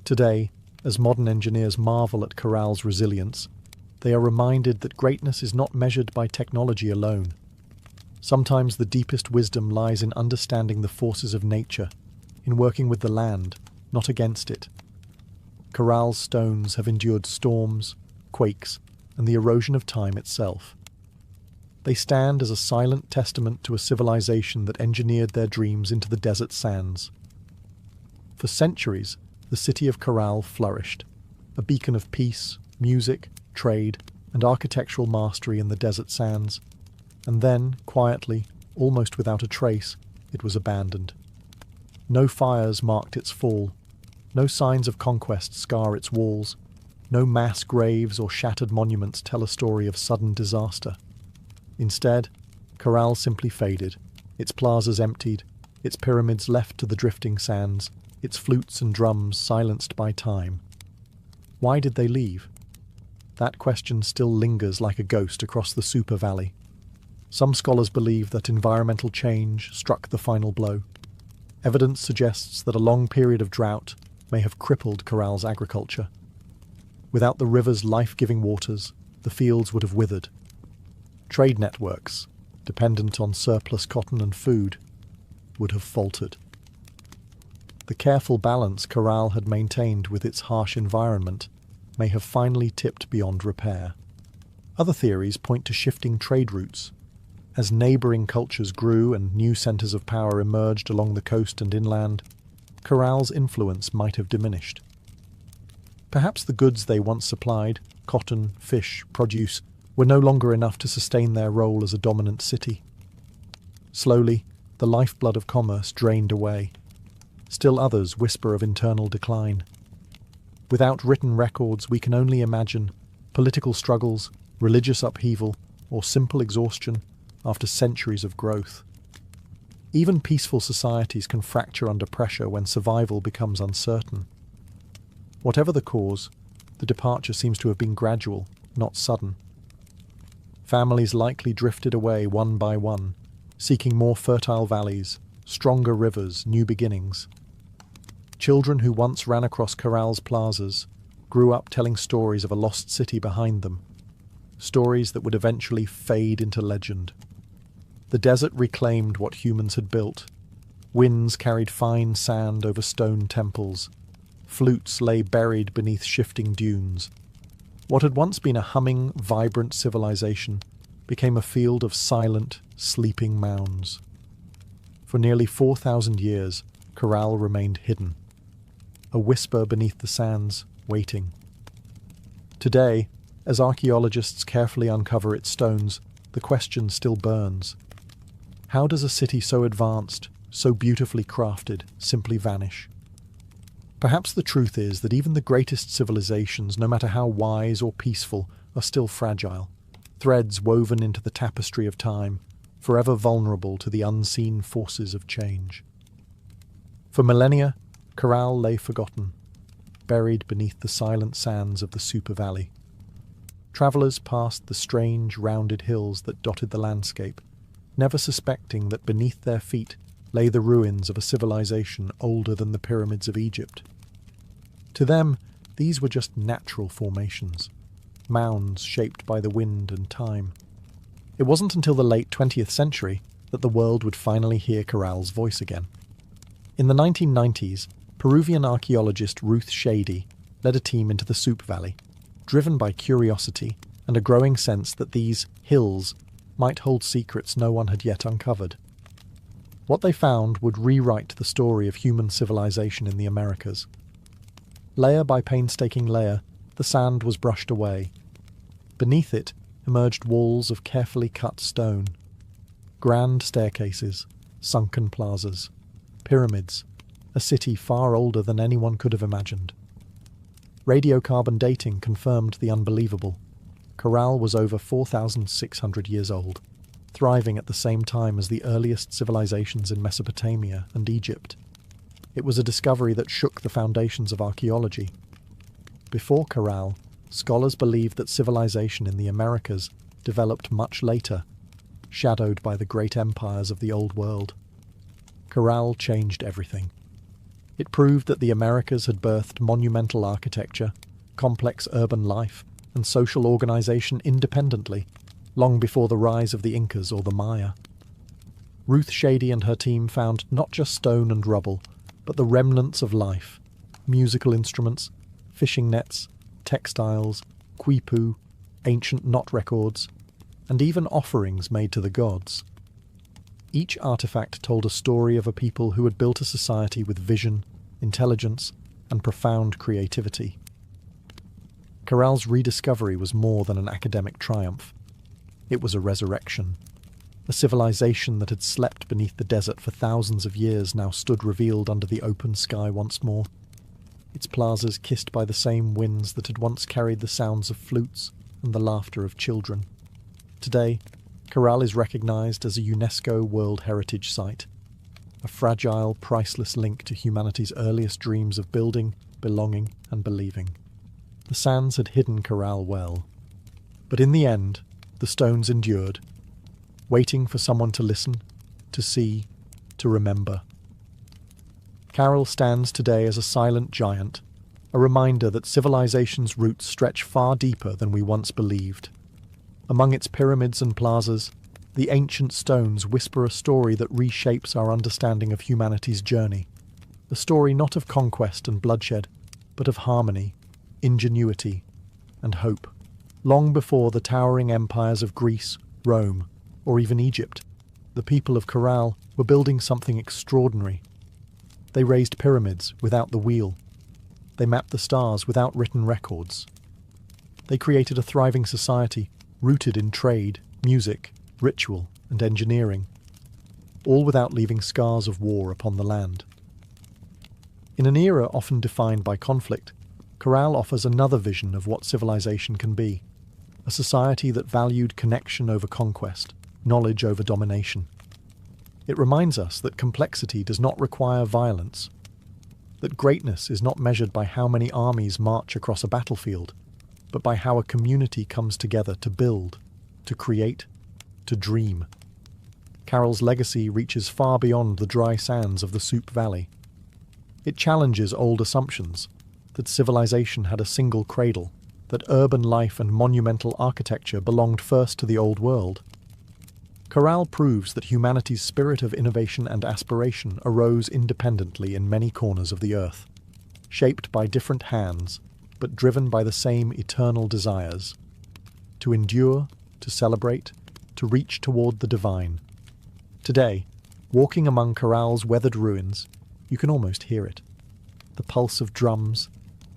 Today, as modern engineers marvel at Corral's resilience, they are reminded that greatness is not measured by technology alone. Sometimes the deepest wisdom lies in understanding the forces of nature, in working with the land, not against it. Corral's stones have endured storms, quakes, and the erosion of time itself. They stand as a silent testament to a civilization that engineered their dreams into the desert sands. For centuries, the city of Corral flourished, a beacon of peace, music, trade, and architectural mastery in the desert sands. And then, quietly, almost without a trace, it was abandoned. No fires marked its fall, no signs of conquest scar its walls, no mass graves or shattered monuments tell a story of sudden disaster. Instead, Corral simply faded, its plazas emptied, its pyramids left to the drifting sands, its flutes and drums silenced by time. Why did they leave? That question still lingers like a ghost across the Super Valley. Some scholars believe that environmental change struck the final blow. Evidence suggests that a long period of drought may have crippled Corral's agriculture. Without the river's life-giving waters, the fields would have withered. Trade networks, dependent on surplus cotton and food, would have faltered. The careful balance Corral had maintained with its harsh environment may have finally tipped beyond repair. Other theories point to shifting trade routes. As neighbouring cultures grew and new centres of power emerged along the coast and inland, Corral's influence might have diminished. Perhaps the goods they once supplied, cotton, fish, produce, were no longer enough to sustain their role as a dominant city. Slowly, the lifeblood of commerce drained away. Still others whisper of internal decline. Without written records, we can only imagine political struggles, religious upheaval, or simple exhaustion after centuries of growth. Even peaceful societies can fracture under pressure when survival becomes uncertain. Whatever the cause, the departure seems to have been gradual, not sudden. Families likely drifted away one by one, seeking more fertile valleys, stronger rivers, new beginnings. Children who once ran across Corral's plazas grew up telling stories of a lost city behind them, stories that would eventually fade into legend. The desert reclaimed what humans had built. Winds carried fine sand over stone temples. Flutes lay buried beneath shifting dunes. What had once been a humming, vibrant civilization became a field of silent, sleeping mounds. For nearly 4,000 years, Corral remained hidden, a whisper beneath the sands, waiting. Today, as archaeologists carefully uncover its stones, the question still burns. How does a city so advanced, so beautifully crafted, simply vanish? Perhaps the truth is that even the greatest civilizations, no matter how wise or peaceful, are still fragile, threads woven into the tapestry of time, forever vulnerable to the unseen forces of change. For millennia, Corral lay forgotten, buried beneath the silent sands of the Super Valley. Travelers passed the strange, rounded hills that dotted the landscape, never suspecting that beneath their feet lay the ruins of a civilization older than the pyramids of Egypt. To them, these were just natural formations, mounds shaped by the wind and time. It wasn't until the late 20th century that the world would finally hear Corral's voice again. In the 1990s, Peruvian archaeologist Ruth Shady led a team into the Soup Valley, driven by curiosity and a growing sense that these hills might hold secrets no one had yet uncovered. What they found would rewrite the story of human civilization in the Americas. Layer by painstaking layer, the sand was brushed away. Beneath it emerged walls of carefully cut stone, grand staircases, sunken plazas, pyramids, a city far older than anyone could have imagined. Radiocarbon dating confirmed the unbelievable. Corral was over 4,600 years old, thriving at the same time as the earliest civilizations in Mesopotamia and Egypt. It was a discovery that shook the foundations of archaeology. Before Corral, scholars believed that civilization in the Americas developed much later, shadowed by the great empires of the Old World. Corral changed everything. It proved that the Americas had birthed monumental architecture, complex urban life, and social organization independently, long before the rise of the Incas or the Maya. Ruth Shady and her team found not just stone and rubble, but the remnants of life, musical instruments, fishing nets, textiles, quipu, ancient knot records, and even offerings made to the gods. Each artifact told a story of a people who had built a society with vision, intelligence, and profound creativity. Corral's rediscovery was more than an academic triumph. It was a resurrection. A civilization that had slept beneath the desert for thousands of years now stood revealed under the open sky once more. Its plazas kissed by the same winds that had once carried the sounds of flutes and the laughter of children. Today, Corral is recognized as a UNESCO World Heritage Site, a fragile, priceless link to humanity's earliest dreams of building, belonging, and believing. The sands had hidden Corral well, but in the end, the stones endured, waiting for someone to listen, to see, to remember. Corral stands today as a silent giant, a reminder that civilization's roots stretch far deeper than we once believed. Among its pyramids and plazas, the ancient stones whisper a story that reshapes our understanding of humanity's journey. A story not of conquest and bloodshed, but of harmony, ingenuity, and hope. Long before the towering empires of Greece, Rome, or even Egypt, the people of Corral were building something extraordinary. They raised pyramids without the wheel. They mapped the stars without written records. They created a thriving society rooted in trade, music, ritual, and engineering, all without leaving scars of war upon the land. In an era often defined by conflict, Corral offers another vision of what civilization can be, a society that valued connection over conquest, knowledge over domination. It reminds us that complexity does not require violence, that greatness is not measured by how many armies march across a battlefield, but by how a community comes together to build, to create, to dream. Carol's legacy reaches far beyond the dry sands of the Soup Valley. It challenges old assumptions that civilization had a single cradle, that urban life and monumental architecture belonged first to the Old World. Corral proves that humanity's spirit of innovation and aspiration arose independently in many corners of the earth, shaped by different hands, but driven by the same eternal desires: to endure, to celebrate, to reach toward the divine. Today, walking among Corral's weathered ruins, you can almost hear it. The pulse of drums,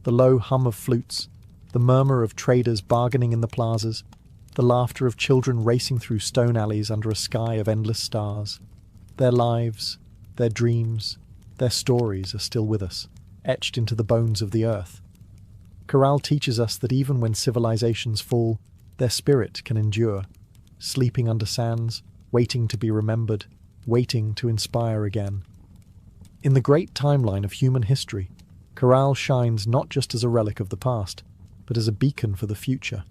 the low hum of flutes, the murmur of traders bargaining in the plazas, the laughter of children racing through stone alleys under a sky of endless stars. Their lives, their dreams, their stories are still with us, etched into the bones of the earth. Corral teaches us that even when civilizations fall, their spirit can endure, sleeping under sands, waiting to be remembered, waiting to inspire again. In the great timeline of human history, Corral shines not just as a relic of the past, but as a beacon for the future.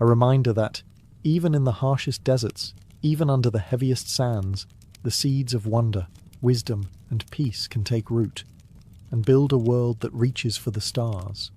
A reminder that, even in the harshest deserts, even under the heaviest sands, the seeds of wonder, wisdom, and peace can take root, and build a world that reaches for the stars.